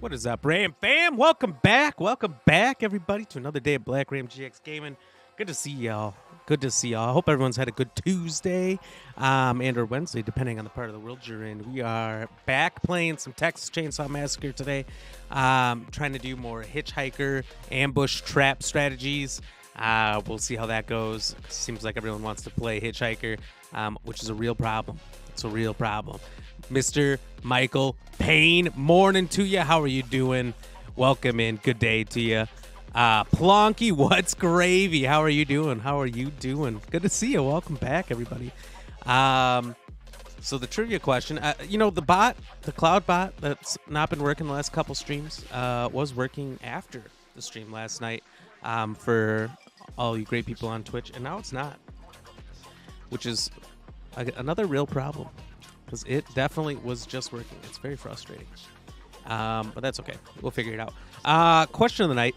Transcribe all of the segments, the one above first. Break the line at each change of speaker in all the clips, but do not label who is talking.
What is up, Ram fam? Welcome back, everybody, to another day of BlackRamGX Gaming. Good to see y'all. I hope everyone's had a good Tuesday and or Wednesday, depending on the part of the world you're in. We are back playing some Texas Chainsaw Massacre today, trying to do more Hitchhiker ambush trap strategies. We'll see how that goes. Seems like everyone wants to play Hitchhiker, which is a real problem. It's a real problem. Mr. Michael Payne, morning to you. How are you doing? Welcome in. Good day to you. Plonky, what's gravy? How are you doing? Good to see you. Welcome back, everybody. So the trivia question, the cloud bot that's not been working the last couple streams was working after the stream last night for all you great people on Twitch, and now it's not, which is another real problem. Because it definitely was just working. It's very frustrating. But that's okay. We'll figure it out. Question of the night.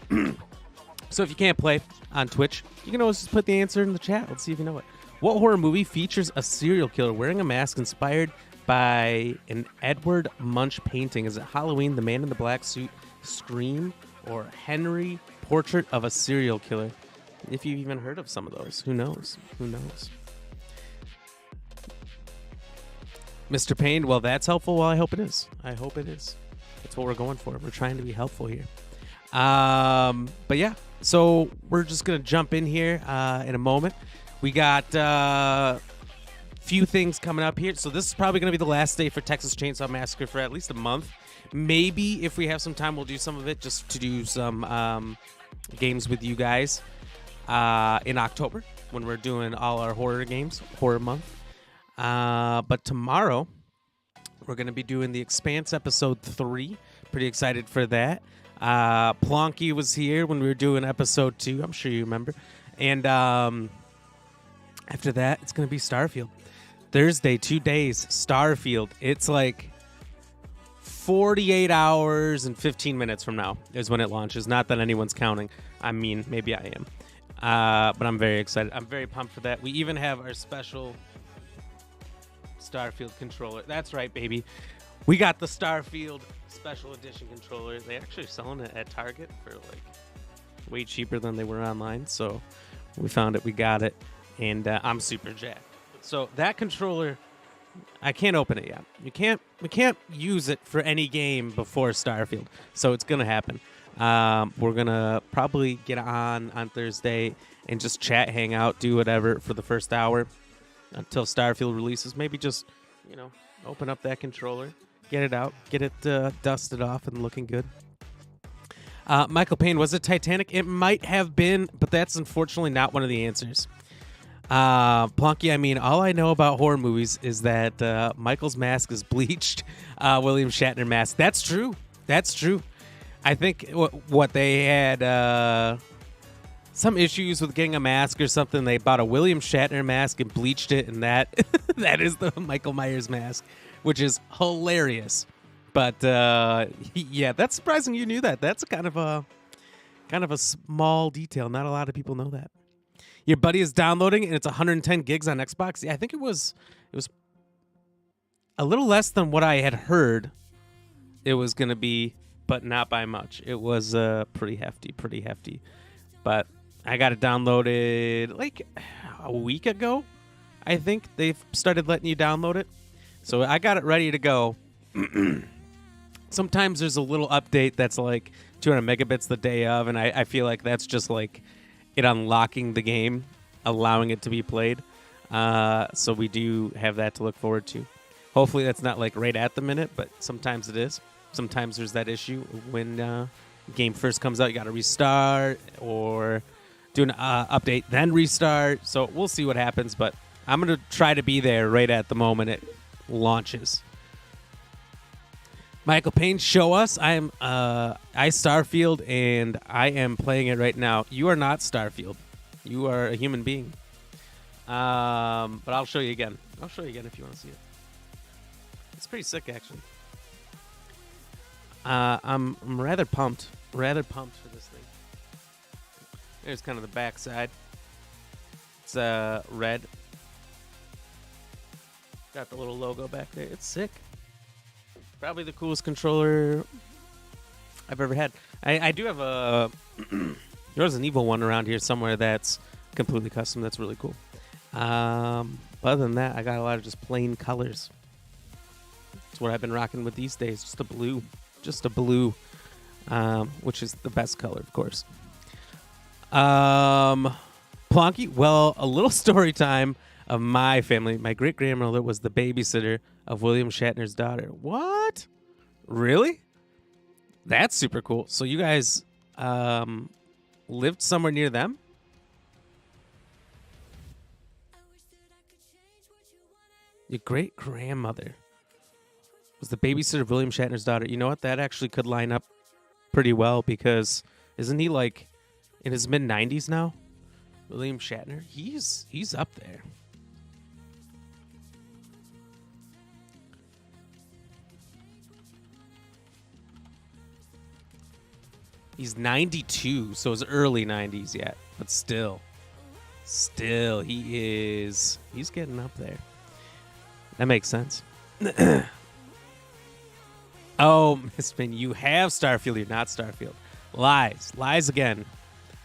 So if you can't play on Twitch, you can always just put the answer in the chat. Let's see if you know it. What horror movie features a serial killer wearing a mask inspired by an Edward Munch painting. Is it Halloween, The Man in the Black Suit, Scream, or Henry, Portrait of a Serial Killer? If you've even heard of some of those, who knows? Who knows? Mr. Payne, well, that's helpful. Well, I hope it is. I hope it is. That's what we're going for. We're trying to be helpful here. But yeah, so we're just going to jump in here in a moment. We got a few things coming up here. So this is probably going to be the last day for Texas Chainsaw Massacre for at least a month. Maybe if we have some time, we'll do some of it just to do some games with you guys in October when we're doing all our horror games, horror month. But tomorrow, we're going to be doing The Expanse episode 3. Pretty excited for that. Plonky was here when we were doing episode 2. I'm sure you remember. And after that, it's going to be Starfield. Thursday, 2 days, Starfield. It's like 48 hours and 15 minutes from now is when it launches. Not that anyone's counting. I mean, maybe I am. But I'm very excited. I'm very pumped for that. We even have our special Starfield controller. That's right, baby. We got the Starfield special edition controller. They actually are selling it at Target for like way cheaper than they were online. So we found it. We got it. And I'm super jacked. So that controller, I can't open it yet. We can't use it for any game before Starfield. So it's going to happen. We're going to probably get on Thursday and just chat, hang out, do whatever for the first hour until Starfield releases. Maybe just, open up that controller, get it out, get it dusted off and looking good. Michael Payne, was it Titanic? It might have been, but that's unfortunately not one of the answers. Plonky, I mean, all I know about horror movies is that Michael's mask is bleached. William Shatner mask. That's true. That's true. I think what they had some issues with getting a mask or something. They bought a William Shatner mask and bleached it, and that that is the Michael Myers mask, which is hilarious. But yeah, that's surprising you knew that. That's kind of a small detail. Not a lot of people know that. Your buddy is downloading, and it's 110 gigs on Xbox. Yeah, I think it was a little less than what I had heard it was going to be, but not by much. It was pretty hefty. But I got it downloaded like a week ago. I think they've started letting you download it. So I got it ready to go. Sometimes there's a little update that's like 200 megabits the day of, and I feel like that's just like it unlocking the game, allowing it to be played. So we do have that to look forward to. Hopefully that's not like right at the minute, but sometimes it is. Sometimes there's that issue when the game first comes out. You got to restart or do an update, then restart. So we'll see what happens, but I'm going to try to be there right at the moment it launches. Michael Payne, show us. I Starfield, and I am playing it right now. You are not Starfield. You are a human being. But I'll show you again. I'll show you again if you want to see it. It's pretty sick, actually. I'm rather pumped. Rather pumped for this thing. There's kind of the back side. It's red. Got the little logo back there. It's sick. Probably the coolest controller I've ever had. I do have a there's an evil one around here somewhere that's completely custom. That's really cool. Other than that, I got a lot of just plain colors. That's what I've been rocking with these days. Just a blue. Which is the best color, of course. Plonky, well, a little story time of my family. My great-grandmother was the babysitter of William Shatner's daughter. What? Really? That's super cool. So you guys lived somewhere near them? Your great-grandmother was the babysitter of William Shatner's daughter. You know what? That actually could line up pretty well because isn't he like in his mid-90s now? William Shatner? He's up there. He's 92, so it's early 90s yet. But still, he's getting up there. That makes sense. Oh, Miss Payne, you have Starfield. You're not Starfield. Lies again.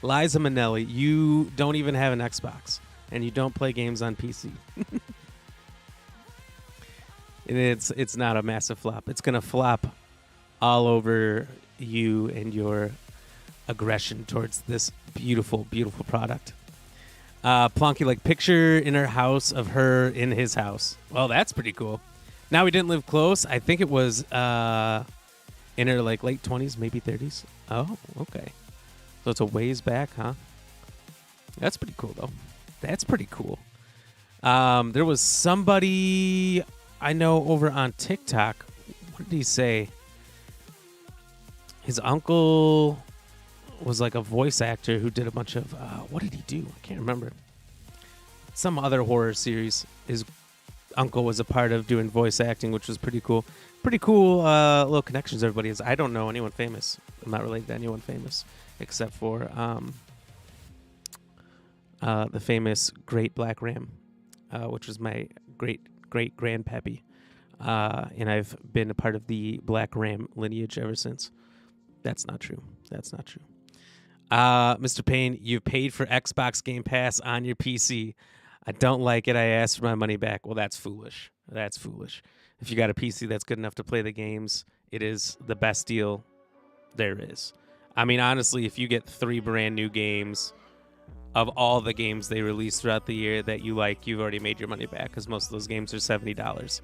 Liza Minnelli, you don't even have an Xbox, and you don't play games on PC. And it's not a massive flop. It's gonna flop all over you and your aggression towards this beautiful, beautiful product. Plonky, like, picture in her house of her in his house. Well, that's pretty cool. Now, we didn't live close. I think it was in her like late 20s, maybe 30s. Oh, okay. So it's a ways back, huh? That's pretty cool, though. That's pretty cool. There was somebody I know over on TikTok. What did he say? His uncle was like a voice actor who did a bunch of what did he do? I can't remember. Some other horror series his uncle was a part of doing voice acting, which was pretty cool. Pretty cool little connections everybody has. I don't know anyone famous. I'm not related to anyone famous except for the famous Great Black Ram, which was my great grandpappy. And I've been a part of the Black Ram lineage ever since. That's not true. That's not true. Mr. Payne, you've paid for Xbox Game Pass on your PC. I don't like it. I asked for my money back. Well, that's foolish. That's foolish. If you got a PC that's good enough to play the games, it is the best deal there is. I mean, honestly, if you get 3 brand new games of all the games they release throughout the year that you like, you've already made your money back because most of those games are $70.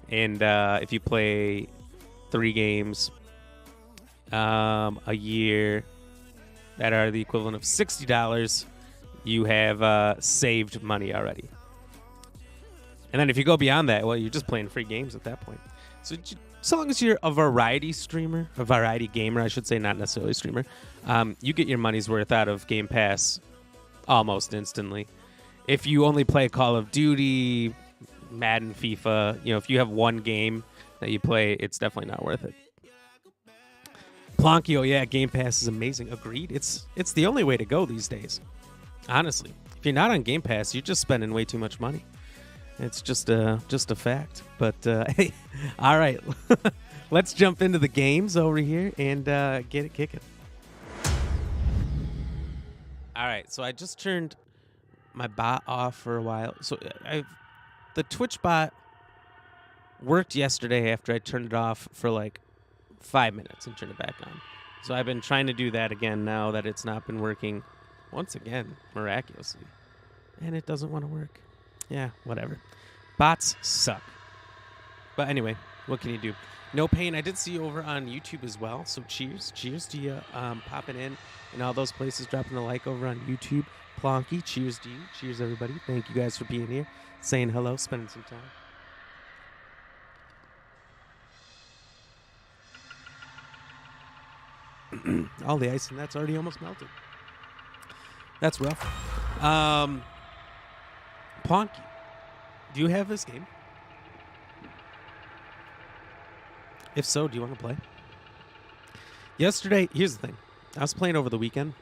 And if you play 3 games a year that are the equivalent of $60, you have saved money already. And then if you go beyond that, well, you're just playing free games at that point. So long as you're a variety streamer, a variety gamer, I should say, not necessarily a streamer, you get your money's worth out of Game Pass almost instantly. If you only play Call of Duty, Madden, FIFA, if you have one game that you play, it's definitely not worth it. Plonkio, yeah, Game Pass is amazing. Agreed. It's the only way to go these days. Honestly, if you're not on Game Pass, you're just spending way too much money. It's just a fact. But hey, all right, let's jump into the games over here and get it kicking. All right, so I just turned my bot off for a while. So the Twitch bot worked yesterday after I turned it off for like 5 minutes and turned it back on. So I've been trying to do that again now that it's not been working once again, miraculously. And it doesn't want to work. Yeah, whatever. Bots suck. But anyway, what can you do? No Pain, I did see you over on YouTube as well. So cheers. Cheers to you popping in all those places, dropping a like over on YouTube. Plonky, cheers to you. Cheers, everybody. Thank you guys for being here, saying hello, spending some time. All the ice in that's already almost melted. That's rough. Plonky, do you have this game? If so, do you want to play? Yesterday, here's the thing. I was playing over the weekend.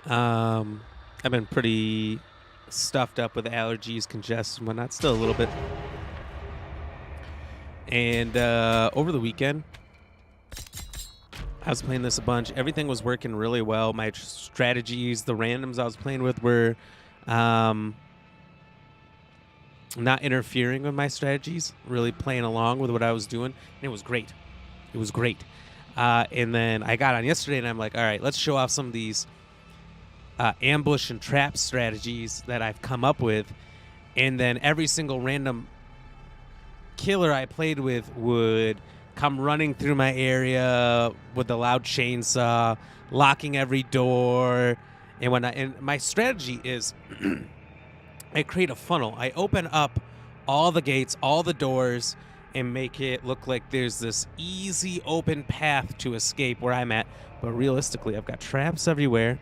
I've been pretty stuffed up with allergies, congestion, whatnot. Still a little bit. And over the weekend, I was playing this a bunch. Everything was working really well. My strategies, the randoms I was playing with were not interfering with my strategies, really playing along with what I was doing. And it was great. It was great. And then I got on yesterday, and I'm like, all right, let's show off some of these ambush and trap strategies that I've come up with. And then every single random killer I played with would come running through my area with a loud chainsaw, locking every door and whatnot. And my strategy is I create a funnel. I open up all the gates, all the doors, and make it look like there's this easy open path to escape where I'm at. But realistically, I've got traps everywhere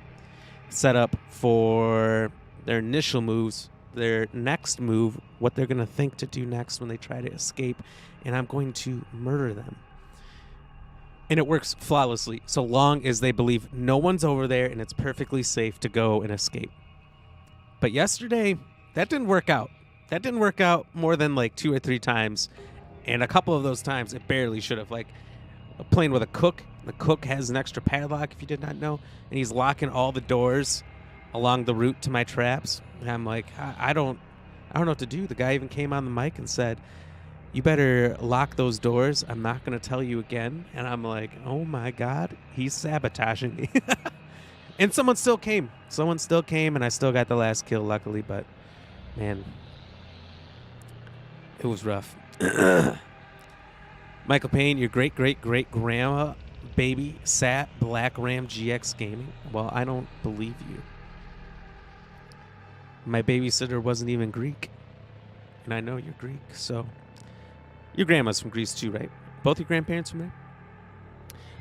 set up for their initial moves, their next move, what they're going to think to do next when they try to escape, and I'm going to murder them. And it works flawlessly so long as they believe no one's over there and it's perfectly safe to go and escape. But yesterday, that didn't work out. That didn't work out more than like 2 or 3 times. And a couple of those times, it barely should have. Like, playing with a cook. The cook has an extra padlock, if you did not know. And he's locking all the doors along the route to my traps. And I'm like, I don't know what to do. The guy even came on the mic and said, you better lock those doors. I'm not going to tell you again. And I'm like, oh my God, he's sabotaging me. And someone still came. Someone still came, and I still got the last kill, luckily. But, man, it was rough. Michael Payne, your great-great-great-grandma baby sat BlackRamGX Gaming. Well, I don't believe you. My babysitter wasn't even Greek. And I know you're Greek, so... Your grandma's from Greece too, right? Both your grandparents from there?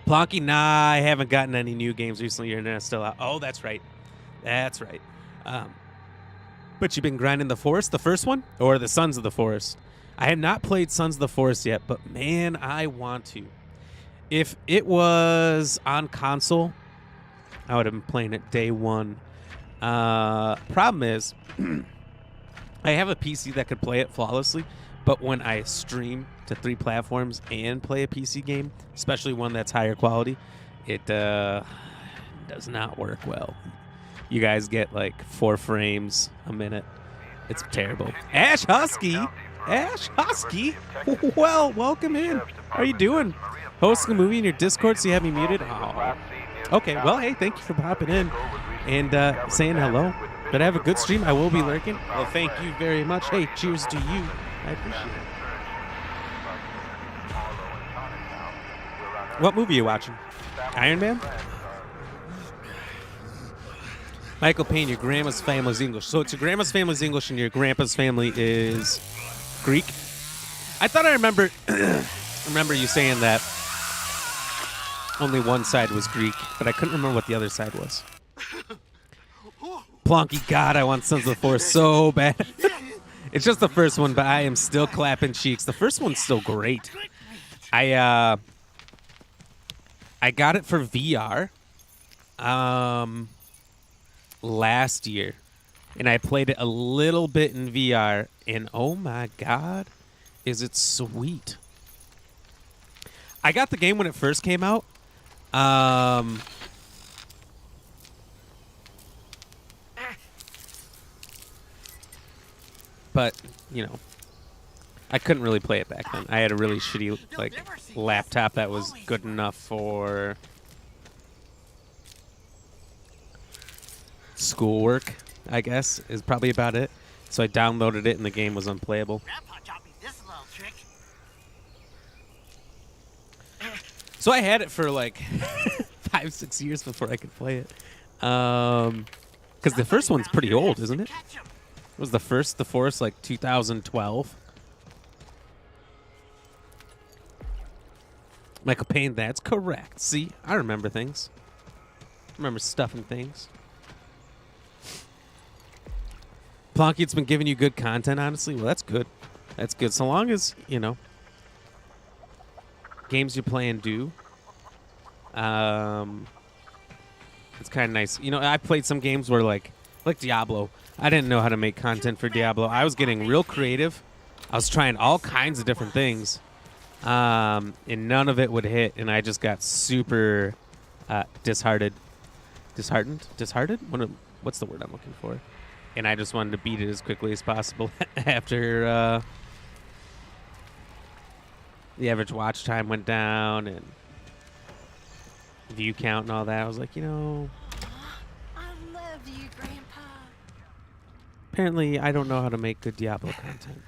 Plonky, nah, I haven't gotten any new games recently. Your internet's still out. Oh, that's right. That's right. But you've been grinding the Forest, the first one? Or the Sons of the Forest? I have not played Sons of the Forest yet, but man, I want to. If it was on console, I would have been playing it day one. Problem is, I have a PC that could play it flawlessly, but when I stream to 3 platforms and play a PC game, especially one that's higher quality, it does not work well. You guys get like 4 frames a minute. It's terrible. Ash Husky! Ash Husky! Well, welcome in. How are you doing? Hosting a movie in your Discord, so you have me muted? Oh. Okay, well, hey, thank you for popping in and saying hello. But have a good stream. I will be lurking. Well, thank you very much. Hey, cheers to you. I appreciate it. What movie are you watching? Iron Man? Michael Payne, your grandma's family is English. So it's your grandma's family is English and your grandpa's family is Greek? I thought I remember you saying that only one side was Greek, but I couldn't remember what the other side was. Plonky, God, I want Sons of the Forest so bad. It's just the first one, but I am still clapping cheeks. The first one's still great. I got it for VR last year, and I played it a little bit in VR, and oh my God, is it sweet. I got the game when it first came out. But, you know, I couldn't really play it back then. I had a really shitty, like, laptop that was good enough for schoolwork, I guess, is probably about it. So I downloaded it, and the game was unplayable.
Grandpa taught me this little trick.
So I had it for, like, 5-6 years before I could play it. Because the first one's pretty old, isn't it? Was the first The Forest like 2012? Michael Payne, that's correct. See, I remember things. I remember stuff and things. Plonky, it's been giving you good content, honestly. Well, that's good. That's good. So long as, you know, games you're playing do. It's kind of nice. You know, I played some games where, like Diablo. I didn't know how to make content for Diablo. I was getting real creative. I was trying all kinds of different things. And none of it would hit, and I just got super disheartened? What's the word I'm looking for? And I just wanted to beat it as quickly as possible after the average watch time went down and view count and all that. I was like, you know...
I love you, Grandpa.
Apparently, I don't know how to make good Diablo content.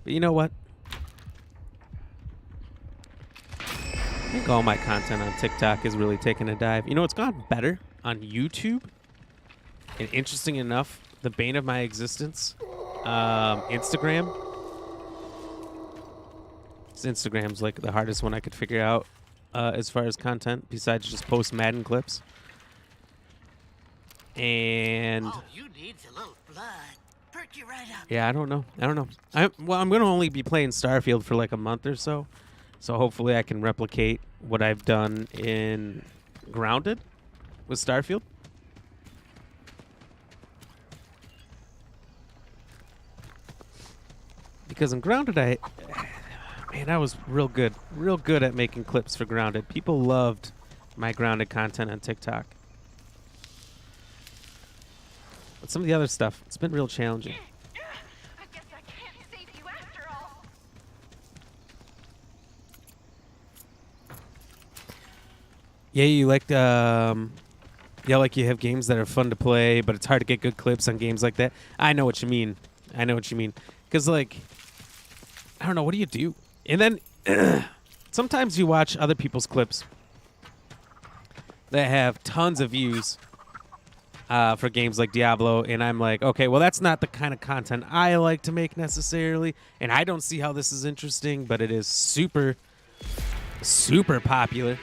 But you know what? I think all my content on TikTok is really taking a dive. You know, it's gotten better on YouTube. And interesting enough, the bane of my existence, Instagram. Instagram's like the hardest one I could figure out as far as content, besides just post Madden clips. And
Oh, you need a little blood. Perk you right up.
yeah, I don't know. I'm going to only be playing Starfield for like a month or so. So hopefully I can replicate what I've done in Grounded with Starfield. Because in Grounded, man, I was real good at making clips for Grounded. People loved my Grounded content on TikTok. But some of the other stuff, it's been real challenging.
I guess I can't save you after all.
Yeah, you like like you have games that are fun to play, but it's hard to get good clips on games like that. I know what you mean. Because, like, I don't know, what do you do? And then sometimes you watch other people's clips that have tons of views for games like Diablo, and I'm like, okay, well, that's not the kind of content I like to make necessarily, and I don't see how this is interesting, but it is super, super popular.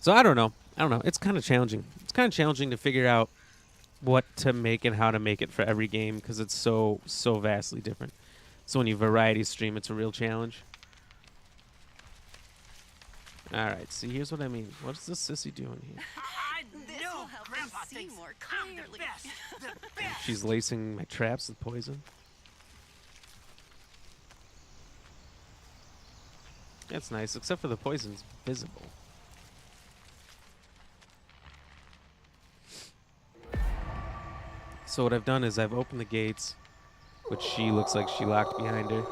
So I don't know. It's kind of challenging. It's kind of challenging to figure out what to make and how to make it for every game because it's so vastly different. So when you variety stream, it's a real challenge. All right, see, here's what I mean. What's this sissy doing here?
I
This
know
will help
Grandpa
us see
thinks
more
I'm the
clearly.
best. The best.
She's lacing my traps with poison. That's nice, except for the poison's visible. So what I've done is I've opened the gates, which she looks like she locked behind her.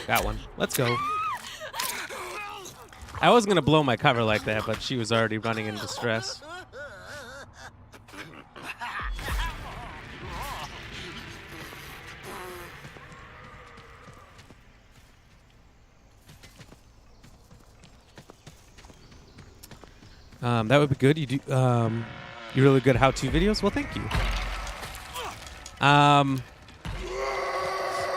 Got one. Let's go. I was going to blow my cover like that, but she was already running in distress. That would be good. You do you really good how-to videos? Well, thank you.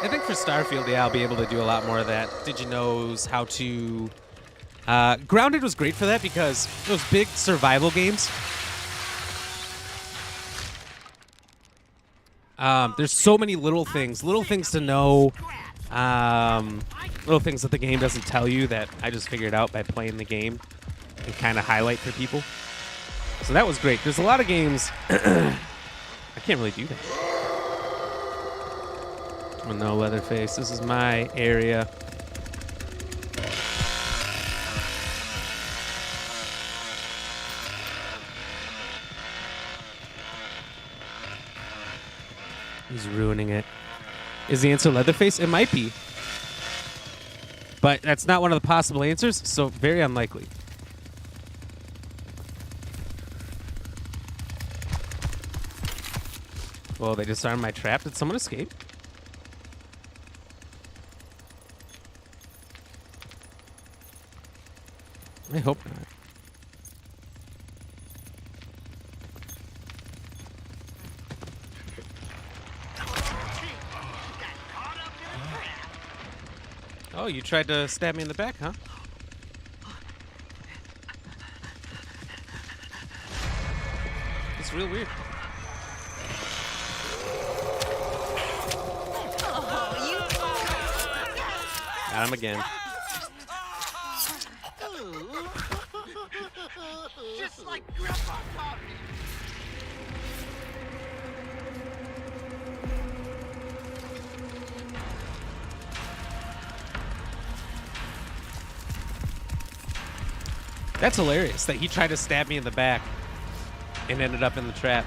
I think for Starfield, yeah, I'll be able to do a lot more of that. Did you knows how to... Grounded was great for that because those big survival games, there's so many little things to know, little things that the game doesn't tell you that I just figured out by playing the game and kind of highlight for people. So that was great. There's a lot of games... I can't really do that. Oh no, Leatherface. This is my area. He's ruining it. Is the answer Leatherface? It might be. But that's not one of the possible answers, so very unlikely. Well, they disarmed my trap. Did someone escape? I hope not. Oh, you tried to stab me in the back, huh? It's real weird. Got him again.
Just like Grandpa taught me.
That's hilarious that he tried to stab me in the back and ended up in the trap.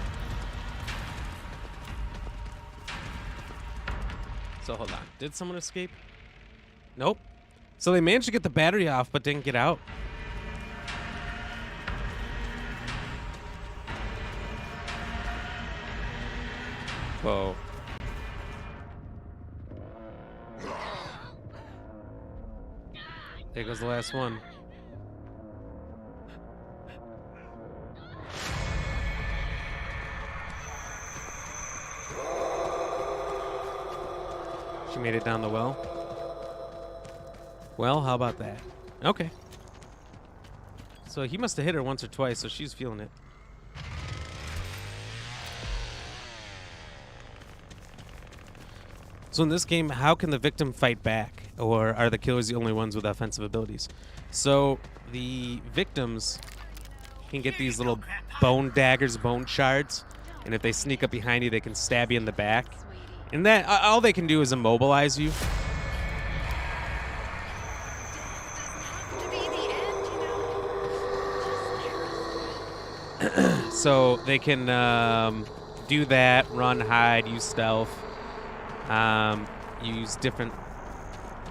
So hold on. Did someone escape? Nope. So they managed to get the battery off but didn't get out. Whoa. There goes the last one. She made it down the well. Well, how about that? Okay. So he must have hit her once or twice, so she's feeling it. So in this game, how can the victim fight back? Or are the killers the only ones with offensive abilities? So the victims can get these little bone daggers, bone shards. And if they sneak up behind you, they can stab you in the back. And that all they can do is immobilize you. So they can do that, run, hide, use stealth, use different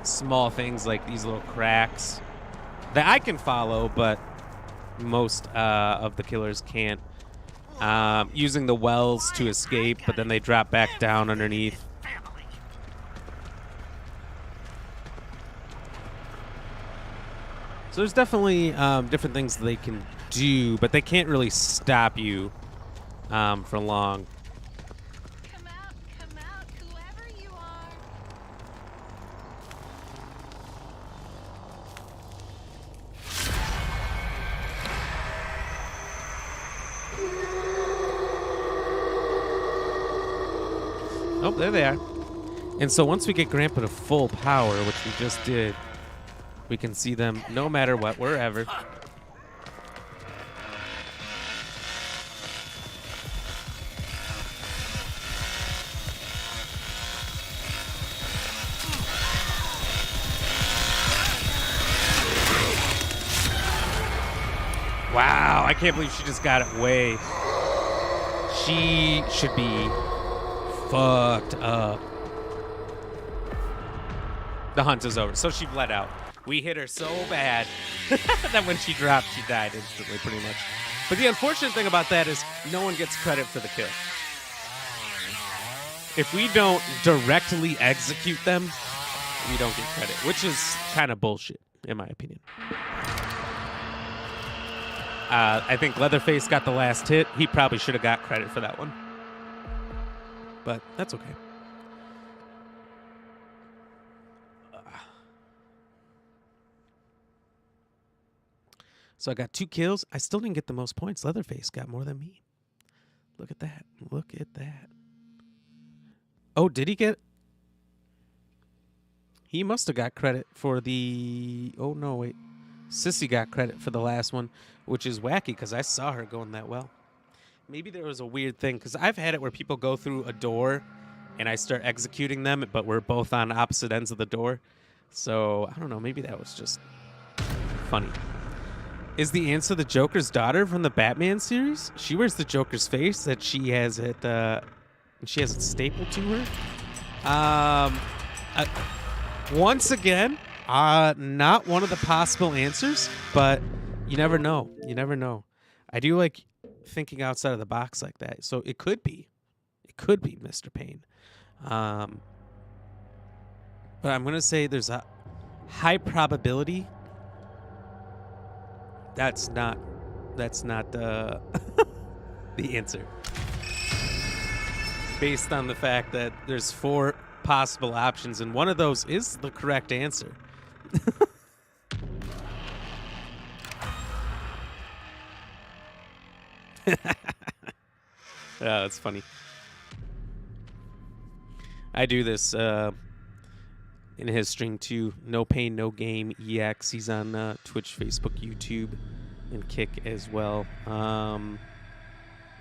small things like these little cracks that I can follow, but most of the killers can't. Using the wells to escape, but then they drop back down underneath. So there's definitely different things they can do, but they can't really stop you for long.
Come out, whoever you are.
Oh, there they are. And so once we get Grandpa to full power, which we just did, we can see them no matter what, wherever. Wow, I can't believe she just got it way. She should be fucked up. The hunt is over. So she bled out. We hit her so bad that when she dropped, she died instantly, pretty much. But the unfortunate thing about that is no one gets credit for the kill. If we don't directly execute them, we don't get credit, which is kind of bullshit, in my opinion. I think Leatherface got the last hit. He probably should have got credit for that one. But that's okay. So I got 2 kills. I still didn't get the most points. Leatherface got more than me. Look at that. Look at that. Oh, did he get... He must have got credit for the... Oh, no, wait. Sissy got credit for the last one, which is wacky because I saw her going that well. Maybe there was a weird thing because I've had it where people go through a door and I start executing them, but we're both on opposite ends of the door. So, I don't know. Maybe that was just funny. Is the answer the Joker's daughter from the Batman series? She wears the Joker's face that she has it stapled to her. Once again, not one of the possible answers, but you never know. You never know. I do like thinking outside of the box like that. So it could be. It could be Mr. Payne. But I'm going to say there's a high probability that's not the answer. Based on the fact that there's 4 possible options and one of those is the correct answer. Yeah, that's funny. I do this in his stream too. No Pain, No Game EX. He's on Twitch, Facebook, YouTube, and Kick as well. And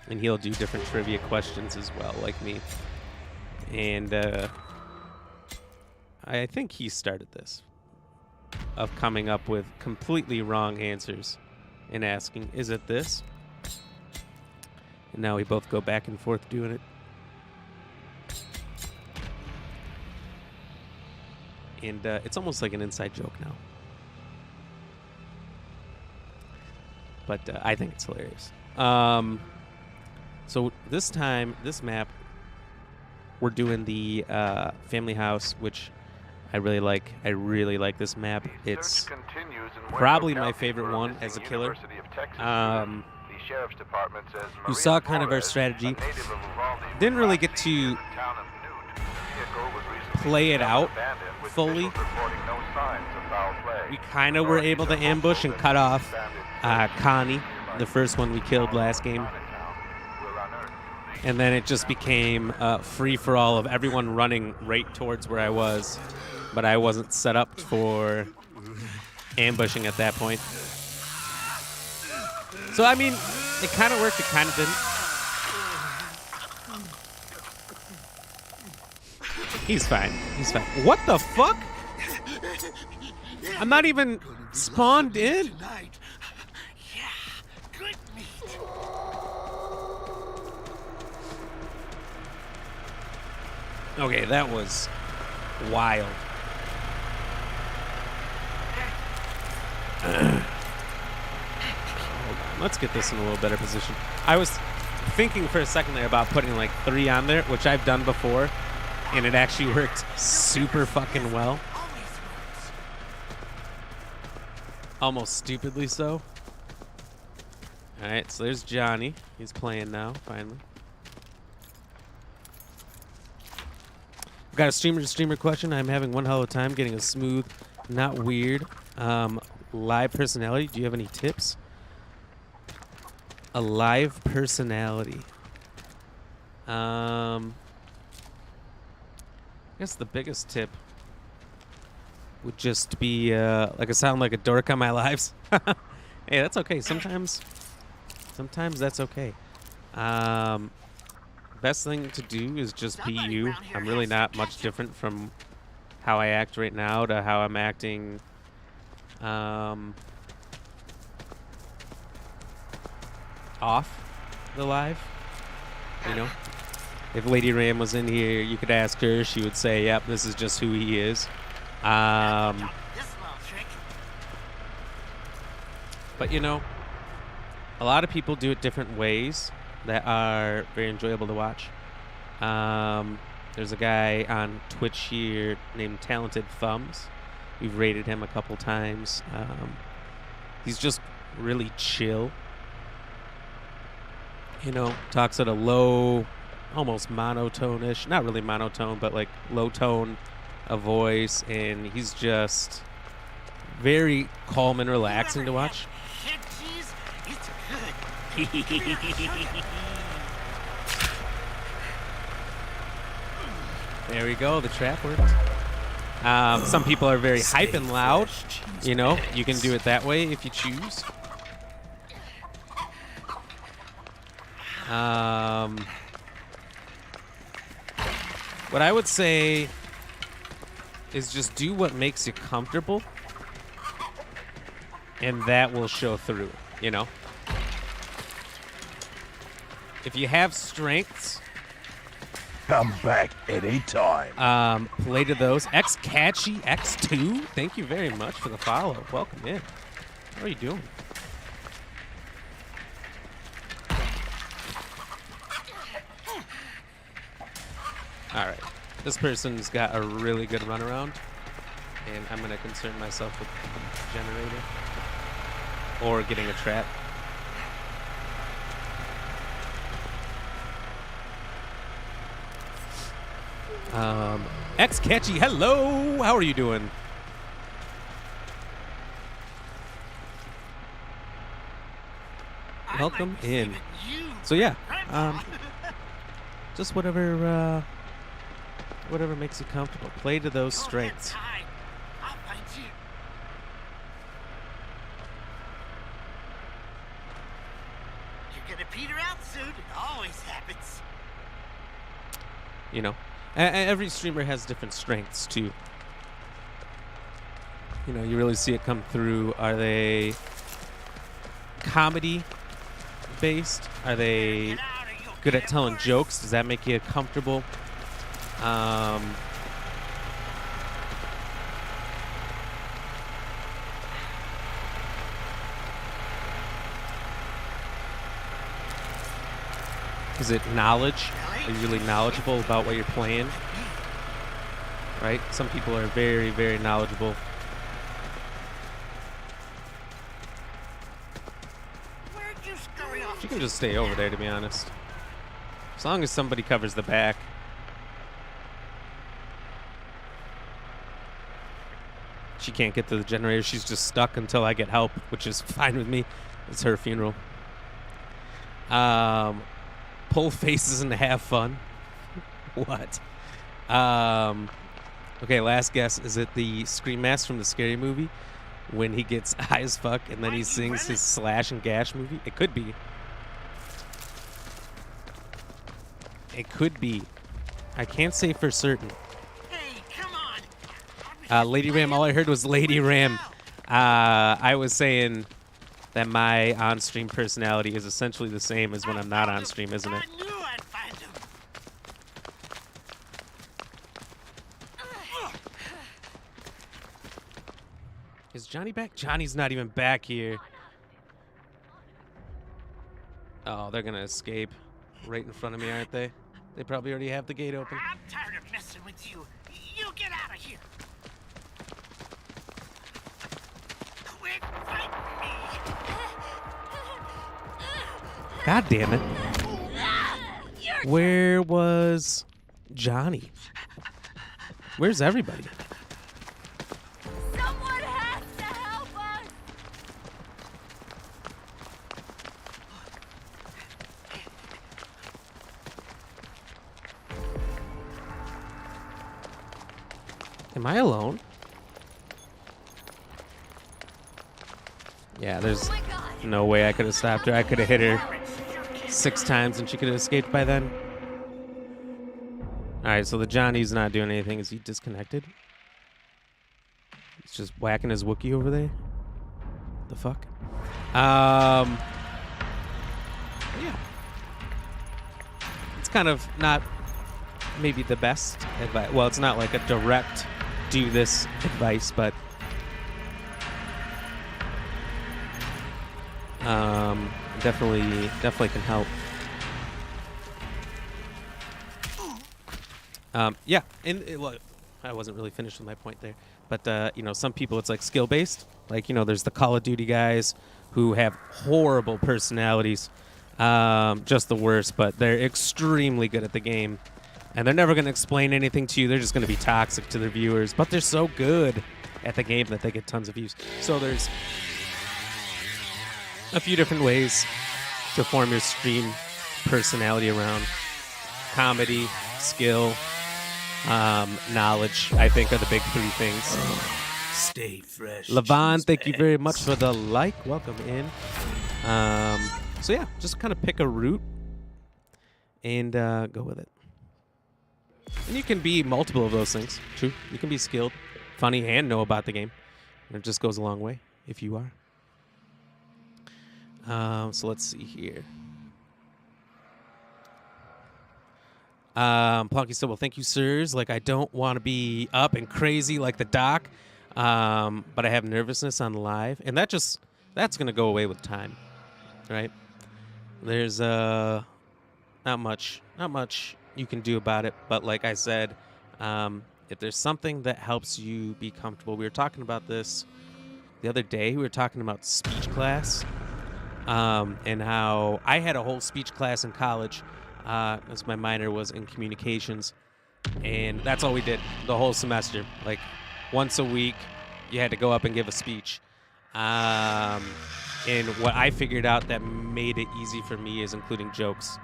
he'll do different trivia questions as well, like me. And I think he started this, of coming up with completely wrong answers and asking, is it this? And now we both go back and forth doing it. And it's almost like an inside joke now. But I think it's hilarious. So this time, this map, we're doing the family house, which I really like. I really like this map. It's probably my favorite one as a killer. You saw kind of our strategy. Didn't really get to play it out fully. We kind of were able to ambush and cut off Connie, the first one we killed last game. And then it just became free-for-all of everyone running right towards where I was. But I wasn't set up for ambushing at that point. So, I mean, it kind of worked, it kind of didn't. He's fine. He's fine. What the fuck? I'm not even spawned in. Okay, that was wild. Hold on. Let's get this in a little better position. I was thinking for a second there about putting like 3 on there, which I've done before, and it actually worked super fucking well. Almost stupidly so. Alright, so there's Johnny. He's playing now, finally. Got a streamer question. I'm having one hell of a time getting a smooth, not weird, live personality. Do you have any tips? A live personality. I guess the biggest tip would just be like I sound like a dork on my lives. Hey, that's okay. Sometimes that's okay. Best thing to do is just be you. I'm really not much different from how I act right now to how I'm acting off the live. You know, if Lady Ram was in here, you could ask her. She would say, "Yep, this is just who he is." But you know, a lot of people do it different ways that are very enjoyable to watch. There's a guy on Twitch here named Talented Thumbs. We've rated him a couple times. He's just really chill. You know, talks at a low, almost monotone-ish, not really monotone, but like low tone of voice, and he's just very calm and relaxing to watch. There we go. The trap worked. Some people are very hype and loud. You know, you can do it that way if you choose. What I would say is just do what makes you comfortable, and that will show through, you know? If you have strengths,
come back anytime.
Play to those. Catchy X2, thank you very much for the follow. Welcome in. How are you doing? All right. This person's got a really good runaround, and I'm going to concern myself with the generator or getting a trap. Catchy, hello. How are you doing? Welcome in. So yeah, just whatever makes you comfortable. Play to those strengths.
You're gonna peter out soon. It always happens.
You know, every streamer has different strengths too. You know, you really see it come through. Are they comedy based? Are they good at telling jokes? Does that make you comfortable? Is it knowledge? are you really knowledgeable about what you're playing? Right? Some people are very, very knowledgeable.
Where'd you scurry off?
She can just stay over there, to be honest. As long as somebody covers the back. She can't get to the generator. She's just stuck until I get help, which is fine with me. It's her funeral. Pull faces and have fun. What? Okay, last guess. Is it the Scream Mask from the Scary Movie? When he gets high as fuck and then he sings his slash and gash movie? It could be. It could be. I can't say for certain.
Hey, come on.
Lady Ram, all I heard was Lady Ram. I was saying that my on-stream personality is essentially the same as when I'm not on stream, isn't it?
I knew I'd find him.
Is Johnny back? Johnny's not even back here. Oh, they're gonna escape right in front of me, aren't they? They probably already have the gate open.
I'm tired of messing with you. You get out of here. Quit fighting me.
God damn it. Where was Johnny? Where's everybody?
Someone has to help us!
Am I alone? Yeah, there's
Oh my God.
no way I could have stopped her. I could have hit her 6 times and she could have escaped by then. Alright, so the Johnny's not doing anything. Is he disconnected? He's just whacking his Wookiee over there? The fuck? Yeah. It's kind of not maybe the best advice. Well, it's not like a direct do this advice, but definitely can help. Yeah, and well, I wasn't really finished with my point there, but you know, some people it's like skill based. Like, you know, there's the Call of Duty guys who have horrible personalities, just the worst, but they're extremely good at the game, and they're never going to explain anything to you. They're just going to be toxic to their viewers, but they're so good at the game that they get tons of views. So there's a few different ways to form your stream personality around comedy, skill, knowledge, I think, are the big 3 things.
Stay fresh.
Levon, thank you very much for the like. Welcome in. So yeah, just kind of pick a route and go with it. And you can be multiple of those things. True. You can be skilled, funny, and know about the game. And it just goes a long way if you are. So let's see here. Plonky said, well, thank you, sirs. Like, I don't want to be up and crazy like the doc, but I have nervousness on live. And that's going to go away with time, right? There's not much you can do about it. But like I said, if there's something that helps you be comfortable, we were talking about this the other day. We were talking about speech class. And how I had a whole speech class in college, as my minor was in communications, and that's all we did the whole semester. Like, once a week, you had to go up and give a speech. And what I figured out that made it easy for me is including jokes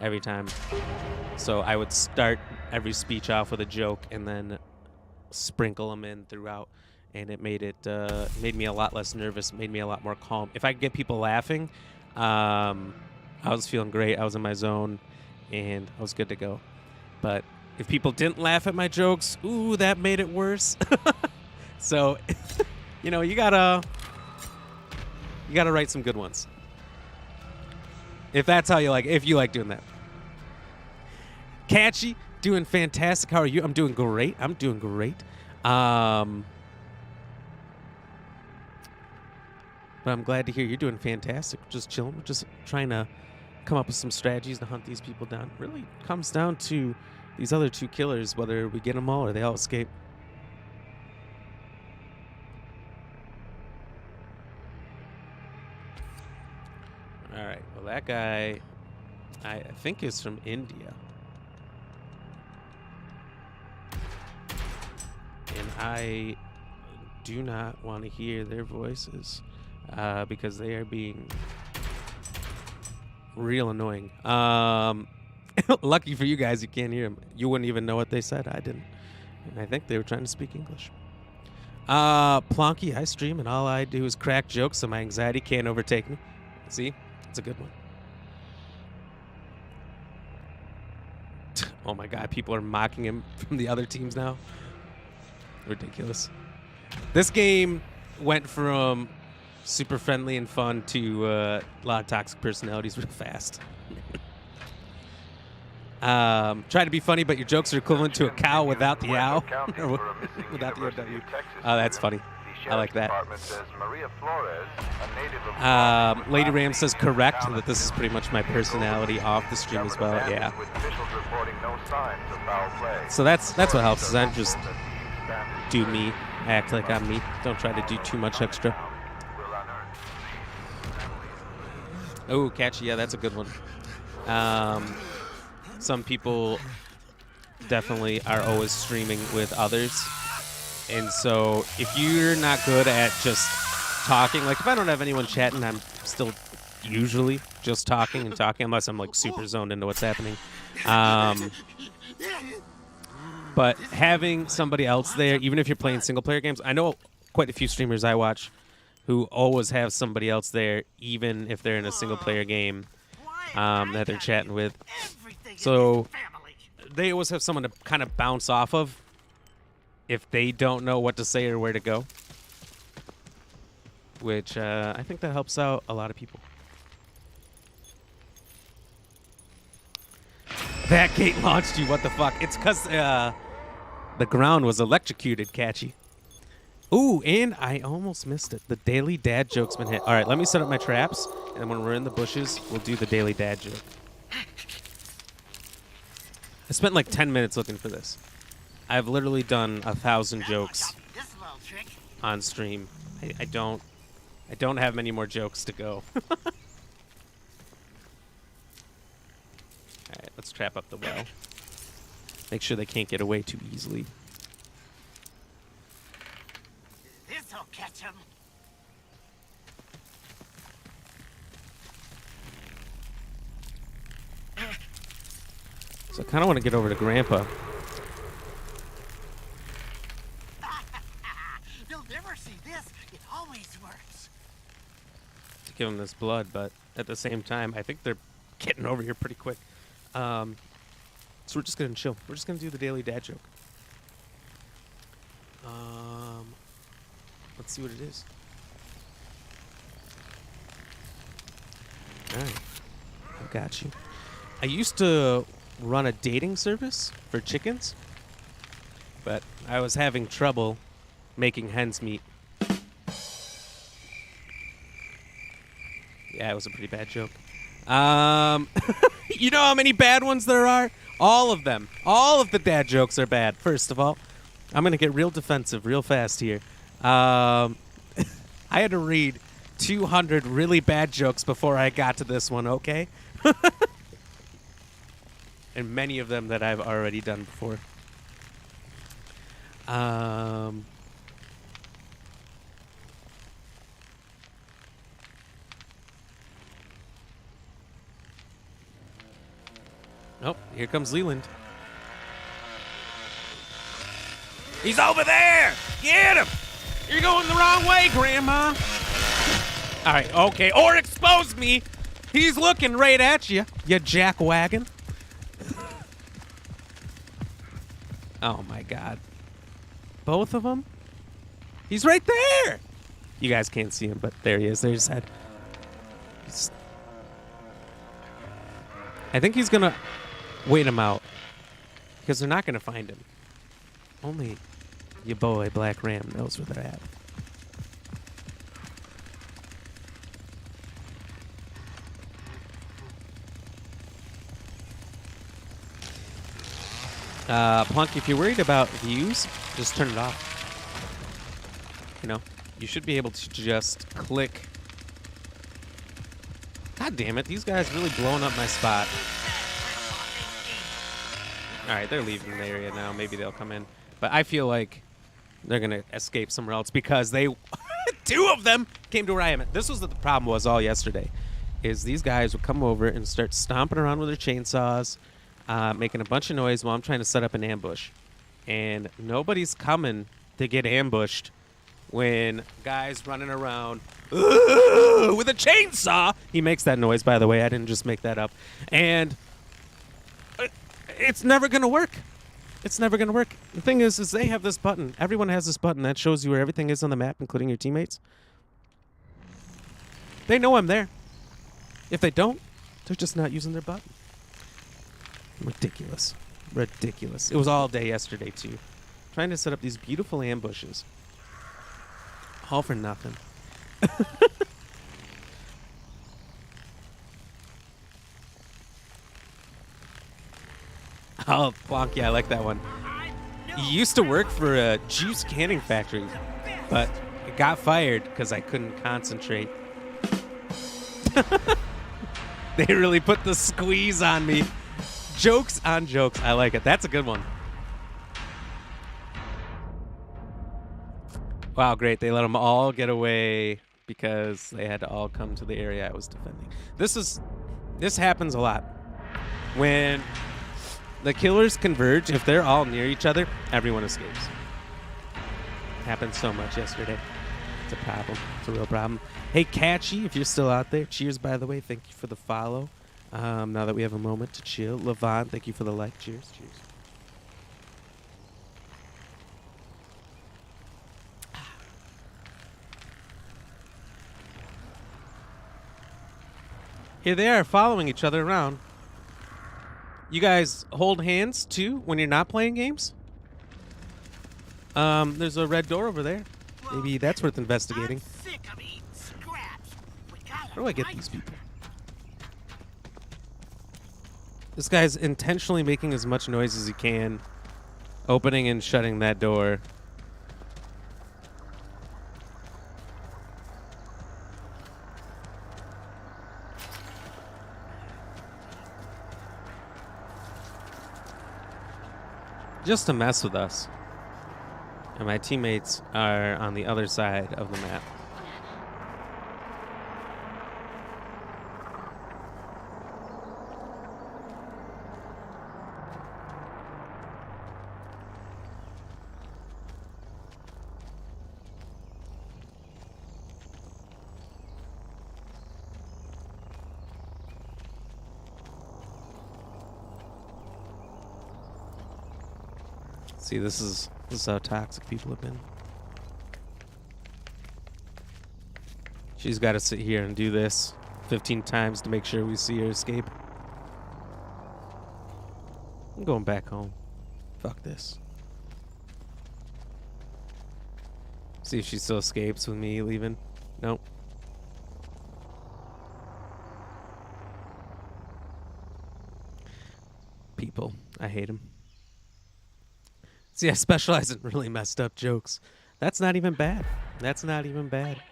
every time. So I would start every speech off with a joke and then sprinkle them in throughout. And it made me a lot less nervous, made me a lot more calm. If I could get people laughing, I was feeling great. I was in my zone, and I was good to go. But if people didn't laugh at my jokes, ooh, that made it worse. So, you know, you gotta write some good ones. If that's how you like, if you like doing that. Catchy, doing fantastic. How are you? I'm doing great. But I'm glad to hear you're doing fantastic. Just chilling. We're just trying to come up with some strategies to hunt these people down. Really comes down to these other two killers, whether we get them all or they all escape. All right. Well, that guy, I think, is from India. And I do not want to hear their voices because they are being real annoying. Lucky for you guys, you can't hear them. You wouldn't even know what they said. I didn't. And I think they were trying to speak English. Plonky, I stream, and all I do is crack jokes, so my anxiety can't overtake me. See? It's a good one. Oh my god, people are mocking him from the other teams now. Ridiculous. This game went from super friendly and fun to a lot of toxic personalities real fast. Try to be funny, but your jokes are equivalent to a cow without the ow. Without the OW. Oh, that's funny. I like that. Lady Ram says correct, that this is pretty much my personality off the stream as well. Yeah. So that's what helps, is I just do me, act like I'm me. Don't try to do too much extra. Oh, catchy. Yeah, that's a good one. Some people definitely are always streaming with others. And so if you're not good at just talking, like if I don't have anyone chatting, I'm still usually just talking and talking, unless I'm like super zoned into what's happening. But having somebody else there, even if you're playing single player games, I know quite a few streamers I watch who always have somebody else there, even if they're in a single player game that they're chatting with. So they always have someone to kind of bounce off of if they don't know what to say or where to go, which I think that helps out a lot of people. That gate launched you, what the fuck? It's because the ground was electrocuted, catchy. Ooh, and I almost missed it. The daily dad joke's been hit. All right, let me set up my traps, and when we're in the bushes, we'll do the daily dad joke. I spent like 10 minutes looking for this. I've literally done 1,000 jokes on stream. I don't have many more jokes to go. All right, let's trap up the well. Make sure they can't get away too easily.
This'll catch him.
So I kind of want to get over to Grandpa.
They'll never see this. It always works.
To give him this blood, but at the same time, I think they're getting over here pretty quick. So we're just gonna chill. We're just gonna do the daily dad joke. Let's see what it is. All right, I've got you. I used to run a dating service for chickens, but I was having trouble making hens meet. Yeah, it was a pretty bad joke. You know how many bad ones there are? All of them. All of the dad jokes are bad, first of all. I'm going to get real defensive real fast here. I had to read 200 really bad jokes before I got to this one, okay? And many of them that I've already done before. Oh, here comes Leland. He's over there! Get him! You're going the wrong way, Grandma! All right, okay. Or expose me! He's looking right at you, you jackwagon. Oh, my God. Both of them? He's right there! You guys can't see him, but there he is. There's his head. I think he's going to wait him out, because they're not going to find him. Only your boy Black Ram knows where they're at. Plunk, if you're worried about views, just turn it off. You know, you should be able to just click. God damn it, these guys really blowing up my spot. All right, they're leaving the area now. Maybe they'll come in. But I feel like they're going to escape somewhere else because they, 2 of them came to where I am at. This was the problem was all yesterday, is these guys would come over and start stomping around with their chainsaws, making a bunch of noise while I'm trying to set up an ambush. And nobody's coming to get ambushed when guys running around with a chainsaw. He makes that noise, by the way. I didn't just make that up. And it's never going to work. It's never going to work. The thing is they have this button. Everyone has this button that shows you where everything is on the map, including your teammates. They know I'm there. If they don't, they're just not using their button. Ridiculous. Ridiculous. It was all day yesterday, too. Trying to set up these beautiful ambushes. All for nothing. Oh, Plonk, yeah, I like that one. He used to work for a juice canning factory, but it got fired because I couldn't concentrate. They really put the squeeze on me. Jokes on jokes. I like it. That's a good one. Wow, great. They let them all get away because they had to all come to the area I was defending. This happens a lot. When the killers converge, if they're all near each other, everyone escapes. Happened so much yesterday. It's a problem. It's a real problem. Hey, Catchy, if you're still out there, cheers, by the way. Thank you for the follow. Now that we have a moment to chill. Levon, thank you for the like. Cheers. Cheers. Here they are following each other around. You guys hold hands, too, when you're not playing games? There's a red door over there. Maybe that's worth investigating.
I'm sick of eating scraps.
Where do I get these people? This guy's intentionally making as much noise as he can, opening and shutting that door. Just to mess with us. And my teammates are on the other side of the map. See, this is how toxic people have been. She's got to sit here and do this 15 times to make sure we see her escape. I'm going back home. Fuck this. See if she still escapes with me leaving. Nope. People. I hate them. See, I specialize in really messed up jokes. That's not even bad. That's not even bad.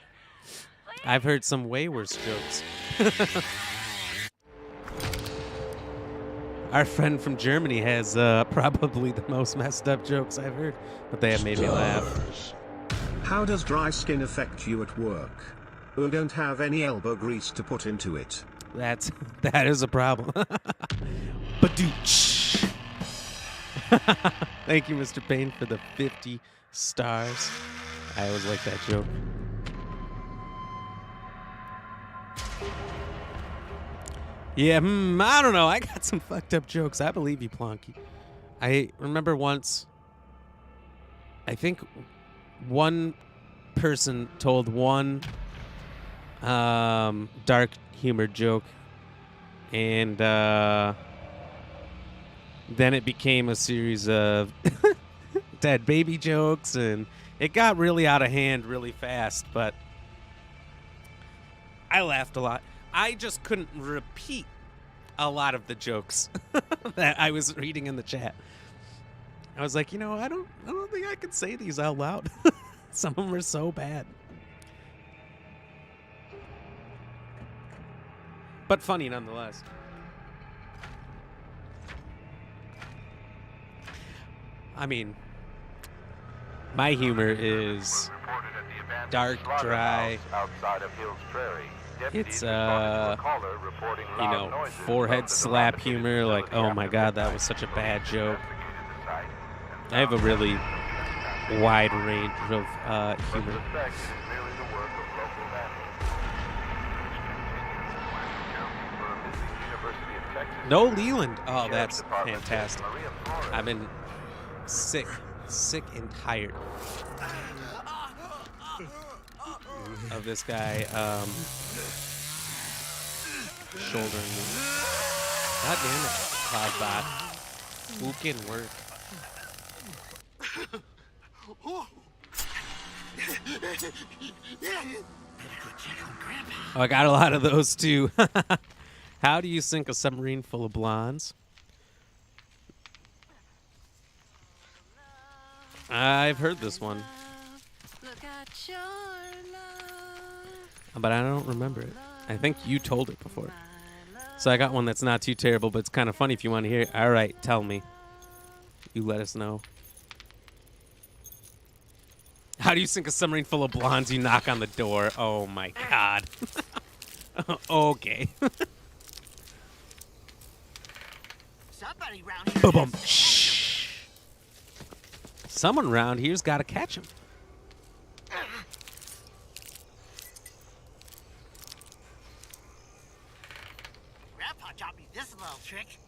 I've heard some way worse jokes. Our friend from Germany has probably the most messed up jokes I've heard, but they have made me laugh.
How does dry skin affect you at work? You don't have any elbow grease to put into it.
That is a problem. Badooch. Thank you, Mr. Payne, for the 50 stars. I always like that joke. Yeah, I don't know. I got some fucked up jokes. I believe you, Plonky. I remember once, I think one person told one dark humor joke, and then it became a series of dead baby jokes, and it got really out of hand really fast, but I laughed a lot. I just couldn't repeat a lot of the jokes that I was reading in the chat. I was like, I don't think I could say these out loud. Some of them are so bad. But funny nonetheless. I mean, my humor is dark, dry. It's, forehead slap humor. Like, oh my God, that was such a bad joke. I have a really wide range of humor. No Leland. Oh, that's fantastic. I've been sick and tired of this guy shouldering me. God damn it, Cloudbot. Who can work? Oh, I got a lot of those too. How do you sink a submarine full of blondes? I've heard this one, but I don't remember it. I think you told it before. So I got one that's not too terrible, but it's kind of funny if you want to hear it. All right, tell me. You let us know. How do you sink a submarine full of blondes? You knock on the door. Oh, my God. Okay.
Somebody round here.
Boom. Shh. Someone around here's got to catch him.
Grandpa taught me this little trick.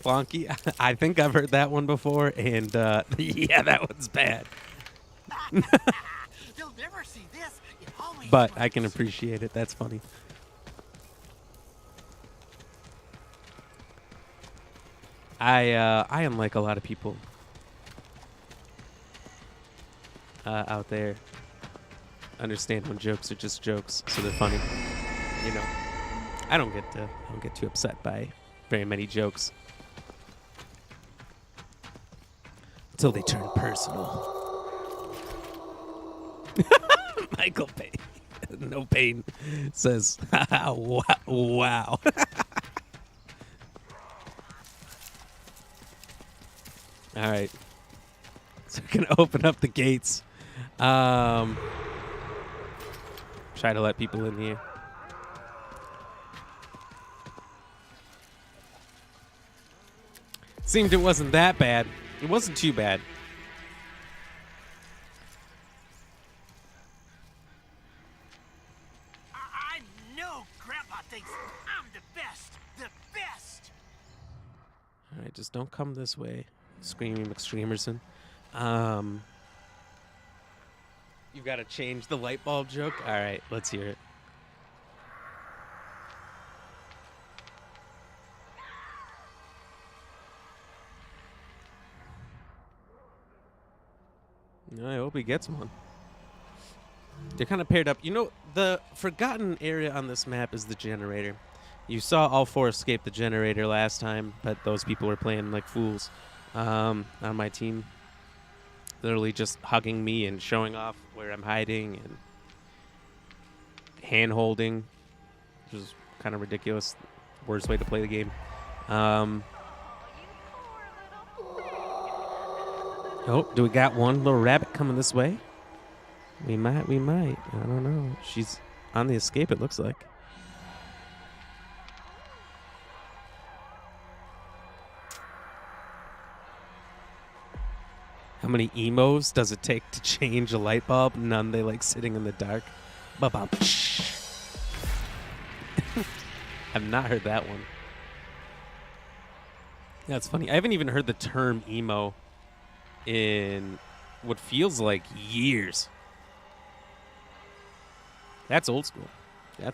Flonky, I think I've heard that one before, and yeah, that one's bad.
They'll never see this. It always
But
works.
I can appreciate it. That's funny. I am like a lot of people out there. Understand when jokes are just jokes, so they're funny. I don't get too upset by very many jokes until they turn personal. Michael Payne, no pain, says, "Wow." All right, so we're gonna open up the gates. Try to let people in here. Seemed it wasn't that bad. It wasn't too bad.
I know Grandpa thinks I'm the best. The best.
All right, just don't come this way, Screamy McStreamerson. You've got to change the light bulb joke? All right, let's hear it. I hope he gets one. They're kind of paired up. The forgotten area on this map is the generator. You saw all four escape the generator last time, but those people were playing like fools on my team. Literally just hugging me and showing off where I'm hiding and hand-holding, which is kind of ridiculous. Worst way to play the game. Oh, do we got one little rabbit coming this way? We might. I don't know. She's on the escape, it looks like. How many emos does it take to change a light bulb? None. They like sitting in the dark. Ba-bum. I've not heard that one. That's funny. I haven't even heard the term emo in what feels like years. That's old school. I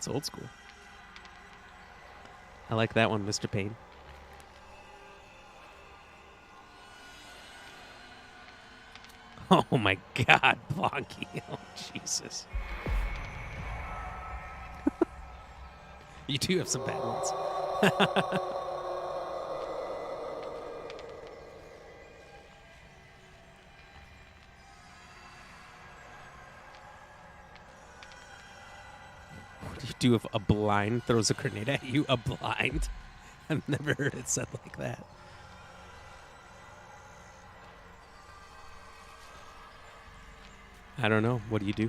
like that one, Mr. Payne. Oh my God, Blonky. Oh, Jesus. You do have some bad ones. do if a blind throws a grenade at you? A blind? I've never heard it said like that. I don't know. What do you do?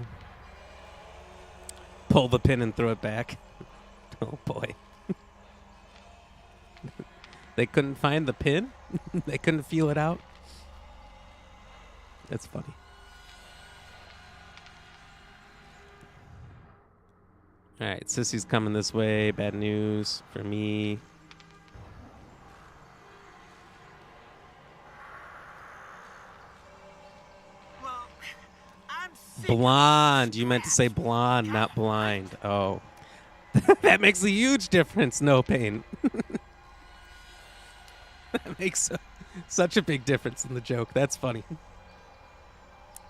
Pull the pin and throw it back. Oh, boy. They couldn't find the pin? They couldn't feel it out? That's funny. All right, Sissy's coming this way. Bad news for me.
Well, I'm sick.
Blonde. You meant to say blonde, not blind. Oh. That makes a huge difference. No pain. That makes such a big difference in the joke. That's funny.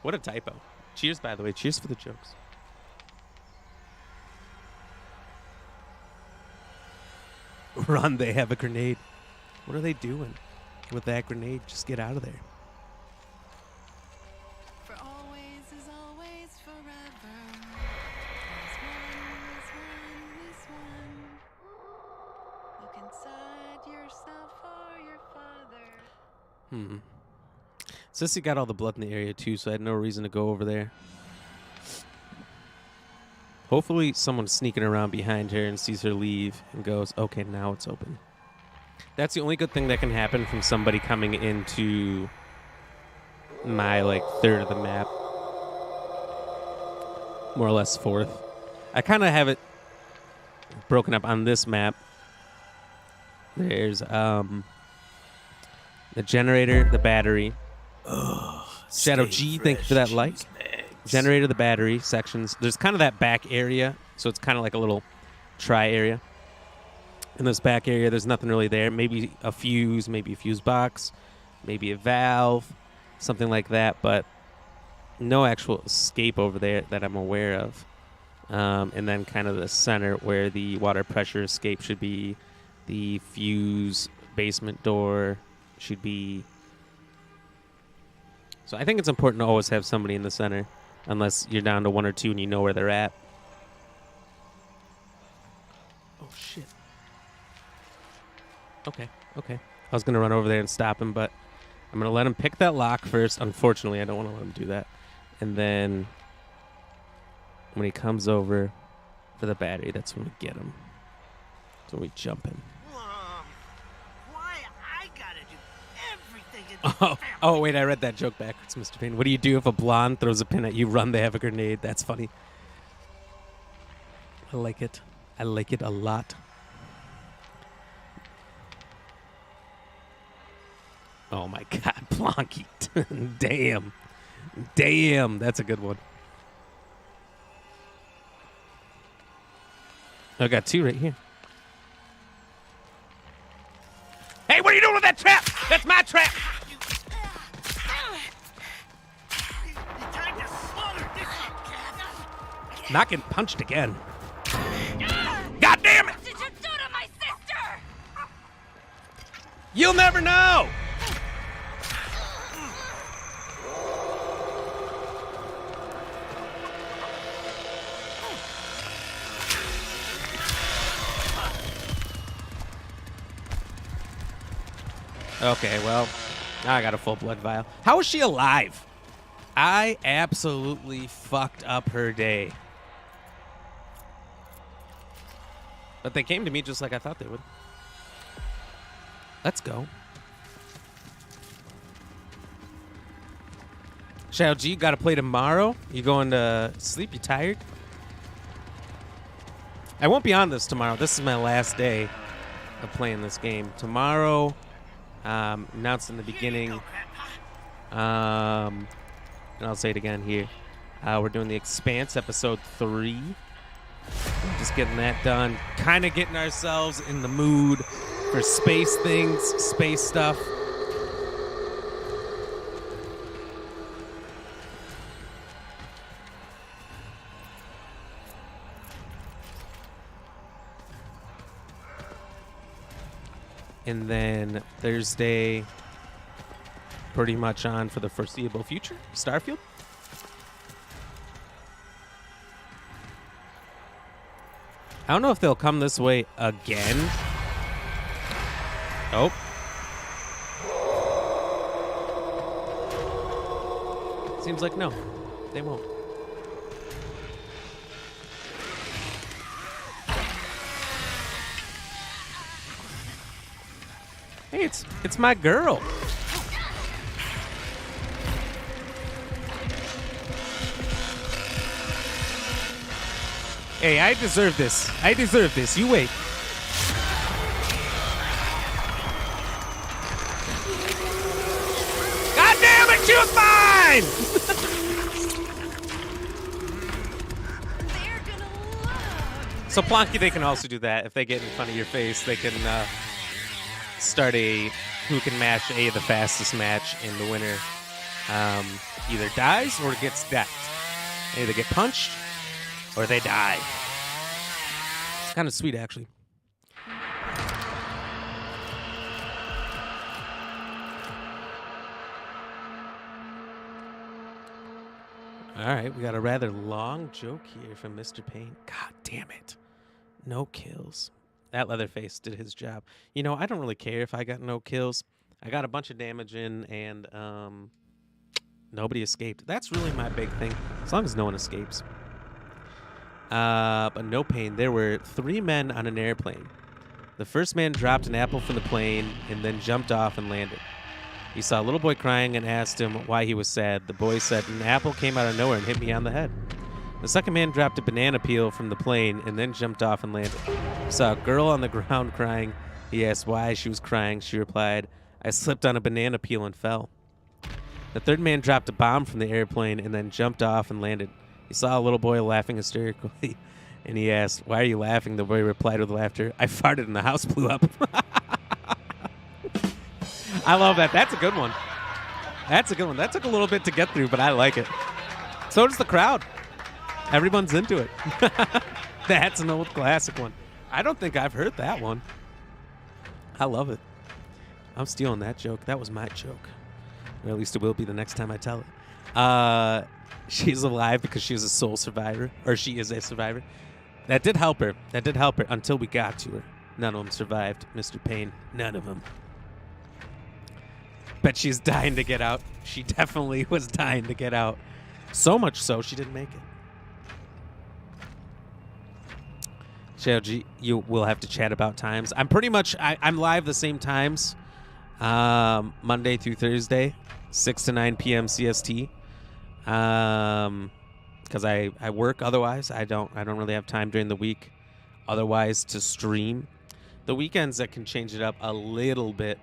What a typo. Cheers, by the way. Cheers for the jokes. Run, they have a grenade. What are they doing with that grenade? Just get out of there.
For always is always forever. This one. Look inside yourself or your father.
Sissy got all the blood in the area too, so I had no reason to go over there. Hopefully someone's sneaking around behind her and sees her leave and goes, okay, now it's open. That's the only good thing that can happen from somebody coming into my, like, third of the map. More or less fourth. I kind of have it broken up on this map. There's the generator, the battery. Shadow G, thank you for that like. Generator, the battery sections. There's kind of that back area, so it's kind of like a little try area. In this back area, there's nothing really there. Maybe a fuse box, maybe a valve, something like that, but no actual escape over there that I'm aware of. And then kind of the center where the water pressure escape should be, the fuse basement door should be. So I think it's important to always have somebody in the center, unless you're down to one or two and you know where they're at. Oh, shit. Okay. I was going to run over there and stop him, but I'm going to let him pick that lock first. Unfortunately, I don't want to let him do that. And then when he comes over for the battery, that's when we get him. That's when we jump him.
Why I gotta do everything in this
Oh, wait, I read that joke backwards, Mr. Payne. What do you do if a blonde throws a pin at you? Run, they have a grenade. That's funny. I like it. I like it a lot. Oh, my God, Blonky. Damn, that's a good one. I got two right here. Hey, what are you doing with that trap? That's my trap.
time to slaughter this.
Not getting punched again. God damn it!
What did you do to my sister?
You'll never know! Okay, well, now I got a full blood vial. How is she alive? I absolutely fucked up her day. But they came to me just like I thought they would. Let's go. Shadow G, got to play tomorrow? You going to sleep? You tired? I won't be on this tomorrow. This is my last day of playing this game. Tomorrow, announced in the beginning, and I'll say it again here. We're doing The Expanse, episode 3. Just getting that done. Kind of getting ourselves in the mood for space things, space stuff. And then Thursday, pretty much on for the foreseeable future. Starfield. I don't know if they'll come this way again. Oh. Seems like no, they won't. Hey, it's my girl. Hey, I deserve this. I deserve this. You wait. God damn it, she was mine!
They're gonna love.
So Plonky, they can also do that. If they get in front of your face, they can start a who can mash the fastest match, and the winner either dies or gets decked. They either get punched or they die. It's kind of sweet, actually. All right, we got a rather long joke here from Mr. Payne. God damn it. No kills. That Leatherface did his job. You know, I don't really care if I got no kills. I got a bunch of damage in, and nobody escaped. That's really my big thing, as long as no one escapes. But no pain. There were 3 men on an airplane. The first man dropped an apple from the plane and then jumped off and landed. He saw a little boy crying and asked him why he was sad. The boy said, "An apple came out of nowhere and hit me on the head." The second man dropped a banana peel from the plane and then jumped off and landed. He saw a girl on the ground crying. He asked why she was crying. She replied, "I slipped on a banana peel and fell." The third man dropped a bomb from the airplane and then jumped off and landed. He saw a little boy laughing hysterically, and he asked, "Why are you laughing?" The boy replied with laughter, "I farted and the house blew up." I love that. That's a good one. That's a good one. That took a little bit to get through, but I like it. So does the crowd. Everyone's into it. That's an old classic one. I don't think I've heard that one. I love it. I'm stealing that joke. That was my joke. Or at least it will be the next time I tell it. She's alive because she was a soul survivor. Or she is a survivor. That did help her. That did help her until we got to her. None of them survived, Mr. Payne. None of them. Bet she's dying to get out. She definitely was dying to get out. So much so, she didn't make it. JLG, you will have to chat about times. I'm pretty much, I'm live the same times. Monday through Thursday, 6 to 9 p.m. CST. Because I work otherwise. I don't really have time during the week otherwise to stream. The weekends I can change it up a little bit.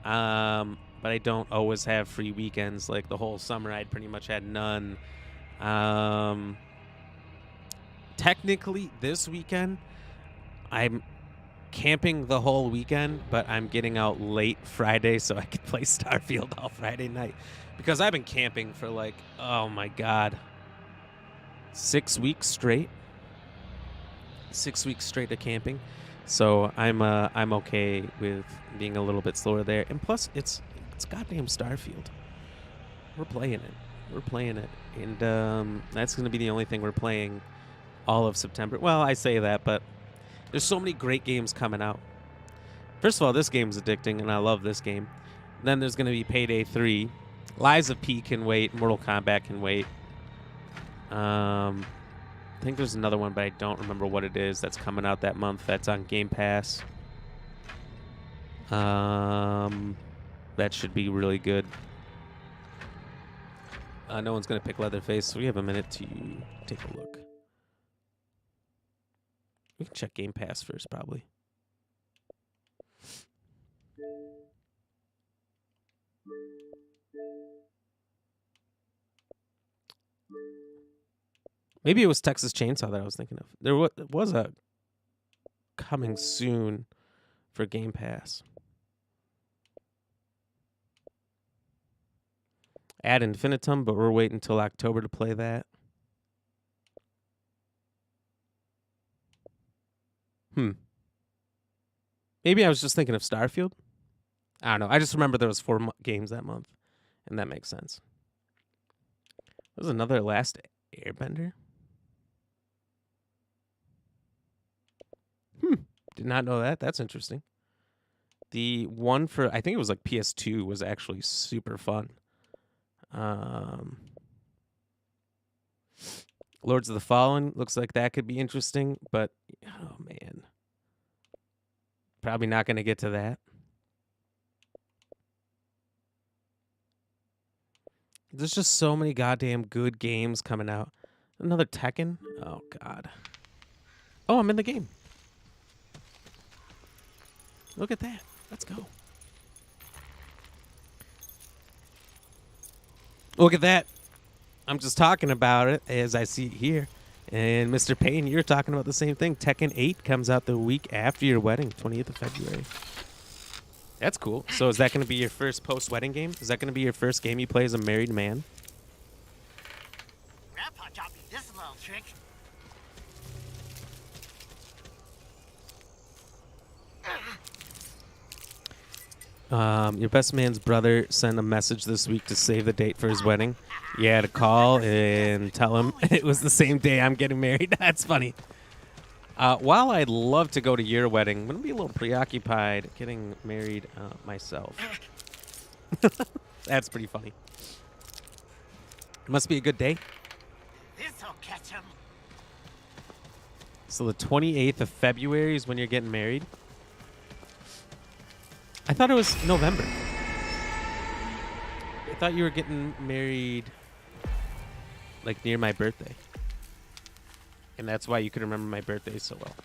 But I don't always have free weekends. Like the whole summer, I'd pretty much had none. Technically, this weekend, I'm camping the whole weekend, but I'm getting out late Friday so I could play Starfield all Friday night. Because I've been camping for like, oh my God, 6 weeks straight. 6 weeks straight of camping. So I'm okay with being a little bit slower there. And plus, it's goddamn Starfield. We're playing it. We're playing it. And that's going to be the only thing we're playing all of September. Well, I say that, but there's so many great games coming out. First of all, this game's addicting, and I love this game. Then there's going to be Payday 3. Lies of P can wait. Mortal Kombat can wait. I think there's another one, but I don't remember what it is that's coming out that month. That's on Game Pass. That should be really good. No one's going to pick Leatherface, so we have a minute to take a look. We can check Game Pass first, probably. Maybe it was Texas Chainsaw that I was thinking of. There was a coming soon for Game Pass. Ad infinitum, but we're waiting until October to play that. Maybe I was just thinking of Starfield. I don't know. I just remember there was 4 games that month, and that makes sense. There's another Last Airbender. did not know that. That's interesting. The one for, I think it was like PS2, was actually super fun. Lords of the Fallen looks like that could be interesting, but oh man, probably not going to get to that. There's just so many goddamn good games coming out. Another Tekken? Oh god. Oh, I'm in the game. Look at that. Let's go. Look at that. I'm just talking about it as I see it here. And Mr. Payne, you're talking about the same thing. Tekken 8 comes out the week after your wedding, 20th of February. That's cool. So is that going to be your first post-wedding game? Is that going to be your first game you play as a married man?
Grandpa taught me this little trick.
Your best man's brother sent a message this week to save the date for his wedding. You had to call and tell him it was the same day I'm getting married. That's funny. While I'd love to go to your wedding, I'm going to be a little preoccupied getting married myself. That's pretty funny. It must be a good day.
This'll catch him.
So the 28th of February is when you're getting married? I thought it was November. I thought you were getting married like near my birthday. And that's why you could remember my birthday so well.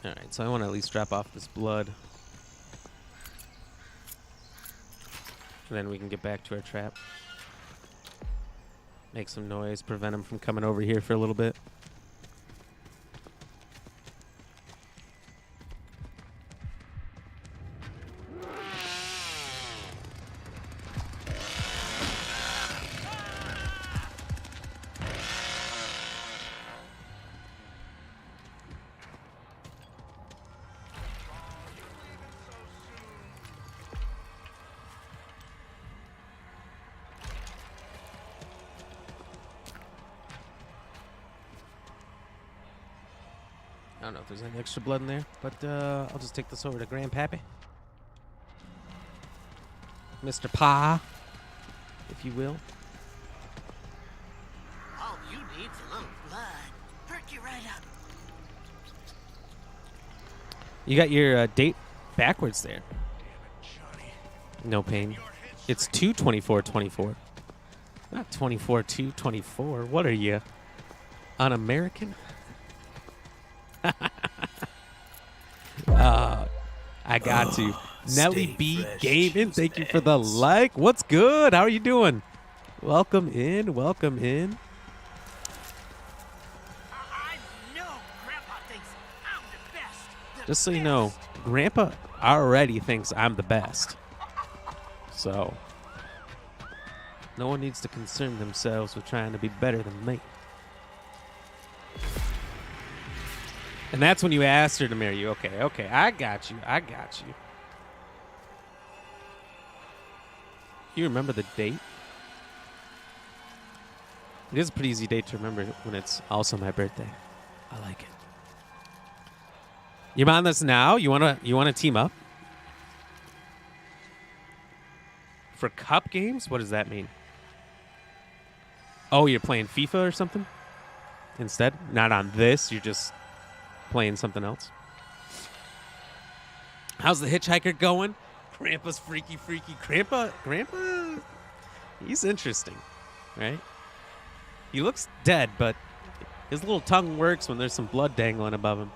Alright, so I want to at least drop off this blood. And then we can get back to our trap. Make some noise, prevent him from coming over here for a little bit. I don't know if there's any extra blood in there, but I'll just take this over to Grandpappy. Mr. Pa, if you will.
All you need's a little blood. Perk you right up.
You got your date backwards there. No pain. It's 2/24/24. Not 24/2/24. What are you? Un-American? I got to. Nelly B Gaming, thank you for the like. What's good? How are you doing? Welcome in. Welcome in.
I know Grandpa thinks I'm the best.
Just so you know, Grandpa already thinks I'm the best. So, no one needs to concern themselves with trying to be better than me. And that's when you asked her to marry you. Okay, I got you. You remember the date? It is a pretty easy date to remember when it's also my birthday. I like it. You on this now? You wanna team up? For cup games? What does that mean? Oh, you're playing FIFA or something? Instead? Not on this, you're just playing something else. How's the Hitchhiker going? Grandpa's freaky. Grandpa, he's interesting, right? He looks dead, but his little tongue works when there's some blood dangling above him,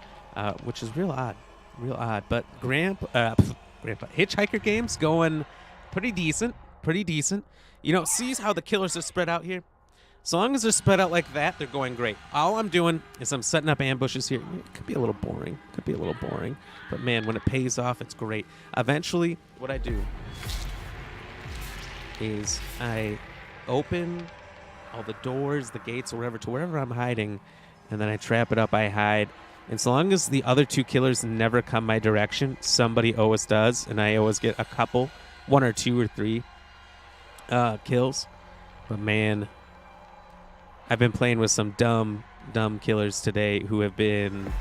which is real odd. But Grandpa, Hitchhiker game's going pretty decent. You know, see how the killers are spread out here? So long as they're spread out like that, they're going great. All I'm doing is I'm setting up ambushes here. It could be a little boring. But, man, when it pays off, it's great. Eventually, what I do is I open all the doors, the gates, or whatever, to wherever I'm hiding, and then I trap it up, I hide. And so long as the other two killers never come my direction, somebody always does, and I always get a couple, 1 or 2 or 3 kills. But man, I've been playing with some dumb killers today who have been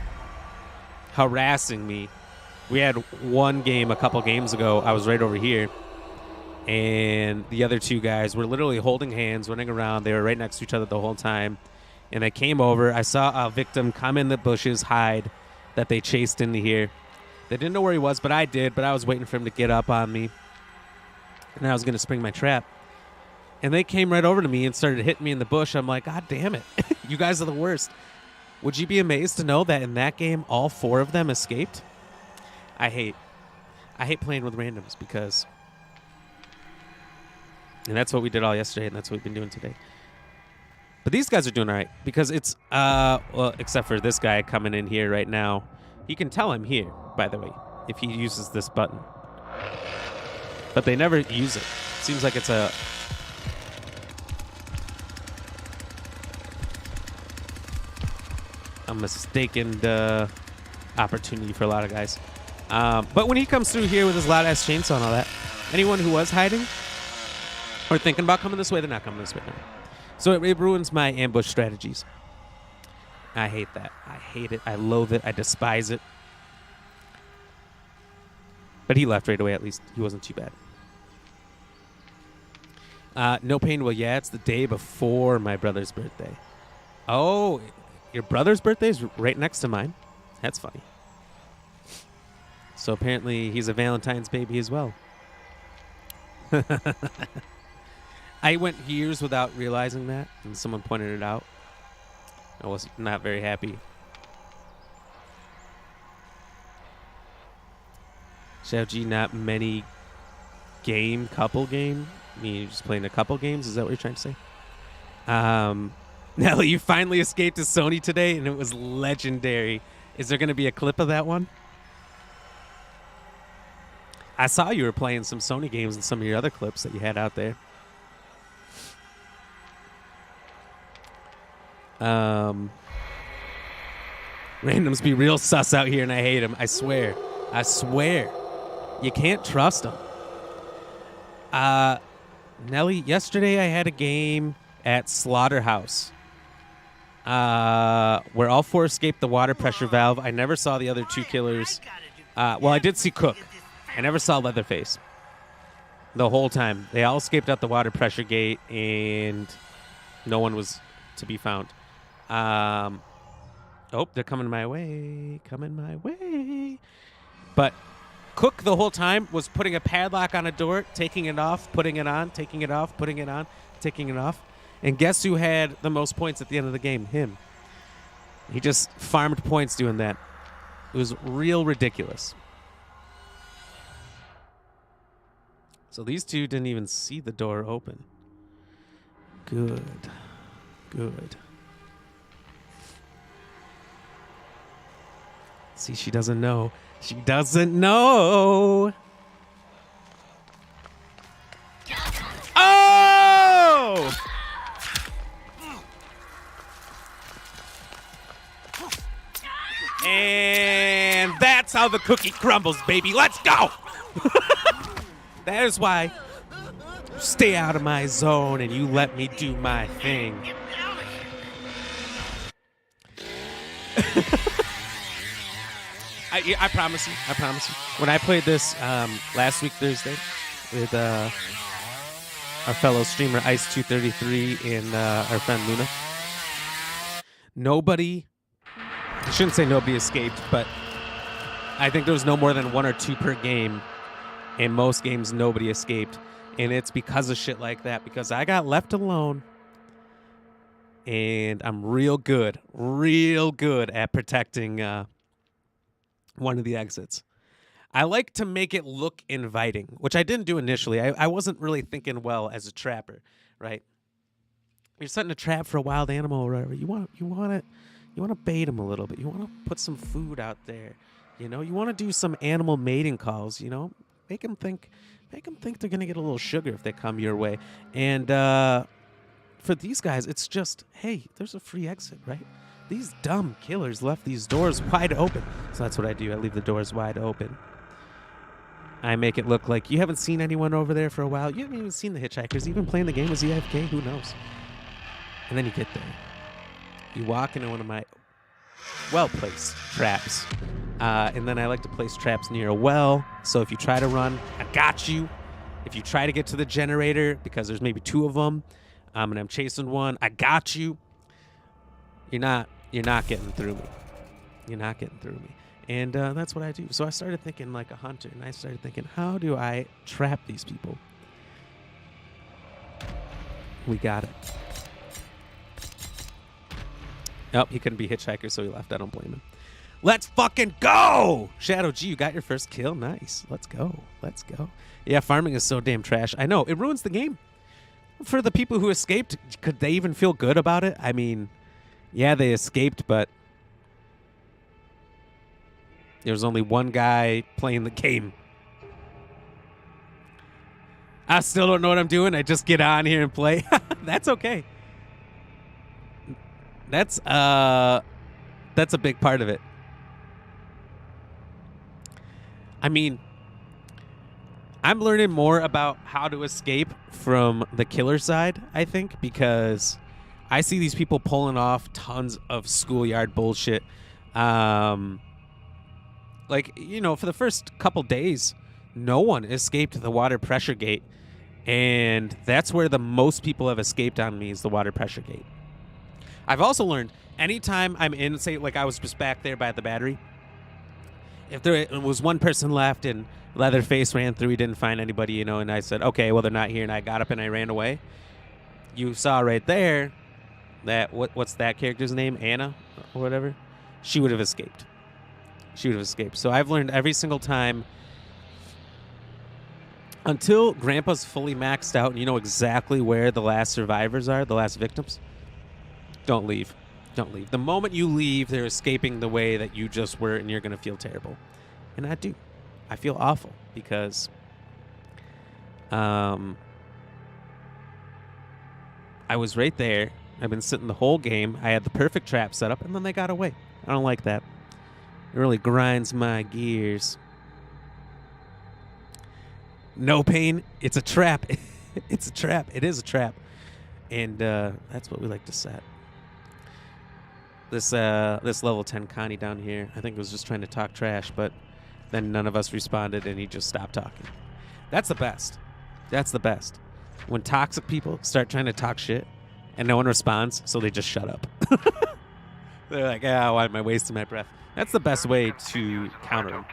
harassing me. We had one game a couple games ago. I was right over here, and the other two guys were literally holding hands, running around. They were right next to each other the whole time. And I came over. I saw a victim come in the bushes, hide, that they chased into here. They didn't know where he was, but I did. But I was waiting for him to get up on me, and I was going to spring my trap. And they came right over to me and started hitting me in the bush. I'm like, God damn it. You guys are the worst. Would you be amazed to know that in that game, all 4 of them escaped? I hate playing with randoms because... And that's what we did all yesterday, and that's what we've been doing today. But these guys are doing all right because it's... well, except for this guy coming in here right now. He can tell I'm here, by the way, if he uses this button. But they never use it. Seems like it's a... mistaken opportunity for a lot of guys. But when he comes through here with his loud-ass chainsaw and all that, anyone who was hiding or thinking about coming this way, they're not coming this way now. So it ruins my ambush strategies. I hate that. I hate it. I loathe it. I despise it. But he left right away, at least. He wasn't too bad. No pain. Well, yeah, it's the day before my brother's birthday. Oh, your brother's birthday is right next to mine. That's funny. So apparently he's a Valentine's baby as well. I went years without realizing that, and someone pointed it out. I was not very happy. Chef G, not many couple game? I mean, you're just playing a couple games? Is that what you're trying to say? Nelly, you finally escaped to Sony today, and it was legendary. Is there going to be a clip of that one? I saw you were playing some Sony games and some of your other clips that you had out there. Randoms be real sus out here, and I hate them. I swear. I swear. You can't trust them. Nelly, yesterday I had a game at Slaughterhouse. Where all 4 escaped the water pressure valve. I never saw the other 2 killers. Well, I did see Cook. I never saw Leatherface. The whole time. They all escaped out the water pressure gate, and no one was to be found. Oh, they're coming my way. Coming my way. But Cook the whole time was putting a padlock on a door, taking it off, putting it on, taking it off, putting it on, taking it off. And guess who had the most points at the end of the game? Him. He just farmed points doing that. It was real ridiculous. So these 2 didn't even see the door open. Good. Good. See, she doesn't know. She doesn't know. Oh! And that's how the cookie crumbles, baby. Let's go. That is why you stay out of my zone and you let me do my thing. I promise you. I promise you. When I played this last week Thursday with our fellow streamer Ice233 and our friend Luna, nobody, I shouldn't say nobody escaped, but I think there was no more than 1 or 2 per game. In most games, nobody escaped. And it's because of shit like that. Because I got left alone. And I'm real good at protecting one of the exits. I like to make it look inviting, which I didn't do initially. I wasn't really thinking well as a trapper, right? You're setting a trap for a wild animal or whatever. You want to bait him a little bit. You want to put some food out there. You know, you want to do some animal mating calls, you know? Make them think they're going to get a little sugar if they come your way. And for these guys, it's just, hey, there's a free exit, right? These dumb killers left these doors wide open. So that's what I do. I leave the doors wide open. I make it look like you haven't seen anyone over there for a while. You haven't even seen the hitchhikers. Even playing the game as EFK, who knows? And then you get there. You walk into one of my well-placed traps. And then I like to place traps near a well. So if you try to run, I got you. If you try to get to the generator, because there's maybe 2 of them, and I'm chasing one, I got you. You're not getting through me. You're not getting through me. And that's what I do. So I started thinking like a hunter, and I started thinking, how do I trap these people? We got it. Nope, he couldn't be Hitchhiker, so he left. I don't blame him. Let's fucking go! Shadow G, you got your first kill. Nice. Let's go. Let's go. Yeah, farming is so damn trash. I know. It ruins the game. For the people who escaped, could they even feel good about it? I mean, yeah, they escaped, but there was only one guy playing the game. I still don't know what I'm doing. I just get on here and play. That's okay. That's a big part of it. I mean, I'm learning more about how to escape from the killer side, I think, because I see these people pulling off tons of schoolyard bullshit. Like, you know, for the first couple days, no one escaped the water pressure gate. And that's where the most people have escaped on me, is the water pressure gate. I've also learned anytime I'm in, say, like I was just back there by the battery, if there was one person left and Leatherface ran through, he didn't find anybody, you know, and I said, okay, well, they're not here, and I got up and I ran away. You saw right there that, what's that character's name? Anna or whatever? She would have escaped. She would have escaped. So I've learned every single time, until Grandpa's fully maxed out and you know exactly where the last survivors are, the last victims, don't leave. Don't leave. The moment you leave, they're escaping the way that you just were, and you're going to feel terrible. And I do. I feel awful because I was right there. I've been sitting the whole game. I had the perfect trap set up, and then they got away. I don't like that. It really grinds my gears. No pain. It's a trap. It's a trap. It is a trap. And that's what we like to set. This level 10 Connie down here, I think was just trying to talk trash, but then none of us responded, and he just stopped talking. That's the best. That's the best. When toxic people start trying to talk shit, and no one responds, so they just shut up. They're like, why am I wasting my breath? That's the best way to counter them.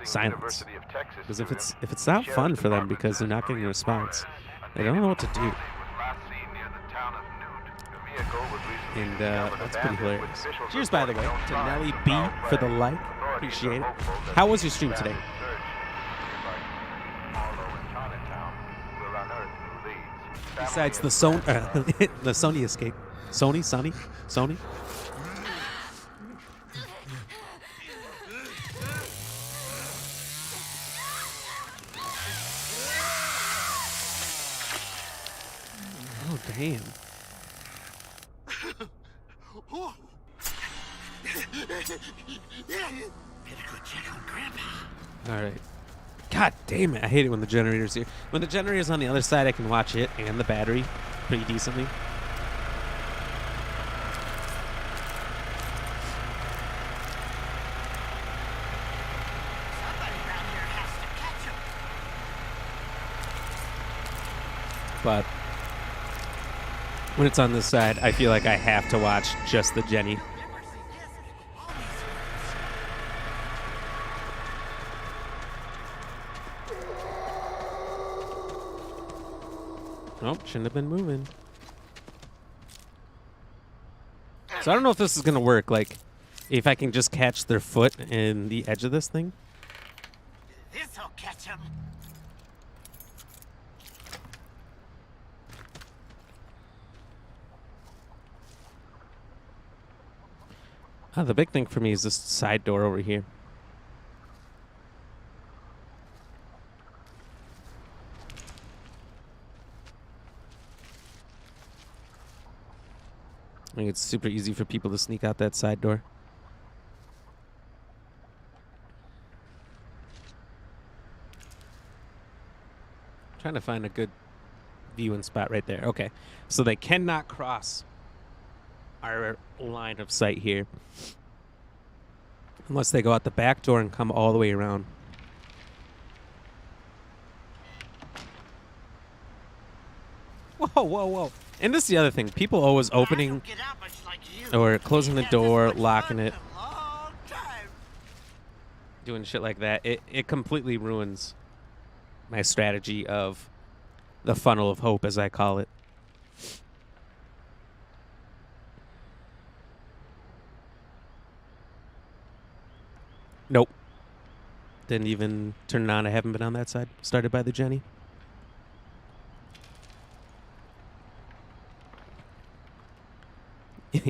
Silence. Because if it's not fun for them because they're not getting a response, they don't know what to do. And that's pretty hilarious. Cheers, by the way, to Nelly B for the like. Appreciate it. How was your stream today? Besides the Sony escape. Sony? Oh, damn.
Better go check on Grandpa.
All right. God damn it. I hate it when the generator's here. When the generator's on the other side, I can watch it and the battery pretty decently.
Somebody around here has to catch him.
But when it's on this side, I feel like I have to watch just the Jenny. Nope, shouldn't have been moving. So I don't know if this is going to work. Like, if I can just catch their foot in the edge of this thing.
This'll catch him.
The big thing for me is this side door over here. I think it's super easy for people to sneak out that side door. Trying to find a good viewing spot right there. Okay. So they cannot cross our line of sight here. Unless they go out the back door and come all the way around. Whoa, whoa, whoa. And this is the other thing. People always opening or closing the door, locking it, doing shit like that. It completely ruins my strategy of the funnel of hope, as I call it. Nope. Didn't even turn it on. I haven't been on that side. Started by the Jenny.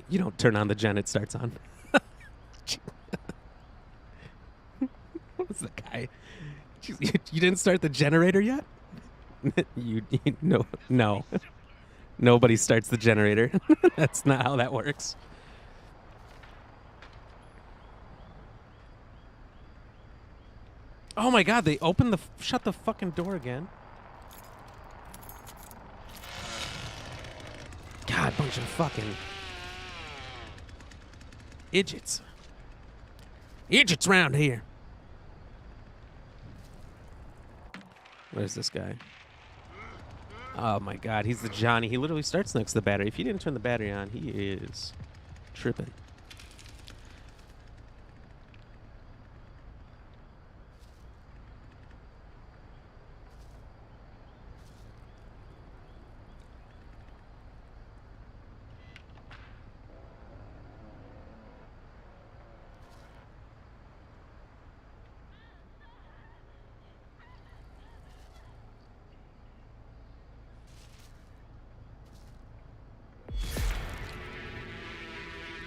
You don't turn on the gen, it starts on. What's the guy? You didn't start the generator yet? No. Nobody starts the generator. That's not how that works. Oh my god, they shut the fucking door again. God, bunch of fucking idiots. Idiots round here. Where's this guy? Oh my god, he's the Johnny. He literally starts next to the battery. If he didn't turn the battery on, he is tripping.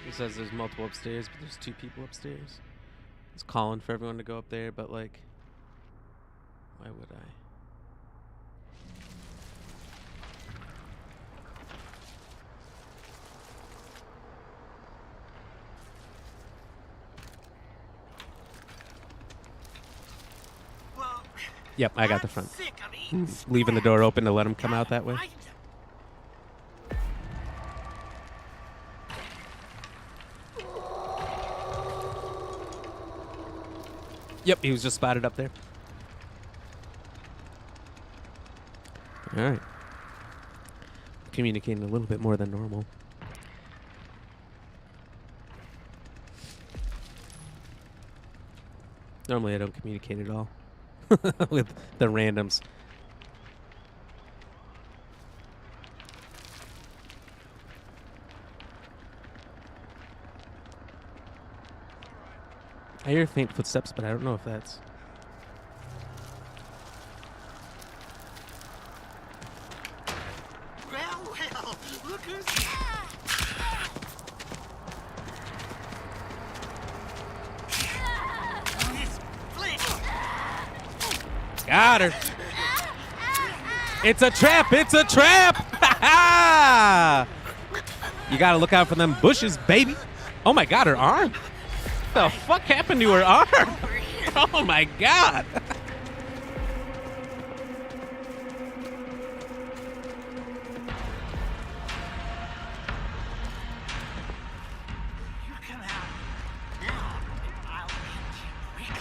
It says there's multiple upstairs, but there's 2 people upstairs. It's calling for everyone to go up there, but like, why would I?
Well,
Yep, I got the front.
sick of eating
Leaving the door open to let him come out that way.
right?
Yep, he was just spotted up there. All right. Communicating a little bit more than normal. Normally I don't communicate at all with the randoms. I hear faint footsteps, but I don't know if that's...
Well, look who's this flick.
Got her. It's a trap. It's a trap. You got to look out for them bushes, baby. Oh, my God, her arm. What the fuck happened to her arm? Oh, my God.
You come out now, and I'll end you quick.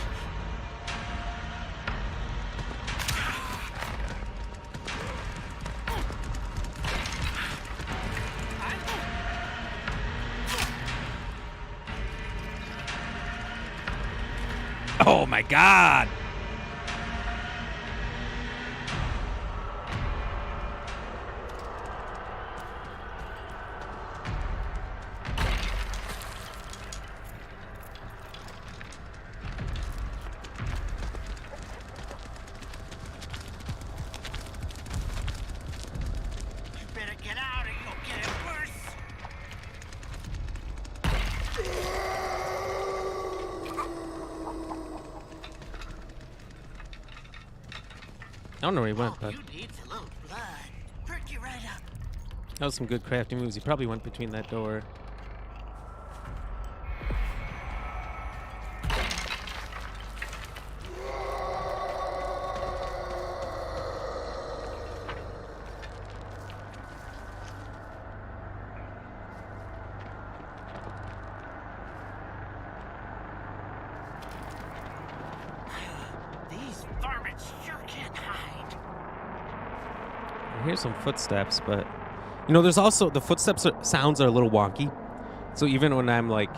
Oh, my God.
You better get out or you'll get it worse.
I don't know where he went, but...
You need a little blood. Perk you right up.
That was some good crafty moves. He probably went between that door.
These varmints sure can hide.
I hear some footsteps, but you know, there's also the footsteps sounds are a little wonky. So even when I'm like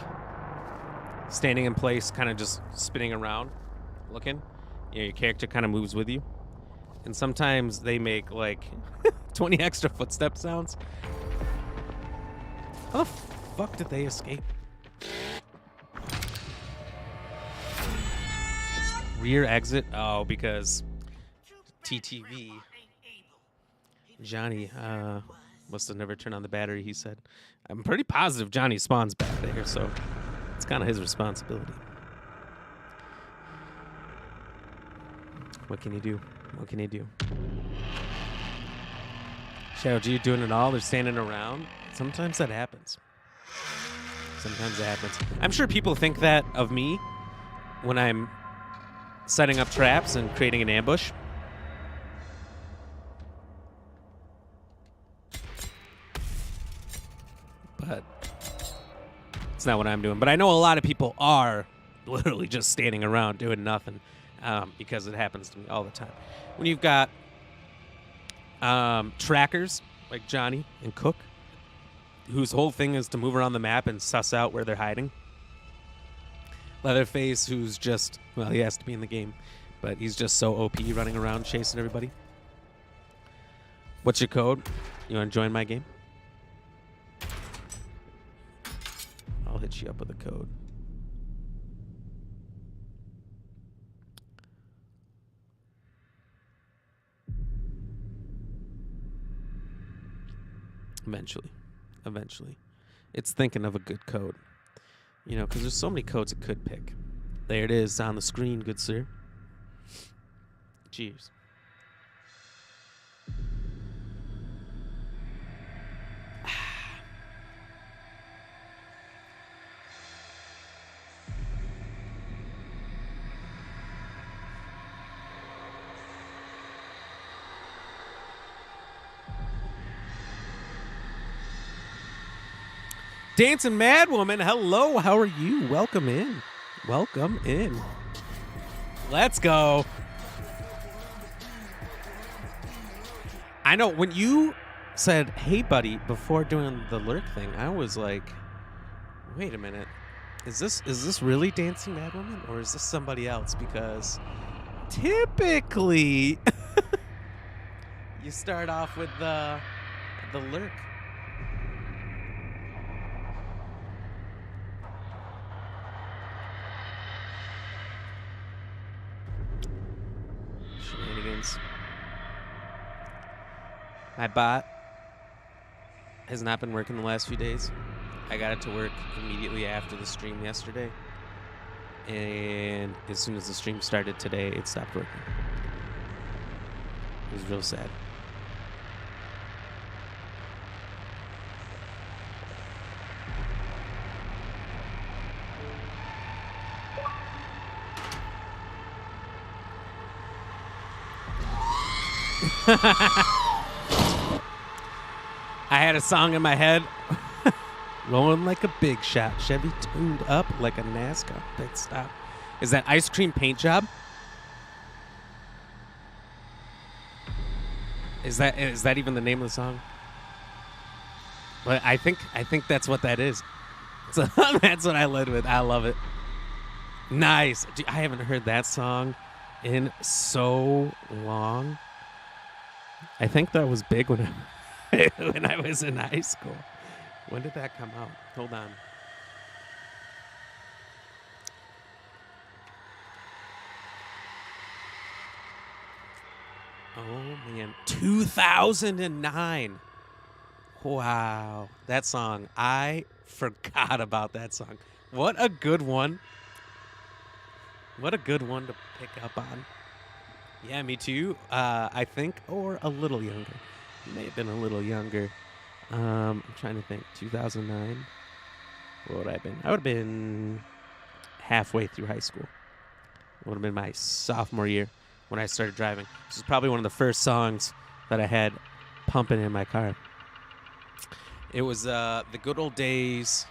standing in place, kind of just spinning around, looking, you know, your character kind of moves with you, and sometimes they make like 20 extra footstep sounds. How the fuck did they escape? Rear exit? Oh, because TTV. Johnny must have never turned on the battery, he said. I'm pretty positive Johnny spawns back there, so it's kind of his responsibility. What can you do? What can you do? Shadow G doing it all. They're standing around. Sometimes that happens. Sometimes that happens. I'm sure people think that of me when I'm setting up traps and creating an ambush. But it's not what I'm doing. But I know a lot of people are literally just standing around doing nothing because it happens to me all the time. When you've got trackers like Johnny and Cook, whose whole thing is to move around the map and suss out where they're hiding. Leatherface, who's just, well, he has to be in the game, but he's just so OP running around chasing everybody. What's your code? You want to join my game? I'll hit you up with a code. Eventually. It's thinking of a good code. You know, because there's so many codes it could pick. There it is on the screen, good sir. Cheers. Dancing Mad Woman, hello, how are you? Welcome in. Welcome in. Let's go. I know, when you said, hey, buddy, before doing the lurk thing, I was like, wait a minute. Is this really Dancing Mad Woman, or is this somebody else? Because typically, you start off with the lurk. Shenanigans. My bot has not been working the last few days. I got it to work immediately after the stream yesterday. And as soon as the stream started today, it stopped working. It was real sad. I had a song in my head. Rolling like a big shot. Chevy tuned up like a NASCAR pit stop. Is that Ice Cream Paint Job? Is that even the name of the song? But I think that's what that is. So that's what I led with. I love it. Nice. Dude, I haven't heard that song in so long. I think that was big when I was in high school. When did that come out? Hold on. Oh, man. 2009. Wow. That song. I forgot about that song. What a good one. What a good one to pick up on. Yeah, me too. I think, or a little younger. He may have been a little younger. I'm trying to think. 2009. What would I have been? I would have been halfway through high school. It would have been my sophomore year when I started driving. This is probably one of the first songs that I had pumping in my car. It was the good old days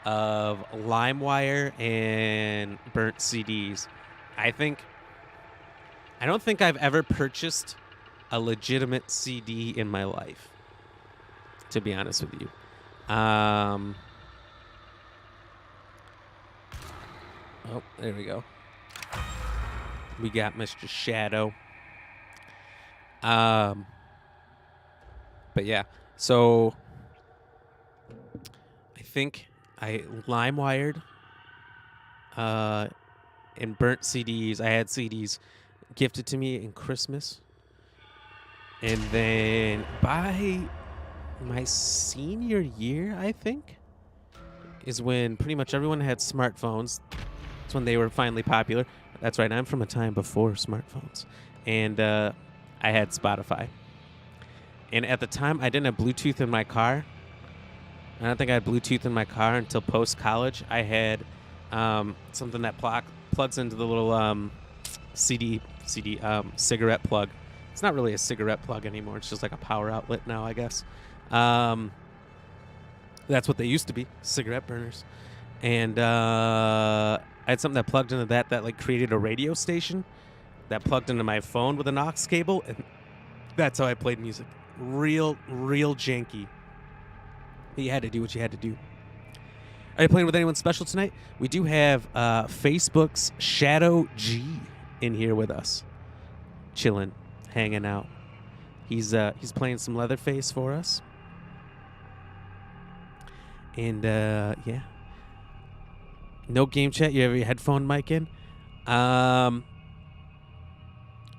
of LimeWire and burnt CDs. I don't think I've ever purchased a legitimate CD in my life, to be honest with you. Oh, there we go. We got Mr. Shadow. But yeah, so I think I LimeWired and burnt CDs. I had CDs gifted to me in Christmas. And then by my senior year, I think, is when pretty much everyone had smartphones. That's when they were finally popular. That's right. I'm from a time before smartphones. And I had Spotify. And at the time, I didn't have Bluetooth in my car. I don't think I had Bluetooth in my car until post-college. I had something that plugs into the little cigarette plug. It's not really a cigarette plug anymore. It's just like a power outlet now, I guess. That's what they used to be, cigarette burners. And I had something that plugged into that like created a radio station that plugged into my phone with an aux cable, and that's how I played music. Real janky. But you had to do what you had to do. Are you playing with anyone special tonight? We do have Facebook's Shadow G in here with us, chilling, hanging out. He's playing some Leatherface for us. And yeah. No game chat. You have your headphone mic in?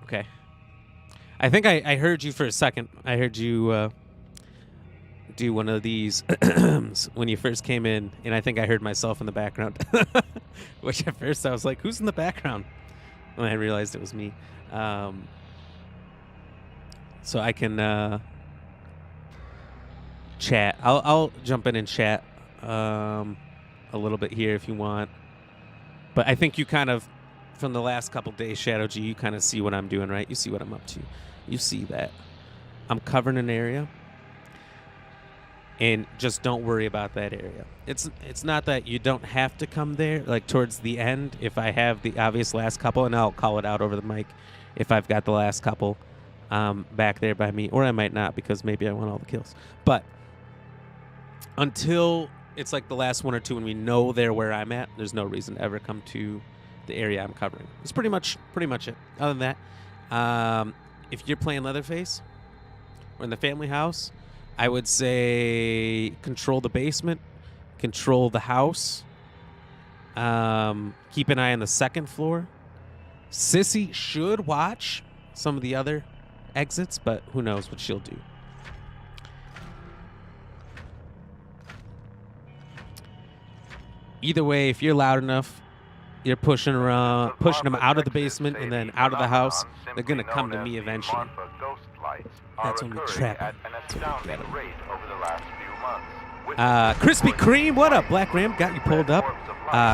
Okay. I think I heard you for a second. I heard you do one of these when you first came in, and I think I heard myself in the background. Which at first I was like, who's in the background? And I realized it was me. So I can chat. I'll jump in and chat a little bit here if you want. But I think you kind of, from the last couple days, Shadow G, you kind of see what I'm doing, right? You see what I'm up to. You see that. I'm covering an area. And just don't worry about that area. It's not that you don't have to come there. Like towards the end, if I have the obvious last couple, and I'll call it out over the mic if I've got the last couple back there by me. Or I might not because maybe I want all the kills. But until it's like the last one or two and we know they're where I'm at, there's no reason to ever come to the area I'm covering. It's pretty much it. Other than that, if you're playing Leatherface or in the family house, I would say control the basement, control the house, keep an eye on the second floor. Sissy should watch some of the other exits, but who knows what she'll do. Either way, if you're loud enough, you're pushing them out of the basement and then out of the house, they're going to come to me eventually. That's when we trap them. That's when we get them. Krispy Kreme, what up? Black Ram, got you pulled up.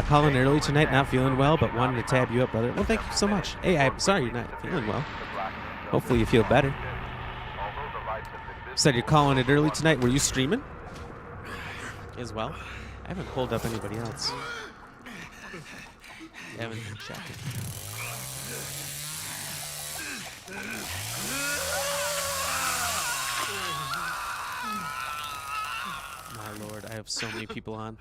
Calling early tonight, not feeling well, but wanted to tab you up, brother. Well, thank you so much. Hey, I'm sorry you're not feeling well. Hopefully you feel better. Said you're calling it early tonight. Were you streaming as well? I haven't pulled up anybody else. I haven't been checking. My lord, I have so many people on.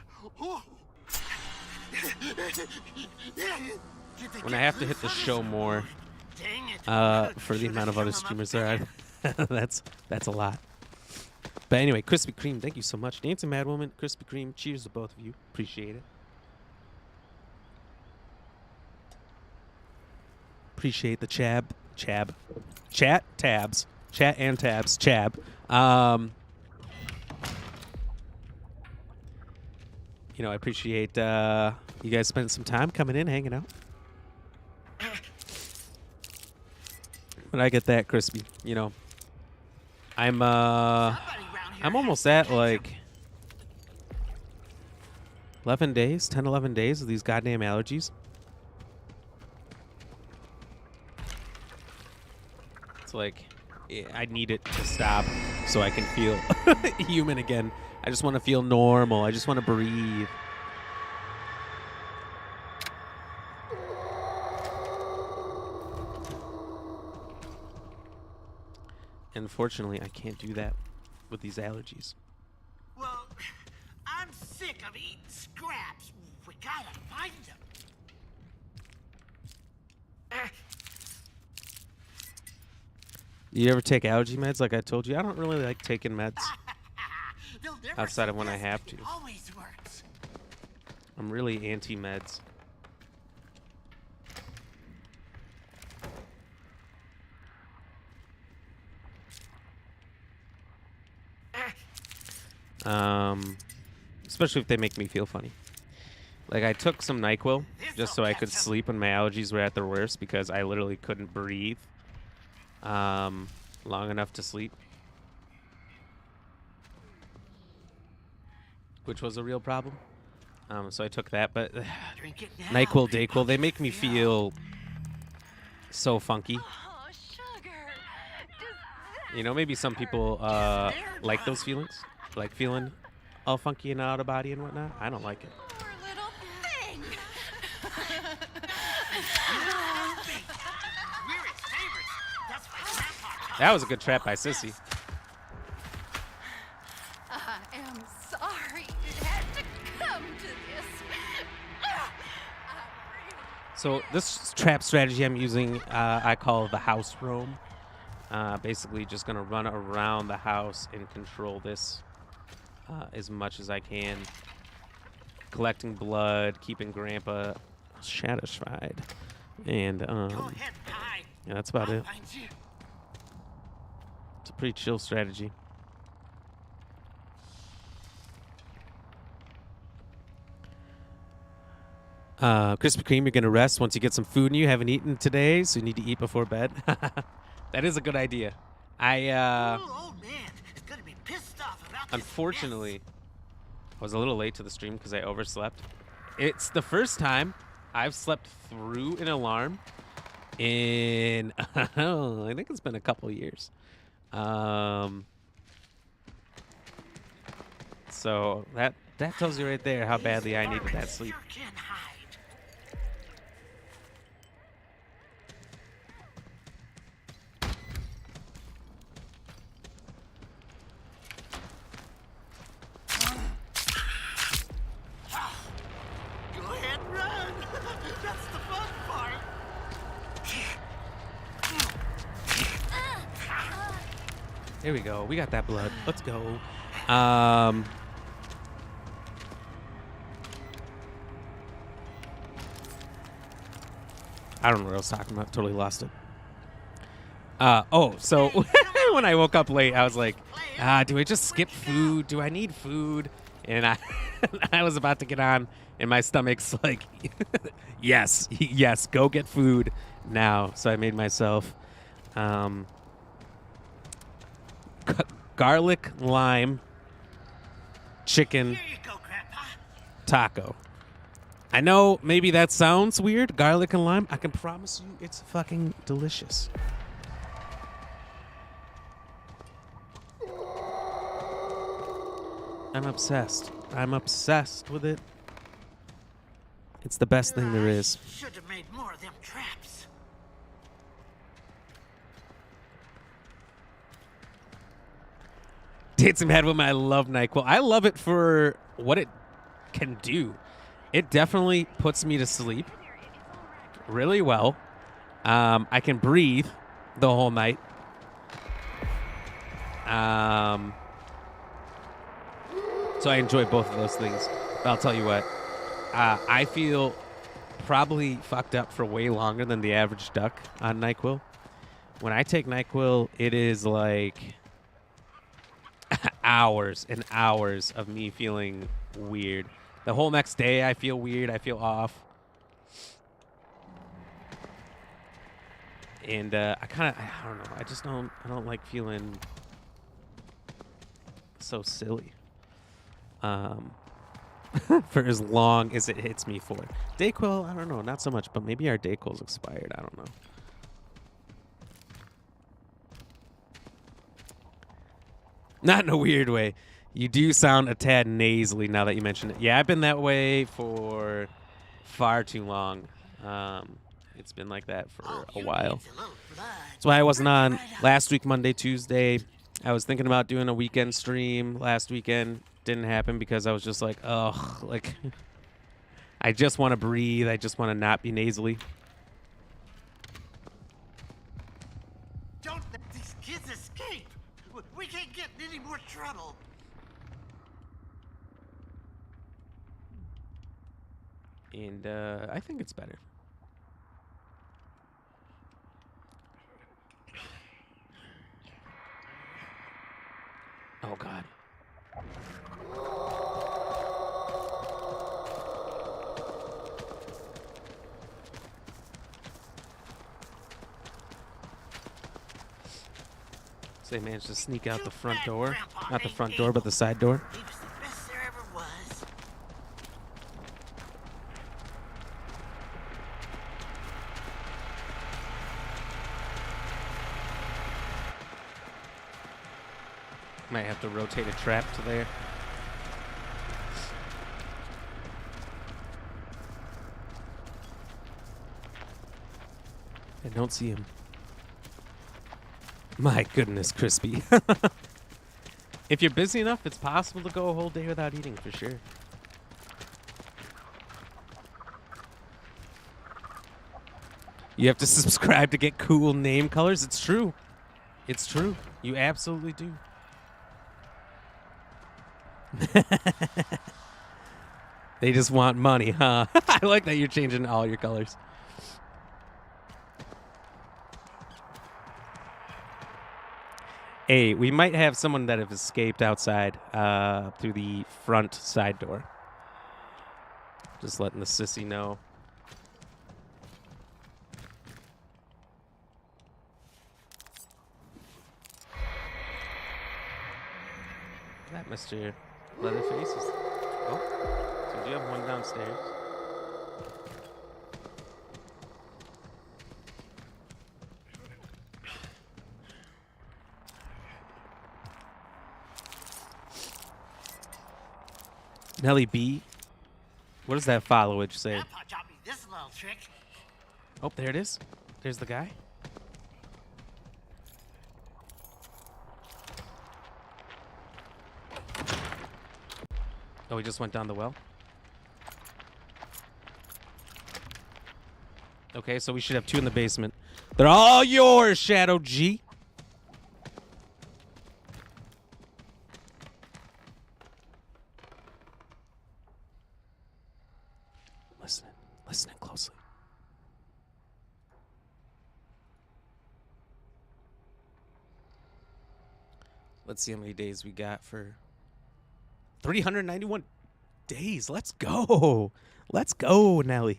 When I have to hit the show more for the amount of other streamers there are, that's a lot. But anyway, Krispy Kreme, thank you so much. Dancing Mad Woman, Krispy Kreme, cheers to both of you. Appreciate it. Appreciate the chat and tabs, chab. You know, I appreciate you guys spending some time coming in, hanging out. But I get that, Crispy. You know, I'm I'm almost at like 11 days, 10, 11 days of these goddamn allergies. It's like I need it to stop so I can feel human again. I just want to feel normal. I just want to breathe. Unfortunately, I can't do that with these allergies.
Well, I'm sick of eating scraps. We gotta find them.
You ever take allergy meds like I told you? I don't really like taking meds outside of when I have to.
Always works.
I'm really anti-meds. Especially if they make me feel funny. Like I took some NyQuil just so I could sleep when my allergies were at their worst because I literally couldn't breathe long enough to sleep, which was a real problem. So I took that, but NyQuil, DayQuil, they make me feel so funky.
Oh, sugar.
You know, maybe some people like those feelings, like feeling all funky and out of body and whatnot. I don't like it.
Poor little thing.
We're its favorites. That's why Grandpa taught
That was a good trap by Sissy.
I am sorry it had to come to this.
So this trap strategy I'm using, I call the house roam. Basically just going to run around the house and control this as much as I can. Collecting blood, keeping Grandpa satisfied. And
Go ahead and hide.
yeah, that's about
I'll
it.
find you.
It's a pretty chill strategy. Krispy Kreme, you're going to rest once you get some food in you. Haven't eaten today, so you need to eat before bed. That is a good idea.
Old man is gonna be pissed off about this
Unfortunately, I was a little late to the stream because I overslept. It's the first time I've slept through an alarm in, I think it's been a couple years. So that tells you right there how badly I needed that sleep.
Sure can hide. Go ahead and run. That's the fun part.
Here we go. We got that blood. Let's go. I don't know what I was talking about. Totally lost it. So when I woke up late, I was like, do I just skip food? Do I need food? And I was about to get on, and my stomach's like, yes, go get food now. So I made myself garlic lime chicken
Here you go, Grandpa.
taco. I know maybe that sounds weird, garlic and lime. I can promise you it's fucking delicious. I'm obsessed. I'm obsessed with it. It's the best thing there is.
Should have made more of them traps.
Dates him head woman. I love NyQuil. I love it for what it can do. It definitely puts me to sleep really well. I can breathe the whole night. So I enjoy both of those things. But I'll tell you what, I feel probably fucked up for way longer than the average duck on NyQuil. When I take NyQuil, it is like hours and hours of me feeling weird. The whole next day, I feel weird. I feel off. And I don't know. I don't like feeling So silly. For as long as it hits me for. Dayquil, I don't know, not so much, but maybe our Dayquil's expired. I don't know. Not in a weird way. You do sound a tad nasally now that you mention it. Yeah, I've been that way for far too long. It's been like that for a while. That's why I wasn't on last week, Monday, Tuesday. I was thinking about doing a weekend stream last weekend. Didn't happen because I was just like, ugh, like, I just want to breathe. I just want to not be nasally.
Don't let these kids escape. We can't get in any more trouble.
And I think it's better. Oh, God. So they managed to sneak out the front door. Not the front door, but the side door.
He was the best there ever was.
Might have to rotate a trap to there. I don't see him. My goodness, Crispy. If you're busy enough, it's possible to go a whole day without eating, for sure. You have to subscribe to get cool name colors. It's true. It's true. You absolutely do. They just want money, huh? I like that you're changing all your colors. Hey, we might have someone that have escaped outside through the front side door. Just letting the sissy know. That Mr. Leatherface is... Oh, so do you have one downstairs? Nelly B. What does that followage say?
Grandpa taught me this little trick.
Oh, there it is. There's the guy. Oh, he just went down the well. Okay, so we should have two in the basement. They're all yours, Shadow G. Listening closely. Let's see how many days we got for 391 days. Let's go. Let's go, Nelly.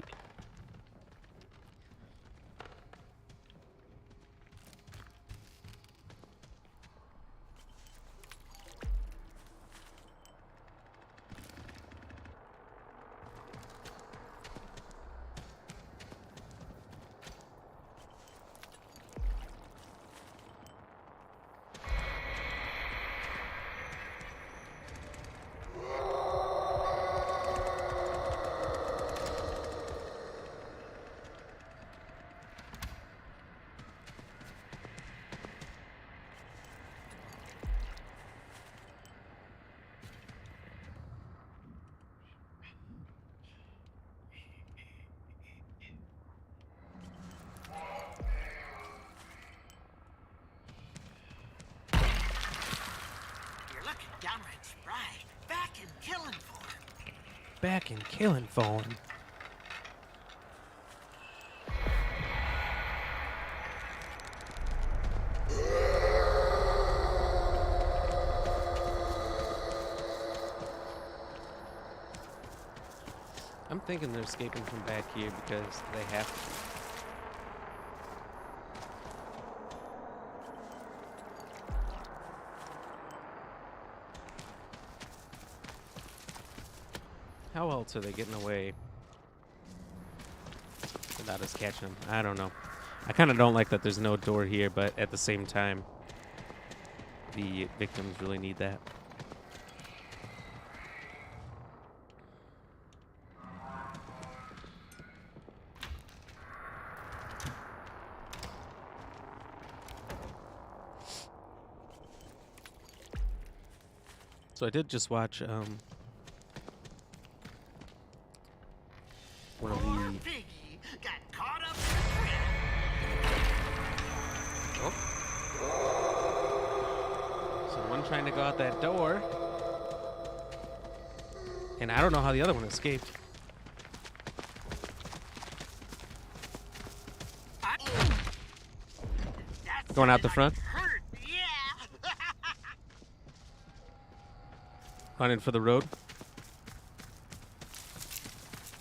Downright spry. Back in killing form.
Back in killing form. I'm thinking they're escaping from back here because they have to. How else are they getting away without us catching them? I don't know. I kind of don't like that there's no door here, but at the same time, the victims really need that. So I did just watch one of
Poor
the
piggy got caught up in a trap.
someone trying to go out that door, and I don't know how the other one escaped.
That's
Going out the front,
hurt. Yeah.
running for the road.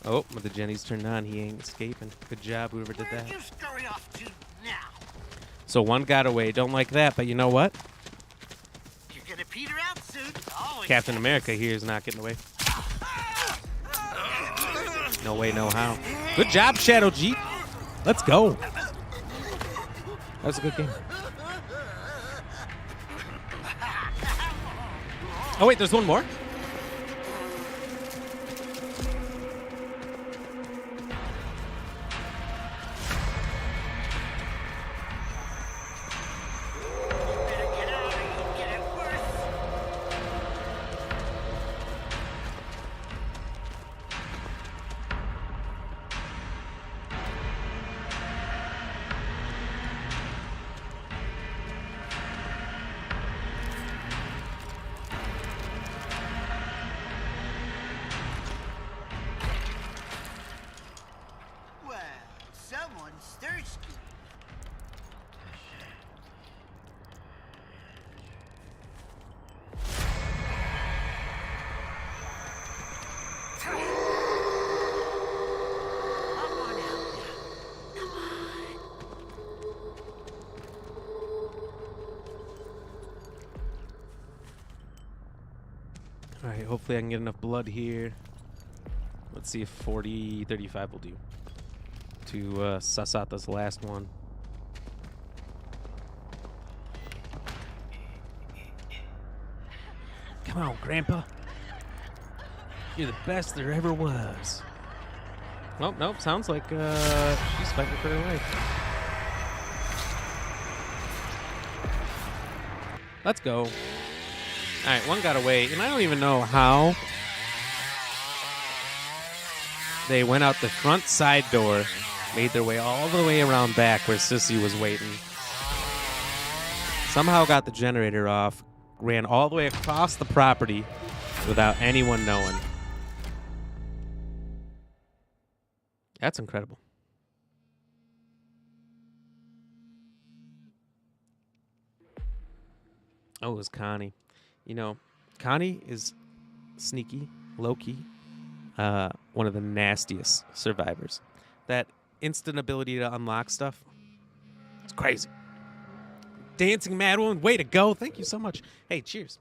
Oh, but the Jenny's turned on. He ain't escaping. Good job, whoever did
Where'd
that.
you scurry off to now?
So one got away. Don't like that, but you know what?
You're gonna peter out soon. Always
Captain
happens.
America here is not getting away. No way, no how. Good job, Shadow Jeep. Let's go. That was a good game. Oh, wait, there's one more?
Better get out or you'll get it worse. Well, someone's thirsty. Come on out now.
All right, hopefully I can get enough blood here. Let's see if 40-35 will do to suss out this last one. Come on, Grandpa. You're the best there ever was. Well, nope, sounds like she's fighting for her life. Let's go. All right, one got away, and I don't even know how they went out the front side door, made their way all the way around back where Sissy was waiting. Somehow got the generator off, ran all the way across the property without anyone knowing. That's incredible. Oh, it was Connie. You know, Connie is sneaky, low-key, one of the nastiest survivors. That instant ability to unlock stuff, it's crazy. Dancing Mad Woman, way to go. Thank you so much. Hey, cheers.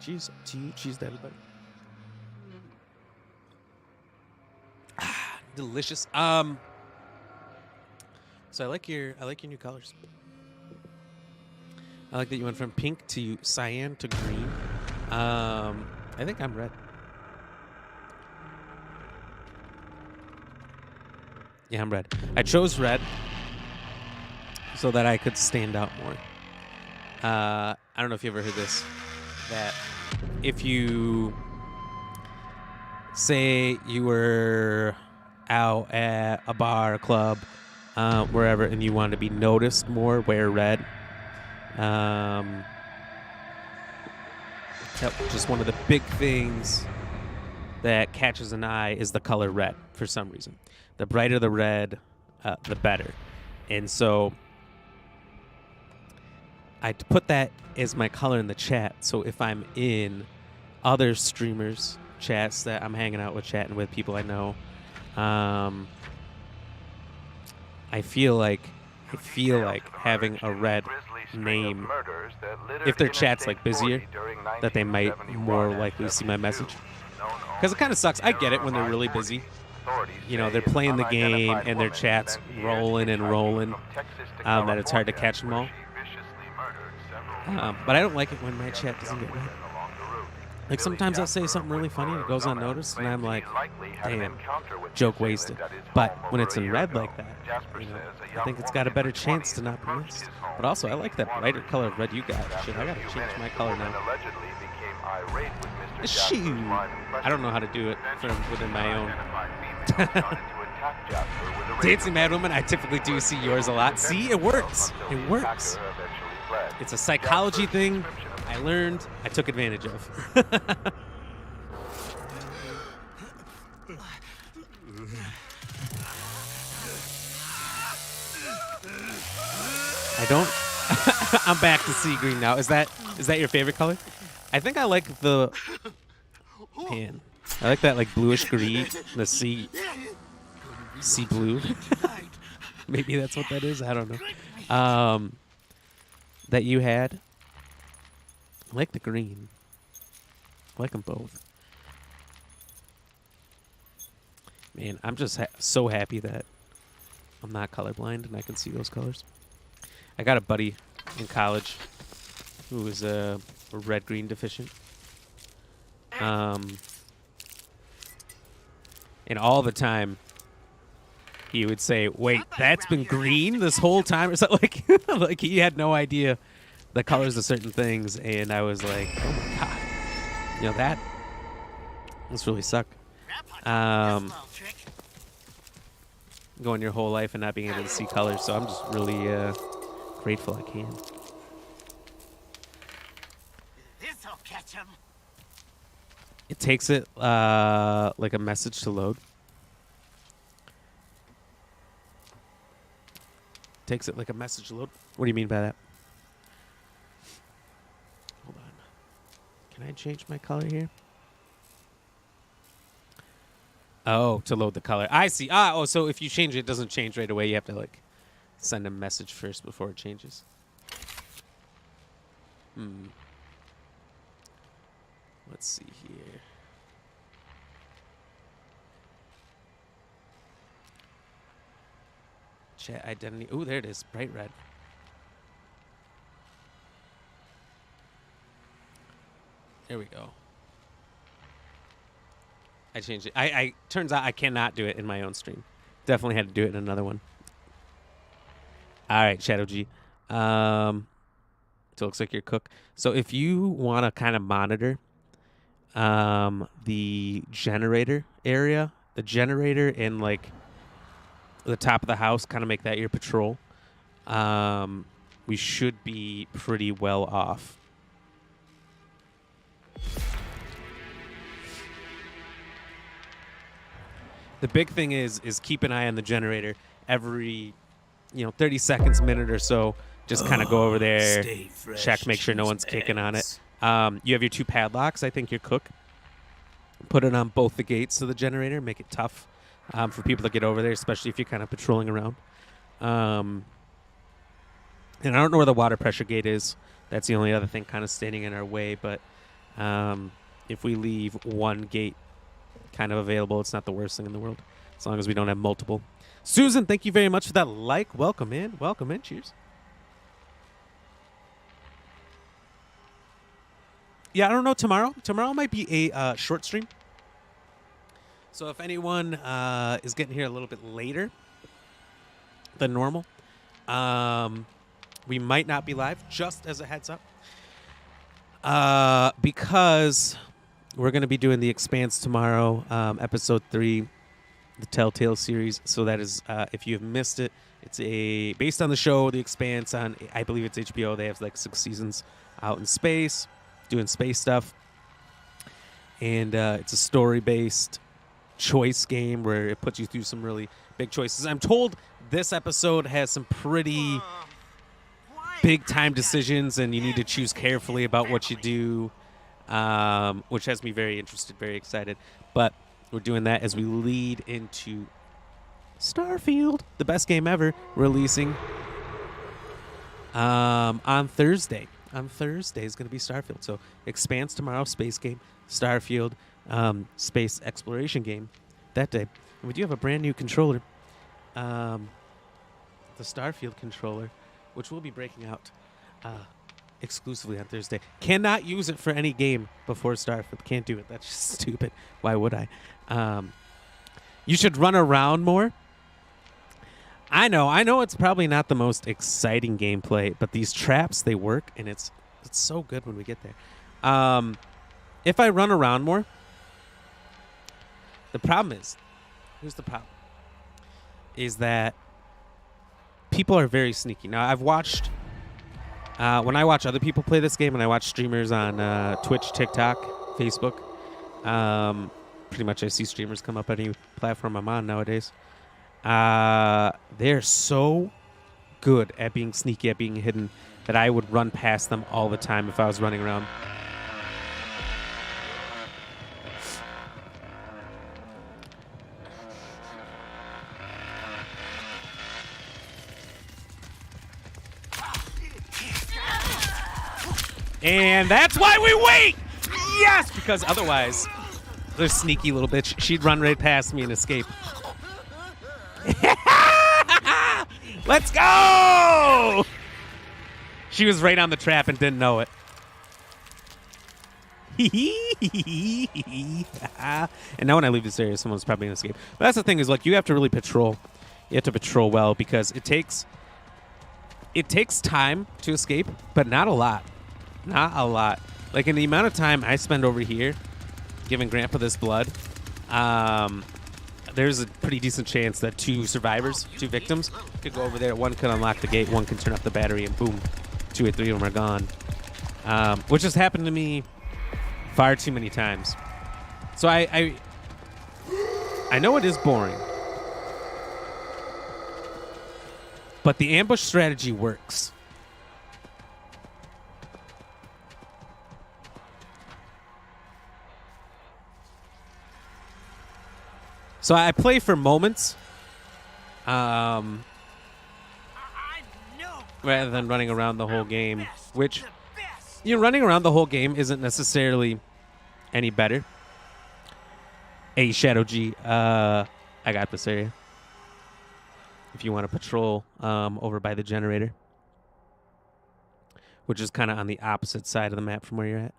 Cheers to you. Cheers to everybody. Ah, delicious. So I like your new colors. I like that you went from pink to cyan to green. I think I'm red. Yeah, I'm red. I chose red so that I could stand out more. I don't know if you ever heard this, that if you say you were out at a bar, a club, wherever, and you wanted to be noticed more, wear red. Just one of the big things that catches an eye is the color red for some reason. The brighter the red, the better. And so I put that as my color in the chat. So if I'm in other streamers' chats that I'm hanging out with, chatting with people I know, I feel like having a red name, if their chat's like busier, that they might more likely see my message. Because it kind of sucks. I get it when they're really busy. You know, they're playing the game and their chat's rolling and rolling. That it's hard to catch them all. But I don't like it when my chat doesn't get read. Like sometimes I'll say something really funny and it goes unnoticed, and I'm like, damn, joke wasted. But when it's in red like that, you know, I think it's got a better chance to not be missed. But also, I like that brighter color of red you got. Shit, I gotta change my color now. Shoot. I don't know how to do it from within my own. Dancing Mad Woman, I typically do see yours a lot. See, it works. It works. It's a psychology thing I learned, I took advantage of. I don't. I'm back to sea green now. Is that your favorite color? I think I like the. Man, I like that like bluish green, the sea blue. Maybe that's what that is. I don't know. That you had. I like the green. I like them both. Man, I'm just so happy that I'm not colorblind and I can see those colors. I got a buddy in college who is a red-green deficient. And all the time he would say, "Wait, that's been green this whole time?" Or something like he had no idea the colors of certain things, and I was like, "Oh my god, you know that must really suck." Going your whole life and not being able to see colors, so I'm just really grateful I can.
This'll catch him.
It takes it like a message to load. Takes it like a message to load. What do you mean by that? Hold on. Can I change my color here? Oh, to load the color. I see. So if you change it, it doesn't change right away. You have to like send a message first before it changes. Let's see here. Chat identity. Ooh, there it is. Bright red. There we go. I changed it. I turns out I cannot do it in my own stream. Definitely had to do it in another one. All right, Shadow G. So it looks like you're cook. So if you want to kind of monitor the generator area, the generator in like the top of the house, kind of make that your patrol. We should be pretty well off. The big thing is keep an eye on the generator every, 30 seconds, minute or so. Just kind of go over there, check, make sure no one's kicking on it. You have your 2 padlocks. I think you're cook. Put it on both the gates of the generator. Make it tough for people to get over there, especially if you're kind of patrolling around. And I don't know where the water pressure gate is. That's the only other thing kind of standing in our way. But if we leave one gate kind of available, it's not the worst thing in the world, as long as we don't have multiple. Susan, thank you very much for that like. Welcome in. Welcome in. Cheers. Yeah, I don't know. Tomorrow might be a short stream. So if anyone is getting here a little bit later than normal, we might not be live, just as a heads up. Because we're going to be doing The Expanse tomorrow, episode 3, the Telltale series. So that is, if you have missed it, it's based on the show The Expanse on, I believe it's HBO. They have like 6 seasons out in space, doing space stuff. And it's a story-based choice game where it puts you through some really big choices. I'm told this episode has some pretty big time decisions, and you need to choose carefully about what you do, which has me very interested, very excited. But we're doing that as we lead into Starfield, the best game ever, releasing on Thursday. On Thursday is going to be Starfield. So Expanse tomorrow, space game, Starfield space exploration game that day. And we do have a brand new controller, the Starfield controller, which we'll be breaking out exclusively on Thursday. Cannot use it for any game before Starfield. Can't do it. That's just stupid. Why would I? You should run around more. I know it's probably not the most exciting gameplay, but these traps, they work, and it's so good when we get there. If I run around more, the problem is, here's the problem, is that people are very sneaky. Now, I've watched, when I watch other people play this game, and I watch streamers on Twitch, TikTok, Facebook, pretty much I see streamers come up any platform I'm on nowadays. They're so good at being sneaky, at being hidden, that I would run past them all the time if I was running around. And that's why we wait! Yes! Because otherwise, the sneaky little bitch, she'd run right past me and escape. Let's go! She was right on the trap and didn't know it. And now when I leave this area, someone's probably going to escape. But that's the thing is, like, you have to really patrol. You have to patrol well because it takes time to escape, but not a lot. Not a lot. Like, in the amount of time I spend over here giving Grandpa this blood, there's a pretty decent chance that two victims, could go over there. One could unlock the gate, one can turn up the battery, and boom, 2 or 3 of them are gone. Which has happened to me far too many times. So I know it is boring, but the ambush strategy works. So I play for moments, rather than running around the whole game, which, running around the whole game isn't necessarily any better. Hey, Shadow G, I got this area. If you want to patrol over by the generator, which is kind of on the opposite side of the map from where you're at.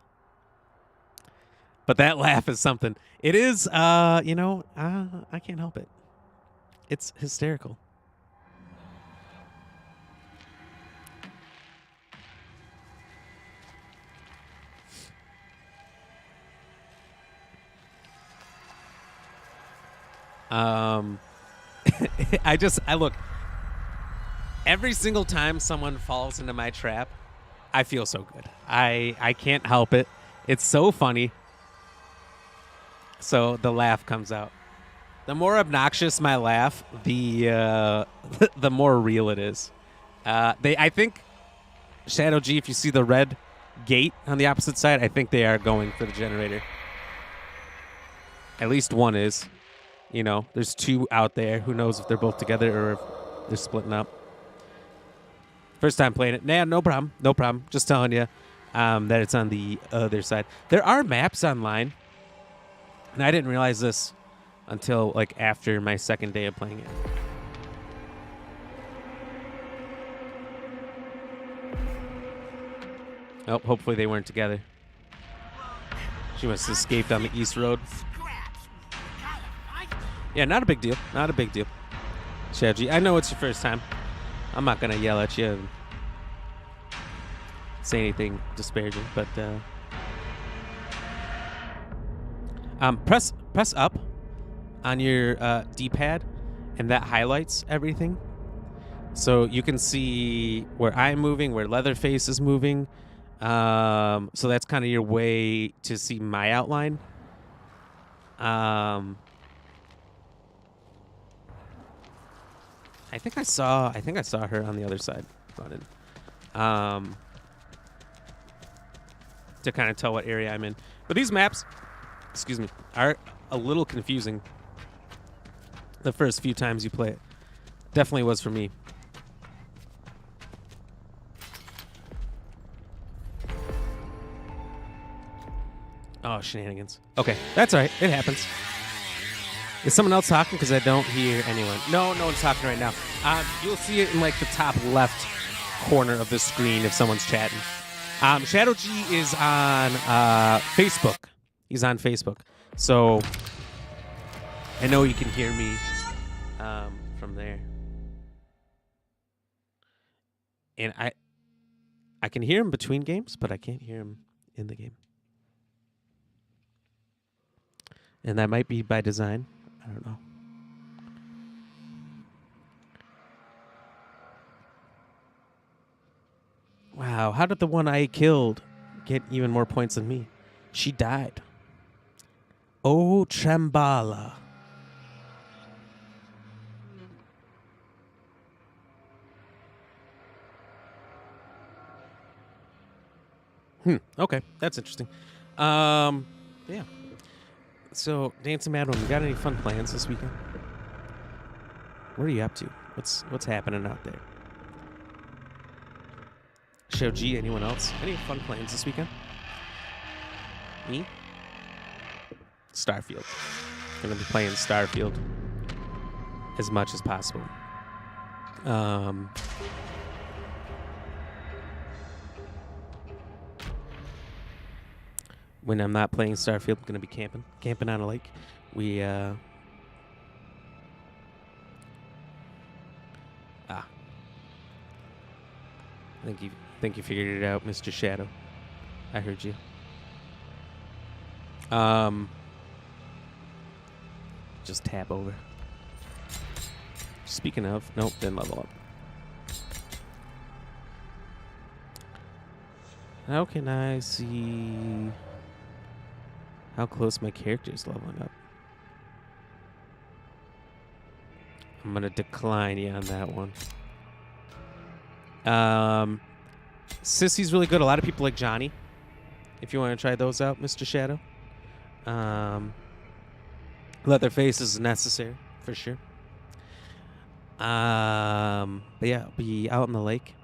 But that laugh is something. It is, I can't help it. It's hysterical. I look, every single time someone falls into my trap, I feel so good. I can't help it. It's so funny. So the laugh comes out. The more obnoxious my laugh, the more real it is. I think, Shadow G, if you see the red gate on the opposite side, I think they are going for the generator. At least one is. There's 2 out there. Who knows if they're both together or if they're splitting up. First time playing it. Nah, no problem. No problem. Just telling you that it's on the other side. There are maps online. And I didn't realize this until, like, after my second day of playing it. Oh, hopefully they weren't together. She must have escaped on the east road. Yeah, not a big deal. Not a big deal. Shaji, I know it's your first time. I'm not going to yell at you and say anything disparaging, but... press up on your D-pad, and that highlights everything. So you can see where I'm moving, where Leatherface is moving. So that's kind of your way to see my outline. I think I saw her on the other side running. To kind of tell what area I'm in. But these maps, are a little confusing the first few times you play it. Definitely was for me. Oh, shenanigans. Okay, that's all right. It happens. Is someone else talking? Because I don't hear anyone. No one's talking right now. You'll see it in like the top left corner of the screen if someone's chatting. Shadow G is on Facebook. He's on Facebook. So I know you can hear me from there. And I can hear him between games, but I can't hear him in the game. And that might be by design. I don't know. Wow, how did the one I killed get even more points than me? She died. Oh, Chambala. Okay, that's interesting. Yeah. So, Dancing Madman, you got any fun plans this weekend? What are you up to? What's happening out there? Show G, anyone else? Any fun plans this weekend? Me? Starfield. I'm gonna be playing Starfield as much as possible. When I'm not playing Starfield, I'm gonna be camping on a lake. I think you figured it out, Mr. Shadow. I heard you. Just tap over. Speaking of, nope, didn't level up. How can I see how close my character is leveling up? I'm gonna decline you on that one. Sissy's really good. A lot of people like Johnny. If you want to try those out, Mr. Shadow. Leatherface is necessary for sure. But yeah, I'll be out on the lake.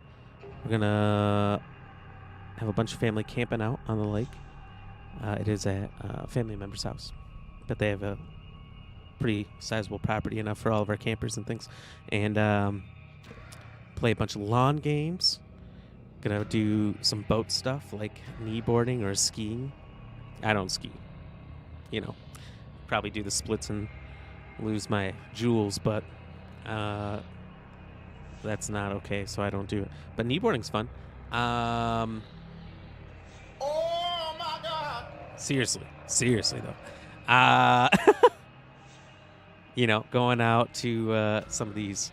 We're gonna have a bunch of family camping out on the lake. It is at a family member's house, but they have a pretty sizable property enough for all of our campers and things. And play a bunch of lawn games. Gonna do some boat stuff like kneeboarding or skiing. I don't ski. You know, probably do the splits and lose my jewels, but that's not okay, so I don't do it. But kneeboarding's fun.
Oh my God!
Seriously though. You know, going out to some of these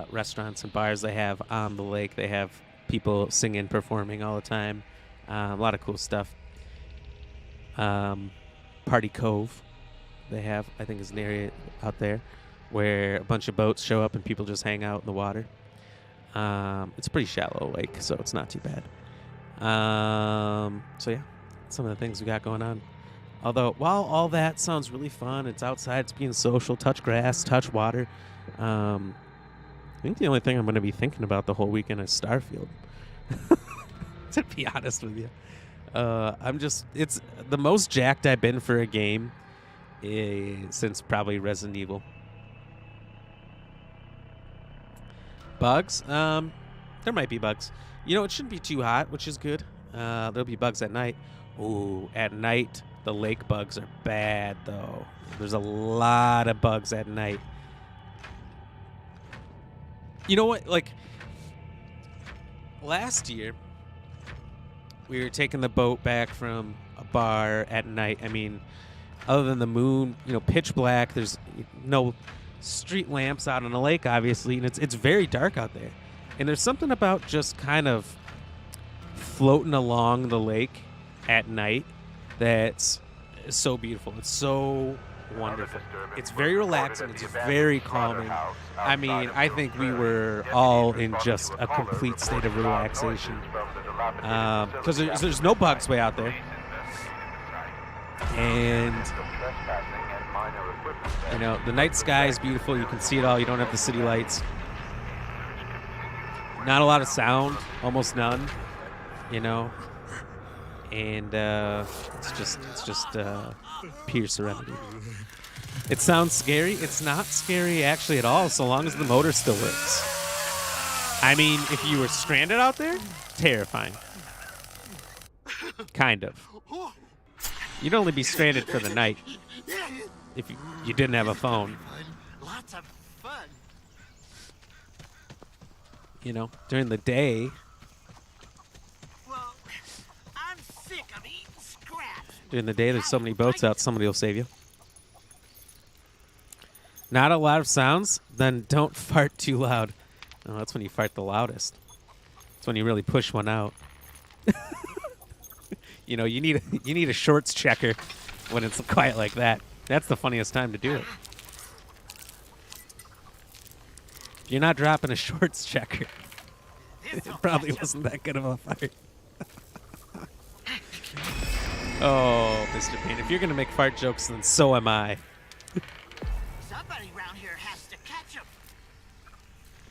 restaurants and bars they have on the lake. They have people singing, performing all the time. A lot of cool stuff. Party Cove, they have, I think, is an area out there where a bunch of boats show up and people just hang out in the water. It's a pretty shallow lake, so it's not too bad. So yeah, some of the things we got going on. Although, while all that sounds really fun, it's outside, it's being social, touch grass, touch water. I think the only thing I'm going to be thinking about the whole weekend is Starfield. To be honest with you. It's the most jacked I've been for a game since probably Resident Evil. Bugs? There might be bugs. You know, it shouldn't be too hot, which is good. There'll be bugs at night. Ooh, at night, the lake bugs are bad, though. There's a lot of bugs at night. You know what? Like, last year, we were taking the boat back from a bar at night. I mean, other than the moon, you know, pitch black. There's no street lamps out on the lake, obviously, and it's very dark out there. And there's something about just kind of floating along the lake at night that's so beautiful. It's so wonderful. It's very relaxing. It's very calming. I mean, I think we were all in just a complete state of relaxation because there's no bugs way out there. And, you know, the night sky is beautiful. You can see it all. You don't have the city lights. Not a lot of sound, almost none, you know. and it's just pure serenity. It sounds scary. It's not scary actually at all, so long as the motor still works. I mean, if you were stranded out there, terrifying. Kind of. You'd only be stranded for the night if you didn't have a phone.
Lots of fun.
You know, during the day.
Well, I'm sick of eating scraps.
During the day, there's so many boats out, somebody will save you. Not a lot of sounds? Then don't fart too loud. Oh, that's when you fart the loudest. That's when you really push one out. You know, you need a shorts checker when it's quiet like that. That's the funniest time to do it. If you're not dropping a shorts checker, it probably wasn't that good of a fart. Oh, Mr. Payne, if you're going to make fart jokes, then so am I.
Somebody around here has to catch him.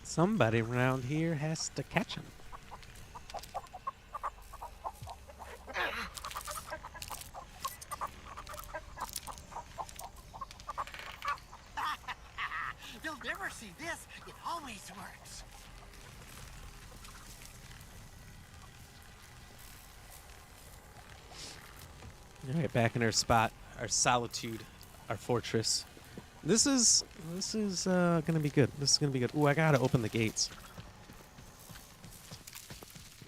Somebody around here has to catch him.
You'll never see this. It always works.
All right, back in our spot, our solitude, our fortress. This is gonna be good. This is gonna be good. Ooh, I gotta open the gates.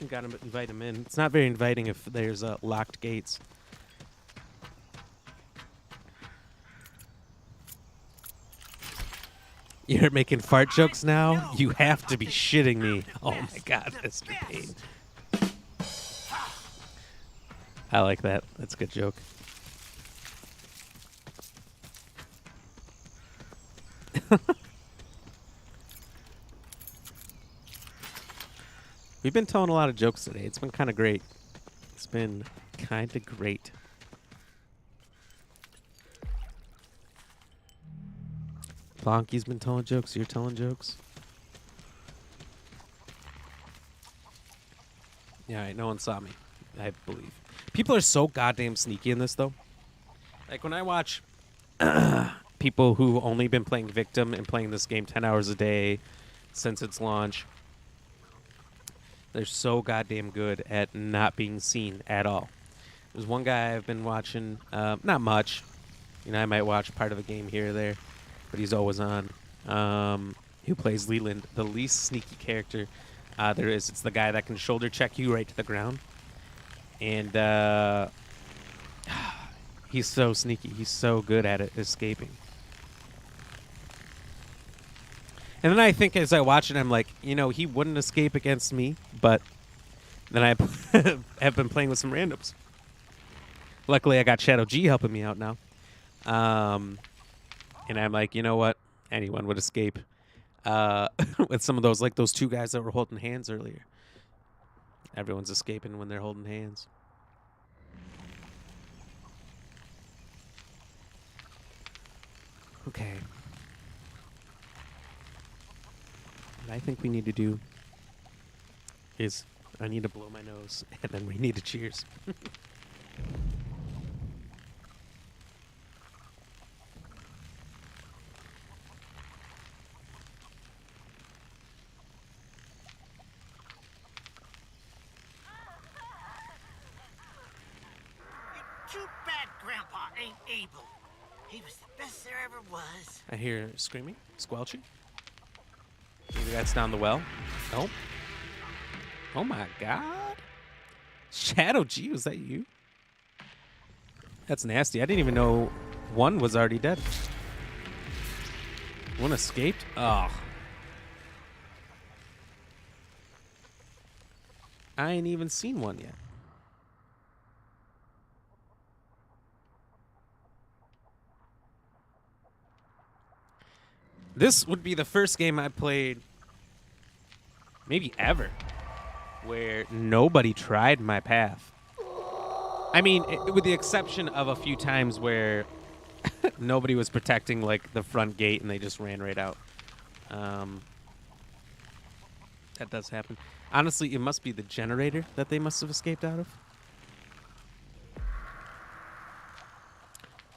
I gotta invite him in. It's not very inviting if there's locked gates. You're making fart jokes now? You have to be shitting me. Oh my god, Mr. Payne. I like that. That's a good joke. We've been telling a lot of jokes today. It's been kind of great. It's been kind of great. Bonky's been telling jokes. You're telling jokes. Yeah, right, no one saw me, I believe. People are so goddamn sneaky in this, though. Like, when I watch people who've only been playing Victim and playing this game 10 hours a day since its launch, they're so goddamn good at not being seen at all. There's one guy I've been watching, not much. You know, I might watch part of a game here or there, but he's always on. Who plays Leland, the least sneaky character there is. It's the guy that can shoulder check you right to the ground. And he's so sneaky. He's so good at it, escaping. And then I think as I watch it, I'm like, you know, he wouldn't escape against me, but then I have been playing with some randoms. Luckily, I got Shadow G helping me out now. And I'm like, you know what? Anyone would escape with some of those, like those two guys that were holding hands earlier. Everyone's escaping when they're holding hands. Okay. What I think we need to do is I need to blow my nose, and then we need to cheers.
Too bad Grandpa ain't able. He was the best there ever was.
I hear screaming, squelching. Maybe that's down the well. Oh. Oh my god. Shadow G, was that you? That's nasty. I didn't even know one was already dead. One escaped? Oh. I ain't even seen one yet. This would be the first game I played, maybe ever, where nobody tried my path. I mean, with the exception of a few times where nobody was protecting, like, the front gate and they just ran right out. That does happen. Honestly, it must be the generator that they must have escaped out of.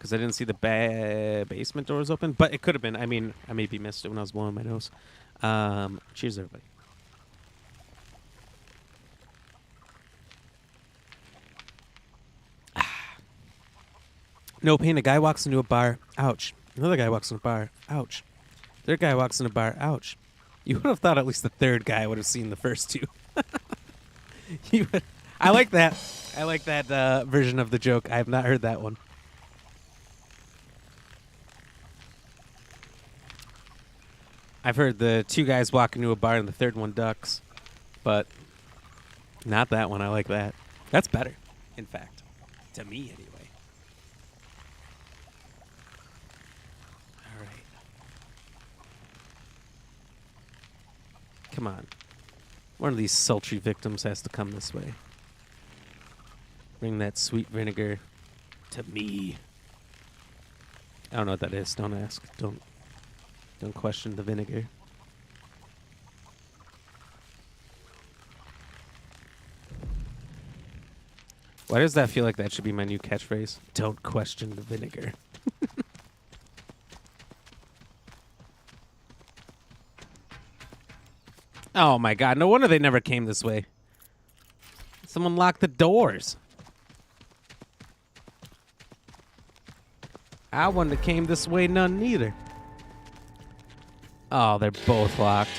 because I didn't see the basement doors open. But it could have been. I mean, I maybe missed it when I was blowing my nose. Cheers, everybody. No pain. A guy walks into a bar. Ouch. Another guy walks into a bar. Ouch. Third guy walks in a bar. Ouch. You would have thought at least the third guy would have seen the first two. I like that. I like that version of the joke. I have not heard that one. I've heard the two guys walk into a bar and the third one ducks, but not that one. I like that. That's better, in fact, to me anyway. All right. Come on. One of these sultry victims has to come this way. Bring that sweet vinegar to me. I don't know what that is. Don't ask. Don't question the vinegar. Why does that feel like that should be my new catchphrase? Don't question the vinegar. Oh my god, no wonder they never came this way. Someone locked the doors. I wouldn't have came this way none neither. Oh, they're both locked.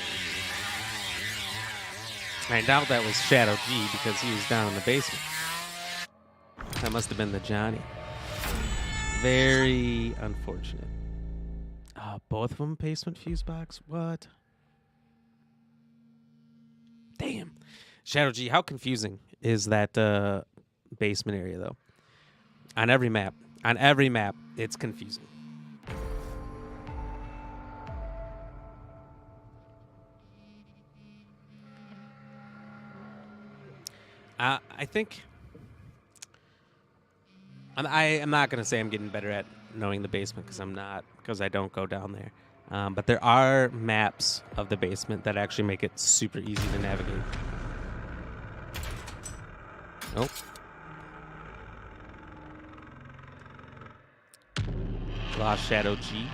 I doubt that was Shadow G because he was down in the basement. That must have been the Johnny. Very unfortunate. Oh, both of them basement fuse box? What? Damn. Shadow G, how confusing is that basement area, though? On every map. On every map, it's confusing. I think... I am not going to say I'm getting better at knowing the basement because I'm not, because I don't go down there. But there are maps of the basement that actually make it super easy to navigate. Nope. Lost Shadow G.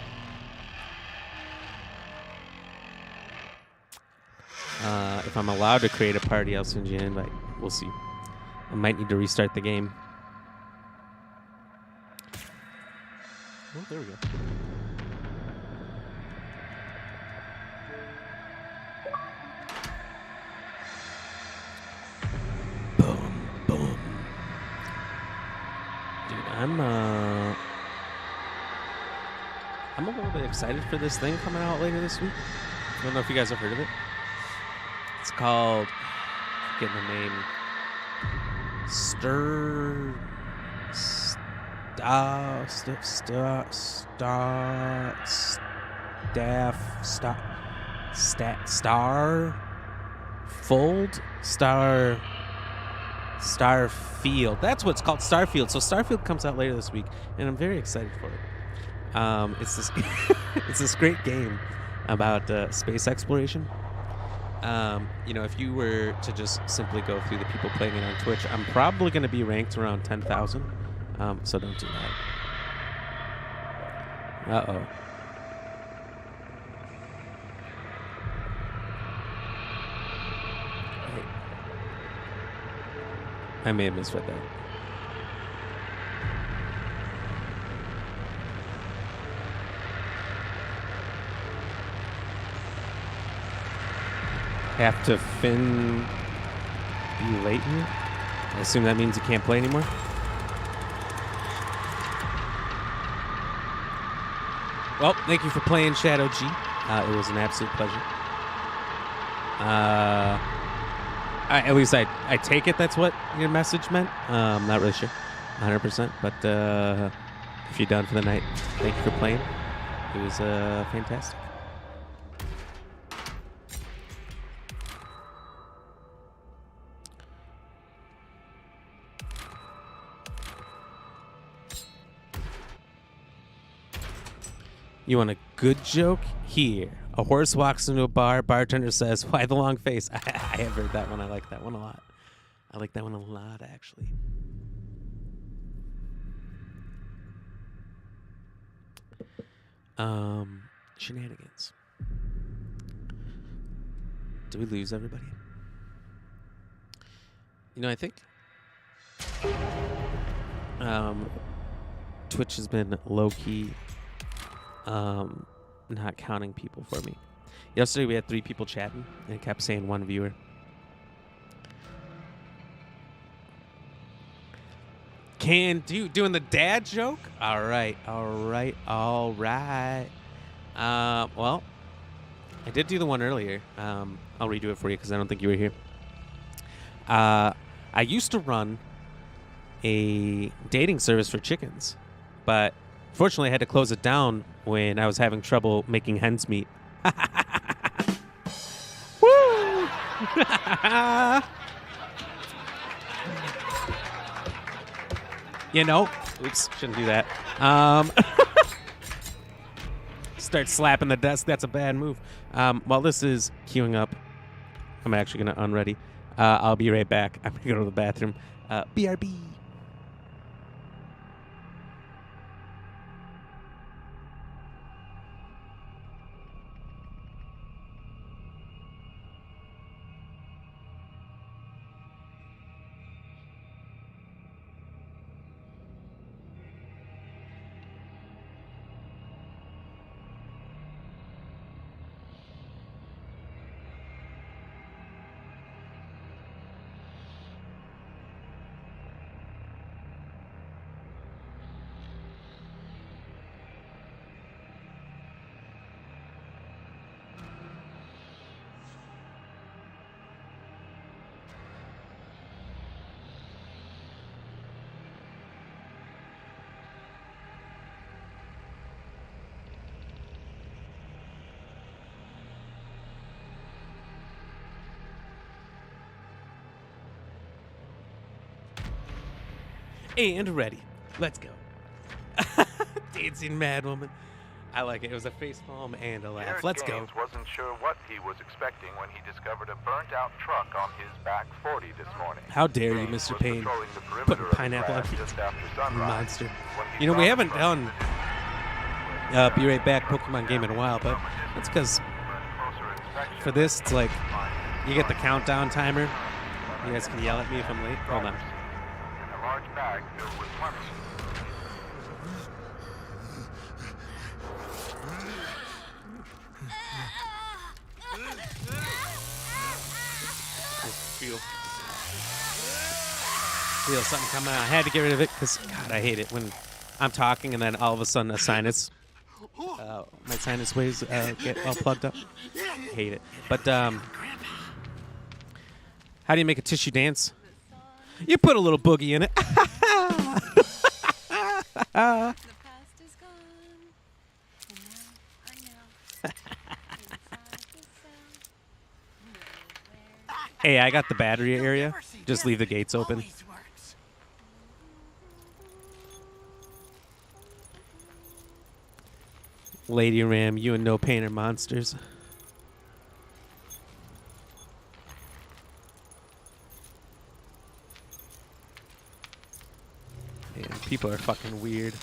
If I'm allowed to create a party, I'll send you an invite. We'll see. I might need to restart the game. Oh, there we go. Boom, boom. Dude, I'm a little bit excited for this thing coming out later this week. I don't know if you guys have heard of it. It's called, I'm getting the name, Starfield. That's what it's called, Starfield. So Starfield comes out later this week, and I'm very excited for it. It's this it's this great game about space exploration. You know, if you were to just simply go through the people playing it on Twitch, I'm probably going to be ranked around 10,000. So don't do that. Uh-oh. Hey. I may have misread that. Have to fin be latent? I assume that means you can't play anymore? Well, thank you for playing Shadow G. It was an absolute pleasure. At least I take it that's what your message meant. I'm not really sure, 100%. But if you're done for the night, thank you for playing. It was fantastic. You want a good joke? Here. A horse walks into a bar. Bartender says, "Why the long face?" I have heard that one. I like that one a lot. I like that one a lot, actually. Shenanigans. Did we lose everybody? You know, I think Twitch has been low-key not counting people for me. Yesterday we had 3 people chatting, and it kept saying 1 viewer. Doing the dad joke? All right. Well, I did do the one earlier. I'll redo it for you because I don't think you were here. I used to run a dating service for chickens, but fortunately I had to close it down when I was having trouble making hens meet. Woo! You know, oops, shouldn't do that. Start slapping the desk. That's a bad move. While this is queuing up, I'm actually going to unready. I'll be right back. I'm going to go to the bathroom. BRB. And ready. Let's go. Dancing Mad Woman. I like it. It was a face palm and a laugh. Let's go.
Wasn't sure what he was expecting when he discovered a burnt-out truck on his back 40 this morning.
How dare you, Mr. Payne, putting pineapple on you monster. You know, we haven't done Be Right Back Pokemon game in a while, but that's because for this, it's like you get the countdown timer. You guys can yell at me if I'm late. Hold on.
A large bag filled with money.
Feel something coming out. I had to get rid of it because, God, I hate it when I'm talking and then all of a sudden a sinus, my sinus waves get all plugged up. I hate it. But how do you make a tissue dance? You put a little boogie in it.
The past is gone. And now I know. Inside the cell.
Hey, I got the battery area. Just leave the gates open.
Always works.
Lady Ram, you and No Pain are monsters. Man, people are fucking weird.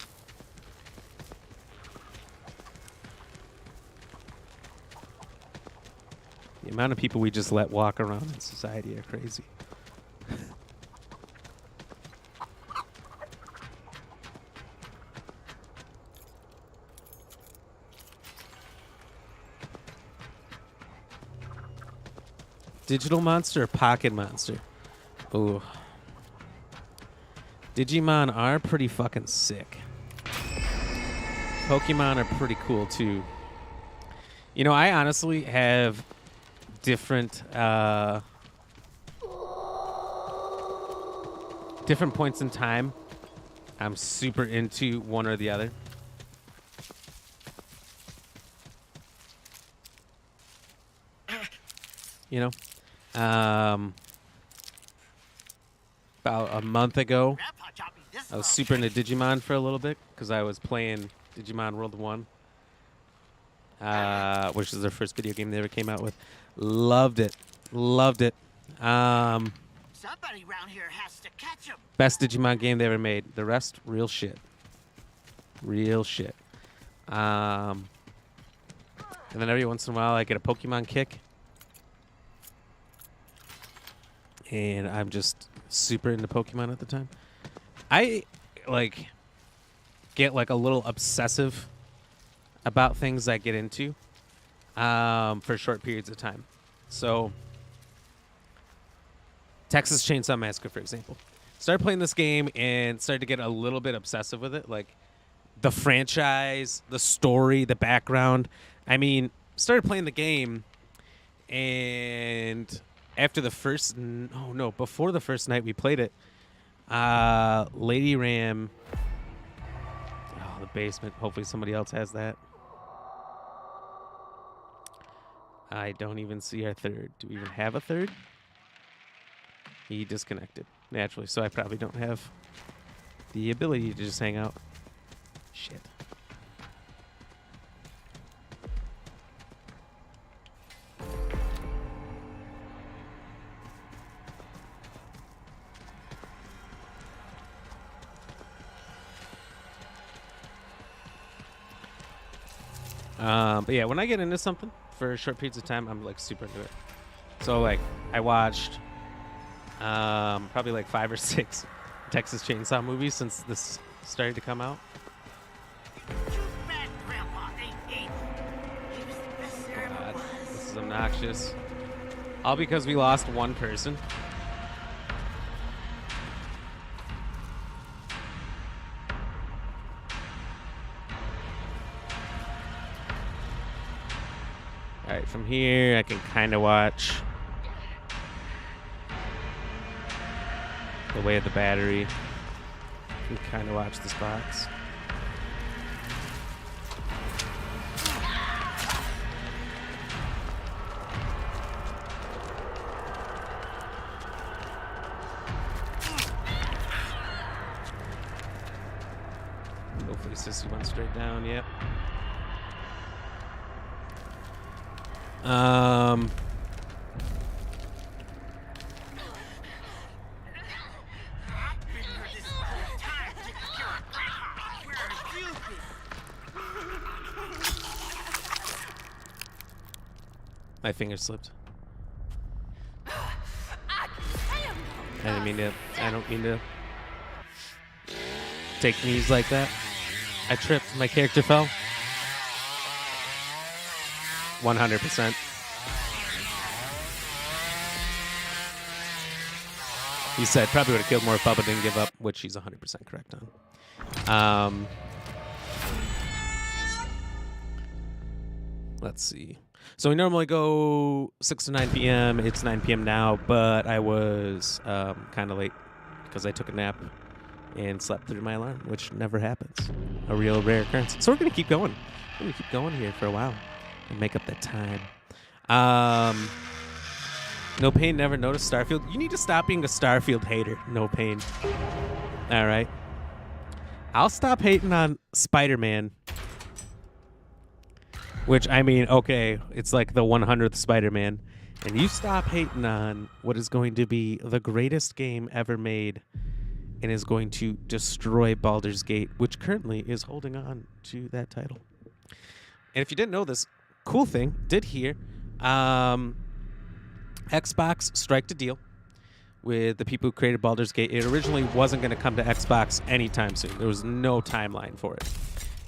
The amount of people we just let walk around in society are crazy. Digital monster or pocket monster? Ooh. Digimon are pretty fucking sick. Pokemon are pretty cool too. You know, I honestly have different points in time. I'm super into one or the other. You know? About a month ago,
Grandpa taught me this
I was
song.
super into Digimon for a little bit because I was playing Digimon World 1, which is their first video game they ever came out with. Loved it. Loved it.
Somebody around here has to catch him.
Best Digimon game they ever made. The rest, real shit. Real shit. And then every once in a while, I get a Pokemon kick. And I'm just super into Pokemon at the time. I, like, get, like, a little obsessive about things I get into for short periods of time. So, Texas Chainsaw Massacre, for example. Started playing this game and started to get a little bit obsessive with it. Like, the franchise, the story, the background. I mean, started playing the game, and after the first, before the first night we played it, Lady Ram, the basement. Hopefully somebody else has that. I don't even see our third. Do we even have a third? He disconnected, naturally, so I probably don't have the ability to just hang out. Shit. But yeah, when I get into something for short periods of time, I'm like super into it. So like I watched probably like 5 or 6 Texas Chainsaw movies since this started to come out.
Too bad Grandpa ain't eating. He was the best there ever was.
This is obnoxious. All because we lost one person. Alright, from here I can kind of watch the way of the battery. I can kind of watch this box. Hopefully Sissy went straight down, yep. My finger slipped. I don't mean to take knees like that. I tripped. My character fell. 100%. He said probably would have killed more if Bubba didn't give up, which he's 100% correct on. Let's see. So we normally go 6 to 9 p.m. It's 9 p.m. now, but I was kind of late because I took a nap and slept through my alarm, which never happens. A real rare occurrence. So we're going to keep going. We're going to keep going here for a while and make up that time. No Pain never noticed Starfield. You need to stop being a Starfield hater. No Pain. All right. I'll stop hating on Spider-Man. Which, I mean, okay, it's like the 100th Spider-Man. And you stop hating on what is going to be the greatest game ever made and is going to destroy Baldur's Gate, which currently is holding on to that title. And if you didn't know this, cool thing, did hear, Xbox striked a deal with the people who created Baldur's Gate. It originally wasn't going to come to Xbox anytime soon. There was no timeline for it.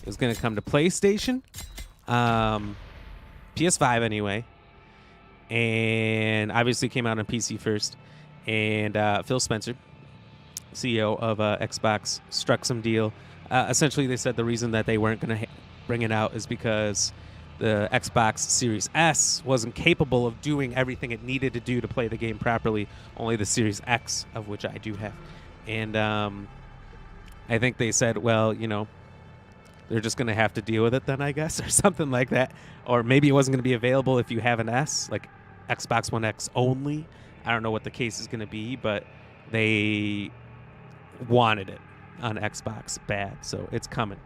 It was going to come to PlayStation, PS5 anyway, and obviously came out on PC first. And Phil Spencer, CEO of Xbox, struck some deal. Essentially, they said the reason that they weren't going to bring it out is because the Xbox Series S wasn't capable of doing everything it needed to do to play the game properly. Only the Series X, of which I do have. And I think they said, well, you know, they're just going to have to deal with it then, I guess, or something like that. Or maybe it wasn't going to be available if you have an S, like Xbox One X only. I don't know what the case is going to be, but they wanted it on Xbox bad, so it's coming.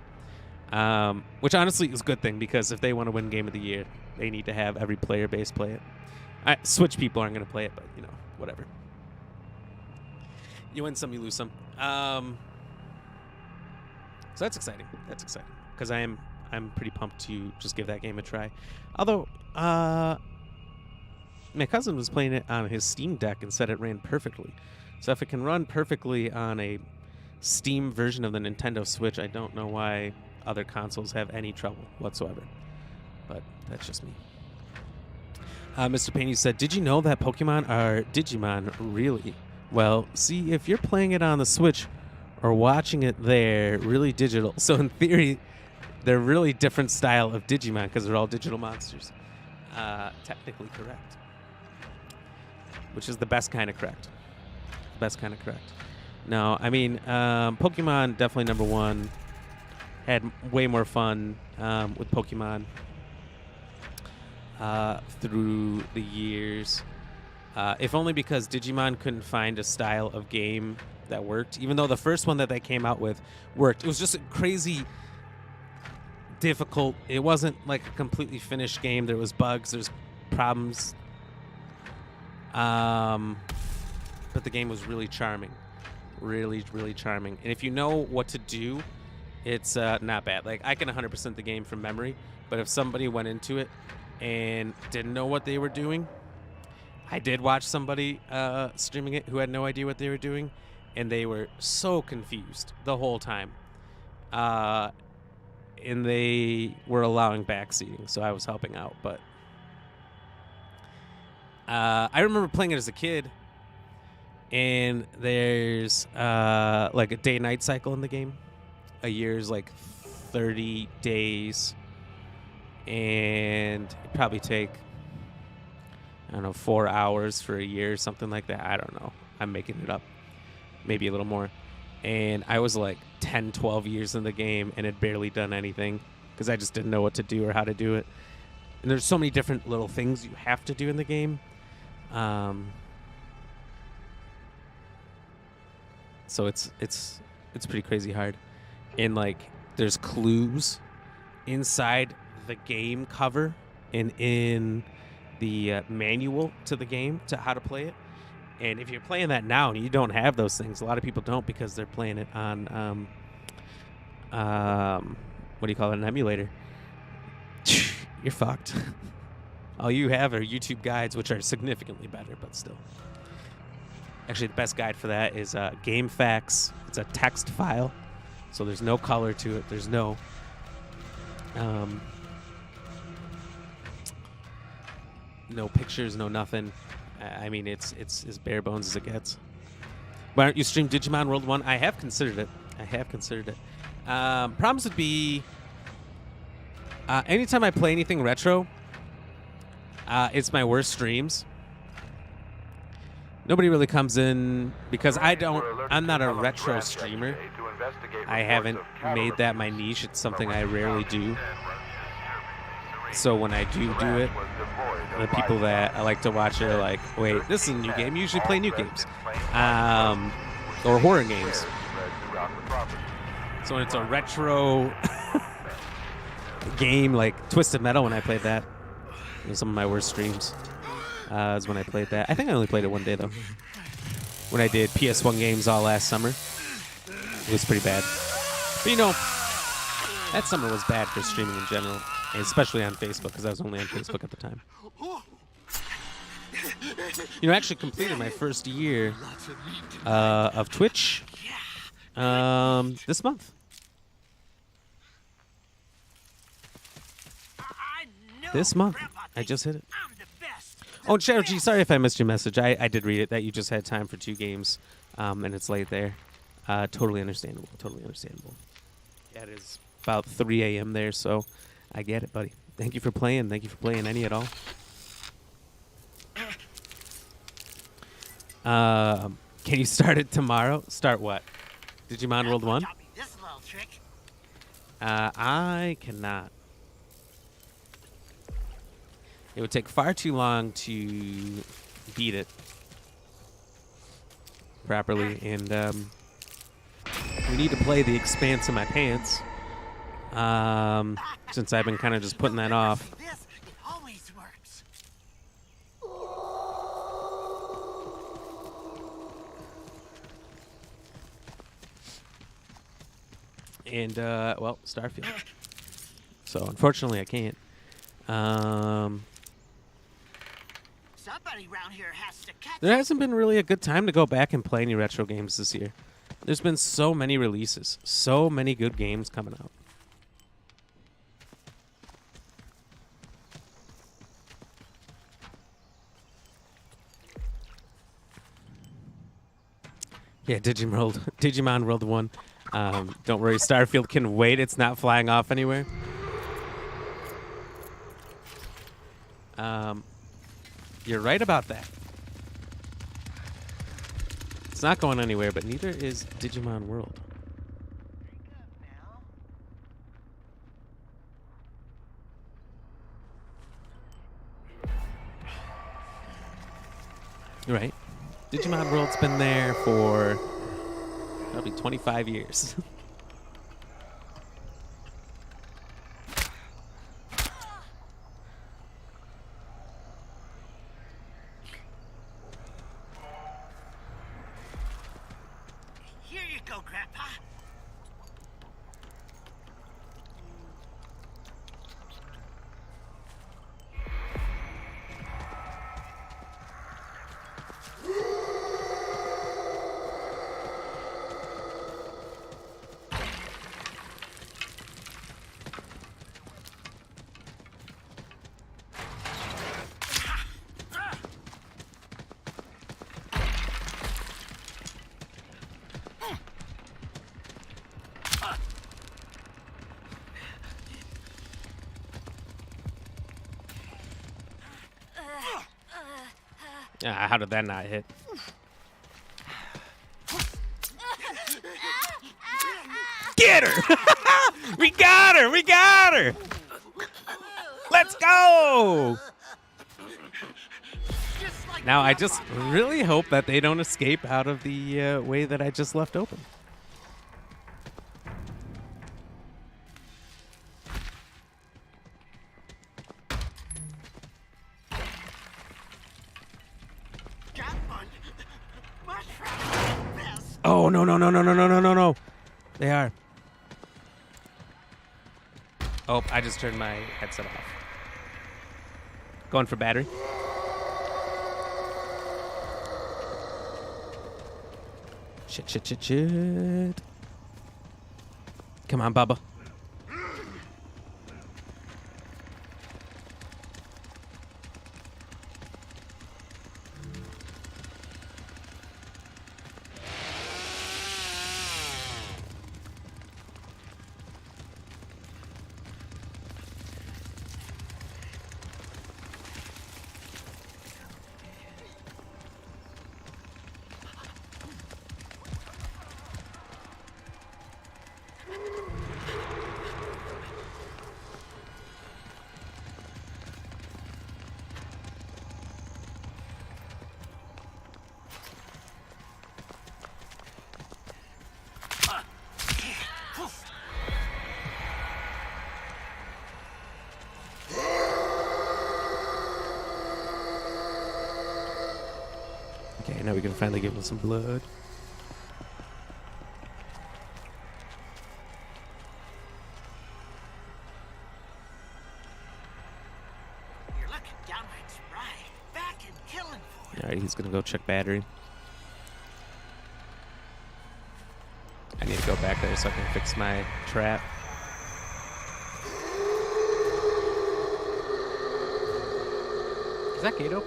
Which honestly is a good thing, because if they want to win Game of the Year, they need to have every player base play it. Switch people aren't going to play it, but, you know, whatever. You win some, you lose some. So that's exciting. That's exciting, because I am I'm pretty pumped to just give that game a try. Although, my cousin was playing it on his Steam Deck and said it ran perfectly. So if it can run perfectly on a Steam version of the Nintendo Switch, I don't know why other consoles have any trouble whatsoever. But that's just me. Mr. Payne said, did you know that Pokemon are Digimon? Really? Well, see, if you're playing it on the Switch or watching it there, really digital. So in theory, they're really different style of Digimon because they're all digital monsters. Technically correct. Which is the best kind of correct. Best kind of correct. No, I mean, Pokemon definitely number one. Had way more fun with Pokemon through the years. If only because Digimon couldn't find a style of game that worked. Even though the first one that they came out with worked. It was just a crazy difficult. It wasn't like a completely finished game. There was bugs. There's problems. But the game was really charming. Really, really charming. And if you know what to do, it's not bad. Like, I can 100% the game from memory, but if somebody went into it and didn't know what they were doing, I did watch somebody streaming it who had no idea what they were doing, and they were so confused the whole time. And they were allowing backseating, so I was helping out. But I remember playing it as a kid, and there's like a day-night cycle in the game. A year's like 30 days, and it'd probably take, I don't know, 4 hours for a year, something like that. I don't know. I'm making it up. Maybe a little more. And I was like 10, 12 years in the game and had barely done anything because I just didn't know what to do or how to do it. And there's so many different little things you have to do in the game. So it's pretty crazy hard. And like there's clues inside the game cover and in the manual to the game to how to play it. And if you're playing that now and you don't have those things, a lot of people don't because they're playing it on what do you call it, an emulator. You're fucked. All you have are YouTube guides, which are significantly better, but still. Actually, the best guide for that is Game Facts. It's a text file, so there's no color to it. There's no no pictures, no nothing. I mean, it's as bare bones as it gets. Why don't you stream Digimon World 1? I have considered it. Problems would be anytime I play anything retro, it's my worst streams. Nobody really comes in because I'm not a retro streamer. I haven't made that my niche. It's something I rarely do. So when I do it, the people that I like to watch are like, wait, this is a new game. You usually play new games. Or horror games. So when it's a retro game like Twisted Metal, when I played that, it was some of my worst streams. Is when I played that. I think I only played it one day, though. When I did PS1 games all last summer. It was pretty bad. But, you know, that summer was bad for streaming in general. And especially on Facebook, because I was only on Facebook at the time. You know, I actually completed my first year of Twitch this month. This month. I just hit it. Oh, Shadow G, sorry if I missed your message. I did read it, that you just had time for 2 games, and it's late there. Totally understandable. Totally understandable. Yeah, it is about 3 a.m. there, so I get it, buddy. Thank you for playing. Thank you for playing any at all. Can you start it tomorrow? Start what? Digimon World 1? I cannot. It would take far too long to beat it properly, and we need to play The Expanse in my pants. Since I've been kind of just putting that off. And well, Starfield. So unfortunately, I can't.
Somebody around here has to catch
There hasn't been really a good time to go back and play any retro games this year. There's been so many releases, so many good games coming out. Yeah, Digimon World 1. Don't worry, Starfield can wait. It's not flying off anywhere. You're right about that. It's not going anywhere, but neither is Digimon World. You're right. Digimon World's been there for probably 25 years.
Here you go, Grandpa.
How did that not hit? Get her! We got her! We got her! Let's go! Now, I just really hope that they don't escape out of the way that I just left open. Oh, no, no, no, no, no, no, no, no, no. They are. Oh, I just turned my headset off. Going for battery. Shit, shit, shit, shit. Come on, Bubba. Okay, now we can finally give him some blood.
You're looking downright spry. Back and killing for it.
Alright, he's gonna go check battery. I need to go back there so I can fix my trap. Is that Kato?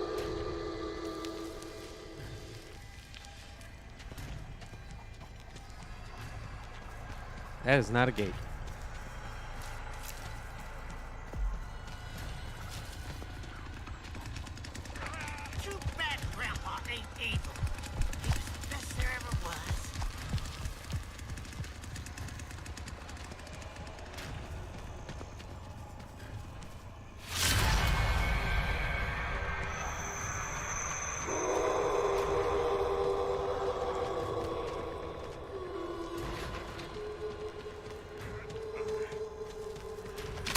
That is not a gate.
Too bad Grandpa ain't able. He was the best there ever was.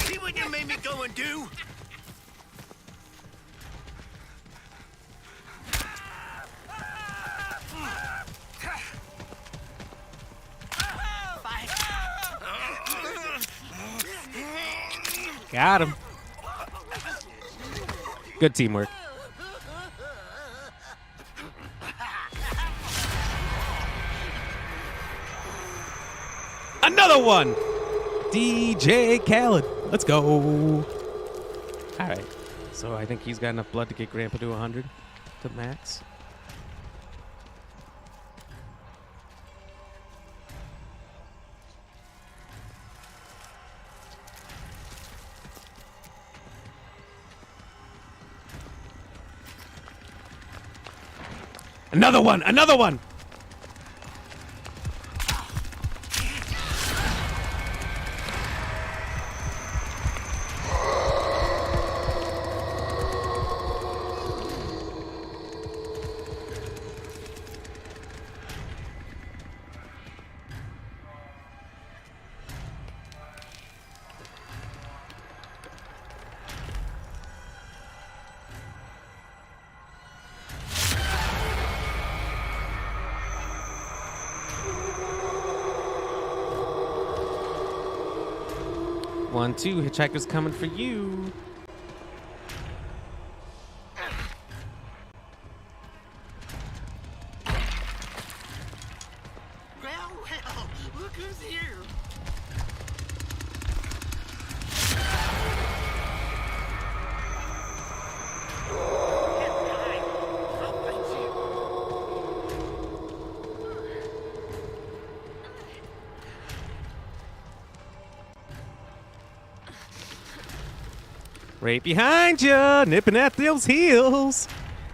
See what you made me go and do?
Got him. Good teamwork. Another one. DJ Khaled. Let's go. All right. So I think he's got enough blood to get Grandpa to 100 to max. Another one. Another one. One, two. Hitchhiker's coming for you.
Well, look who's here. I'll find you.
Right behind you, nipping at those heels.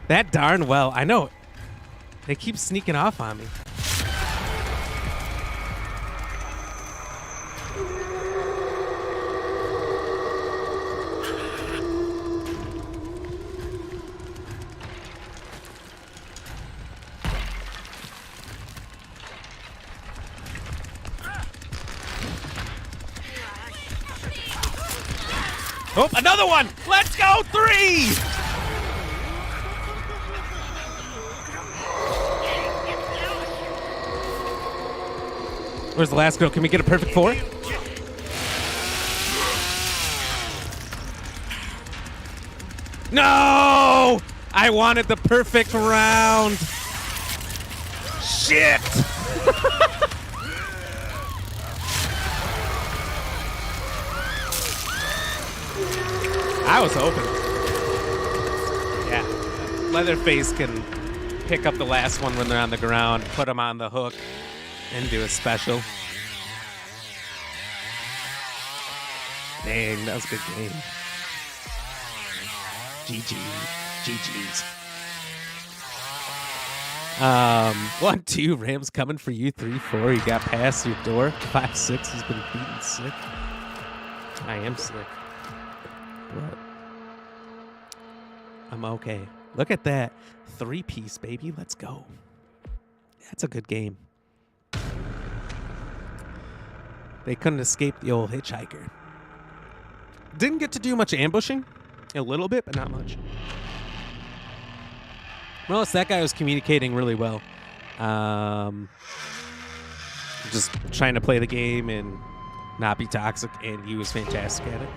That darn well. I know. They keep sneaking off on me. Oh, another one! Let's go! 3! Where's the last girl? Can we get a perfect 4? No! I wanted the perfect round. Shit! I was hoping. Yeah. Leatherface can pick up the last one when they're on the ground, put them on the hook, and do a special. Dang, that was a good game. GG. GG's. 1, 2, Rams coming for you. 3, 4, you got past your door. 5, 6, he's been beaten sick. I am sick. But I'm okay. Look at that. 3-piece, baby. Let's go. That's a good game. They couldn't escape the old Hitchhiker. Didn't get to do much ambushing. A little bit, but not much. Well, that guy was communicating really well. Just trying to play the game and not be toxic, and he was fantastic at it.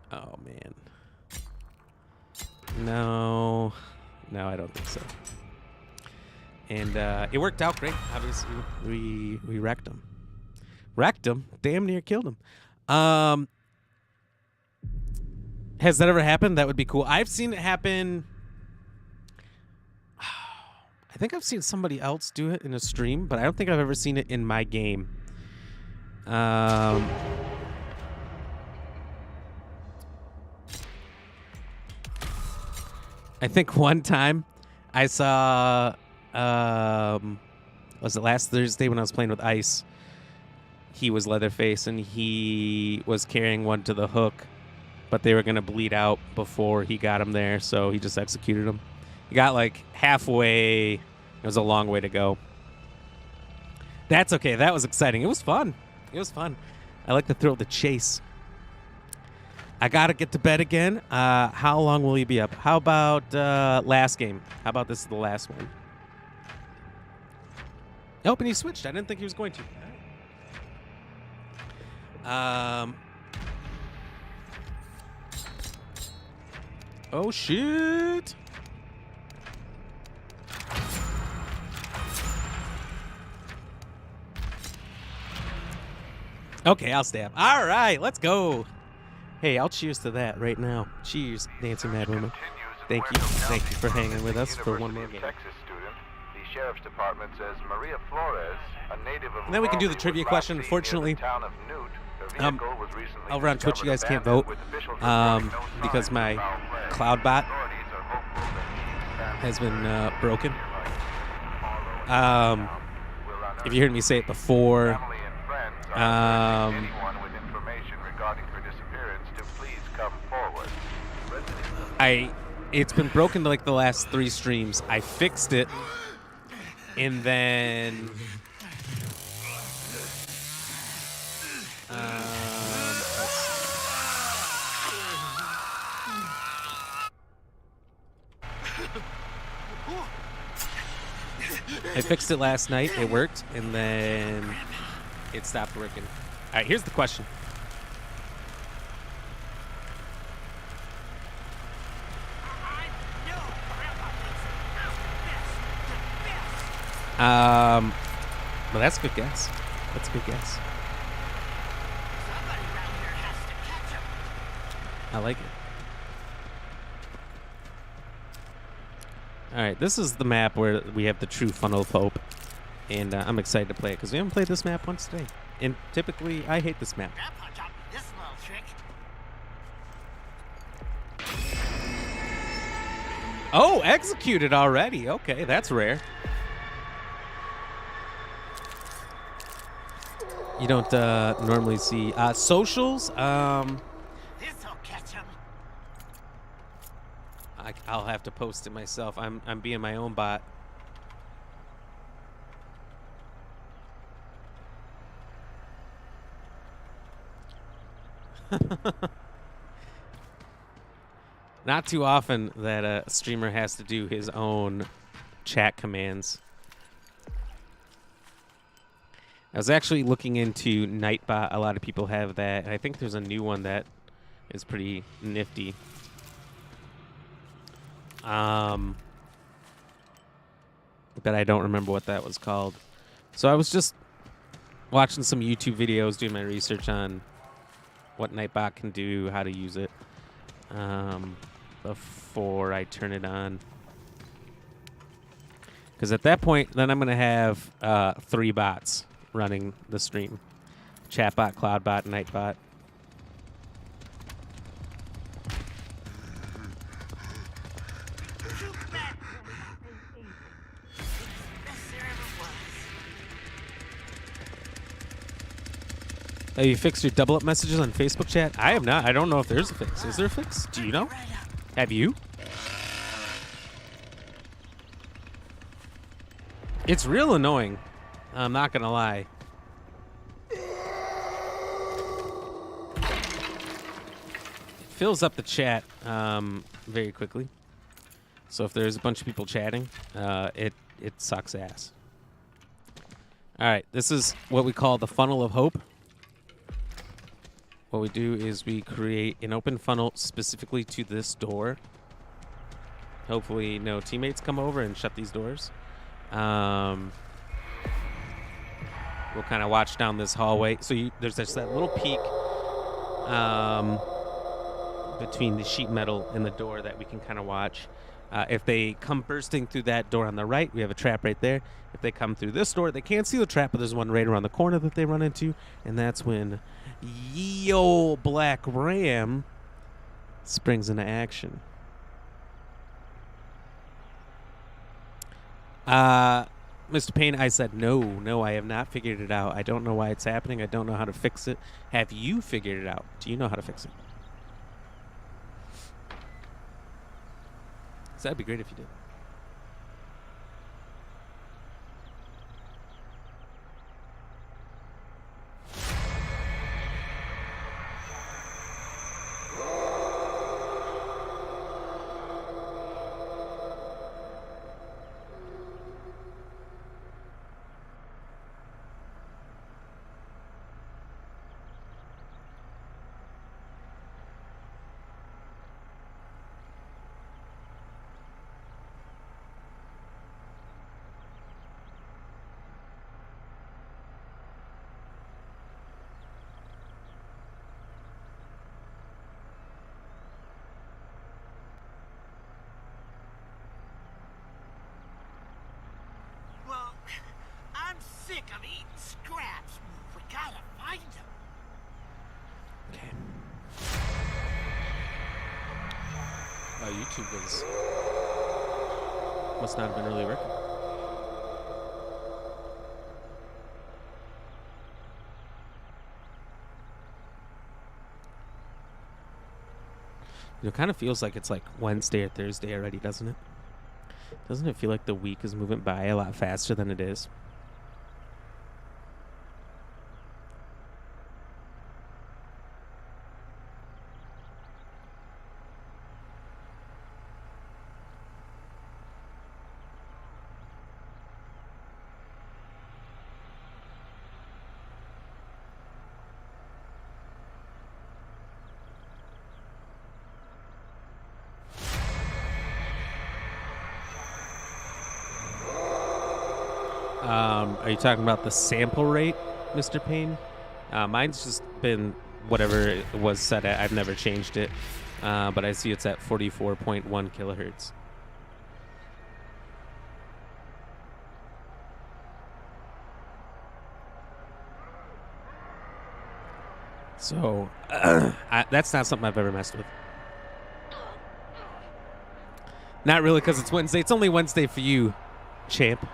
Oh, man. No, I don't think so. And it worked out great. Obviously, we wrecked him. Damn near killed him. Has that ever happened? That would be cool. I've seen it happen. I think I've seen somebody else do it in a stream, but I don't think I've ever seen it in my game. I think one time I saw, was it last Thursday when I was playing with Ice? He was Leatherface, and he was carrying one to the hook, but they were going to bleed out before he got him there, so he just executed him. He got like halfway. It was a long way to go. That's okay. That was exciting. It was fun. I like the thrill of the chase. I got to get to bed again. How long will you be up? How about last game? How about this is the last one? Oh, and he switched. I didn't think he was going to. Oh shit. Okay, I'll stab. All right, let's go. Hey, I'll cheers to that right now. Cheers, Dancing Mad Woman. Thank you for hanging with us for one more game.
Texas student. The sheriff's department says Maria Flores, a native of
And then we can do the
Raleigh,
trivia
was
question.
last seen
Unfortunately,
near the town of Newt. Her vehicle was recently
over on Twitch, you guys can't
discovered
vote
abandoned with officials reporting no
because
signs
my
of foul play.
cloud bot
Authorities are hopeful that
has been broken. If you heard me say it before,
family and friends are urging anyone with information regarding her disappearance to please come forward.
it's been broken like the last 3 streams. I fixed it, and then I fixed it last night. It worked, and then it stopped working. All right, here's the question. Well, that's a good guess. That's a good guess.
Somebody around here has to catch him.
I like it. All right, this is the map where we have the true funnel of hope, and I'm excited to play it because we haven't played this map once today. And typically, I hate this map.
Grandpa taught me this little trick.
Oh, executed already. Okay, that's rare. You don't normally see socials.
This'll catch him.
I'll have to post it myself. I'm being my own bot. Not too often that a streamer has to do his own chat commands. I was actually looking into Nightbot. A lot of people have that. And I think there's a new one that is pretty nifty. But I don't remember what that was called. So I was just watching some YouTube videos, doing my research on what Nightbot can do, how to use it, before I turn it on. Because at that point, then I'm going to have 3 bots running the stream. Chatbot, Cloudbot, Nightbot. Have you fixed your double up messages on Facebook chat? I have not. I don't know if there's a fix. Is there a fix? Do you know? Have you? It's real annoying. I'm not going to lie. It fills up the chat very quickly. So if there's a bunch of people chatting, it sucks ass. All right. This is what we call the funnel of hope. What we do is we create an open funnel specifically to this door. Hopefully no teammates come over and shut these doors. We'll kind of watch down this hallway. So there's just that little peak between the sheet metal and the door that we can kind of watch. If they come bursting through that door on the right, we have a trap right there. If they come through this door, they can't see the trap, but there's one right around the corner that they run into, and that's when ye ol' Black Ram springs into action. Mr. Payne, I said no, I have not figured it out. I don't know why it's happening. I don't know how to fix it. Have you figured it out? Do you know how to fix it? So that'd be great if you did. YouTube was must not have been really working. It kind of feels like it's like Wednesday or Thursday already, doesn't it? Doesn't it feel like the week is moving by a lot faster than it is? Are you talking about the sample rate, Mr. Payne? Mine's just been whatever it was set at. I've never changed it, but I see it's at 44.1 kilohertz. So that's not something I've ever messed with. Not really, because it's Wednesday. It's only Wednesday for you, champ.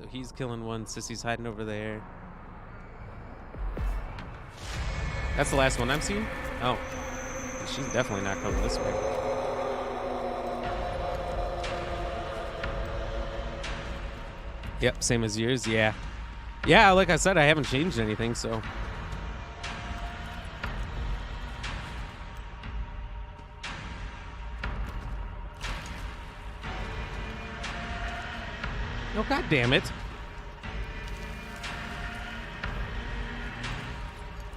He's killing one. Sissy's hiding over there. That's the last one I'm seeing? Oh. She's definitely not coming this way. Yep, same as yours. Yeah. Yeah, like I said, I haven't changed anything, so. Oh, God damn it.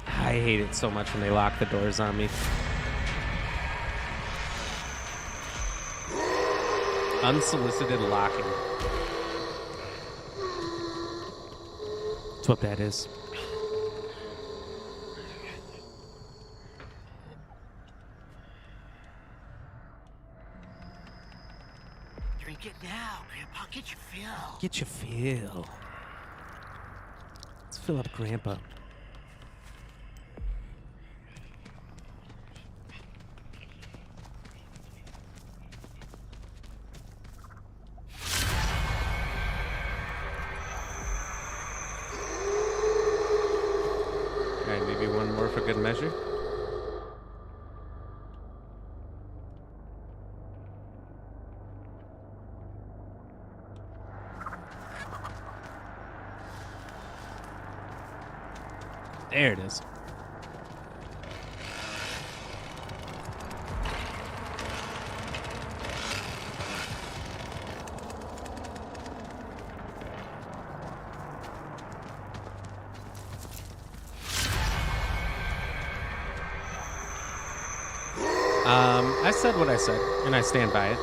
I hate it so much when they lock the doors on me. Unsolicited locking. That's what that is.
Drink it now, Grandpa. Get your fill.
Get your fill. Let's fill up Grandpa. Okay, maybe one more for good measure. There it is. I said what I said, and I stand by it.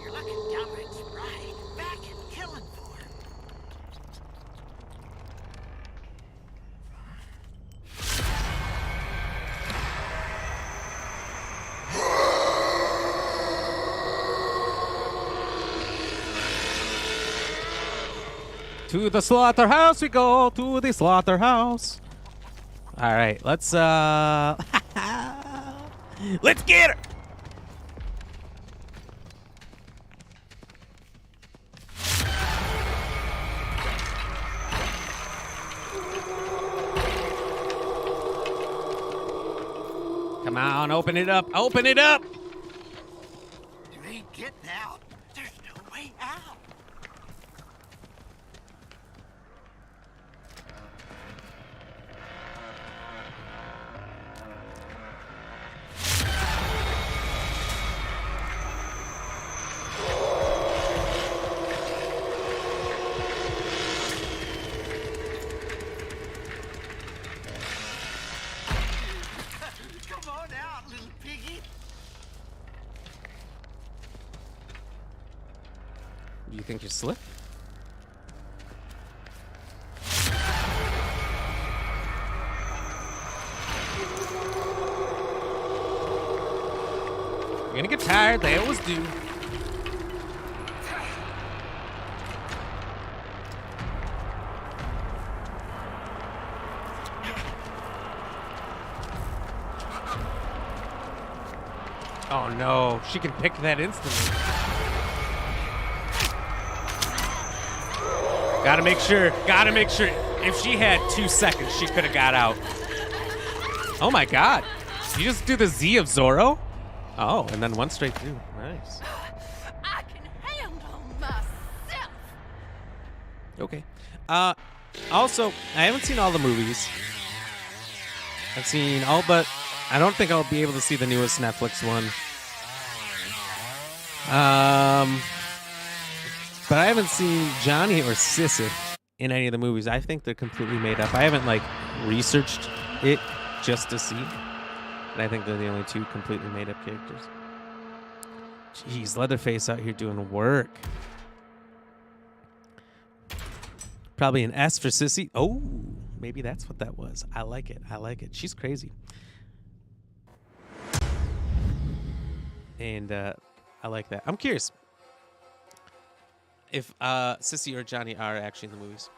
You're looking dumber and spry. Back and killing for him.
To the slaughterhouse we go, to the slaughterhouse. All right, let's let's get her. Come on, open it up. Open it up.
You ain't getting out. There's no way out. Come on out, little piggy.
Do you think you're slick? You're gonna get tired, they always do. Oh no, she can pick that instantly. Gotta make sure. If she had 2 seconds, she could have got out. Oh my god. You just do the Z of Zorro? Oh, and then one straight through. Nice.
I can handle myself.
Okay. Also, I haven't seen all the movies. I've seen all but I don't think I'll be able to see the newest Netflix one. But I haven't seen Johnny or Sissy in any of the movies. I think they're completely made up. I haven't researched it just to see. And I think they're the only 2 completely made up characters. Jeez, Leatherface out here doing work. Probably an S for Sissy. Oh, maybe that's what that was. I like it. She's crazy. And I like that. I'm curious if Sissy or Johnny are actually in the movies.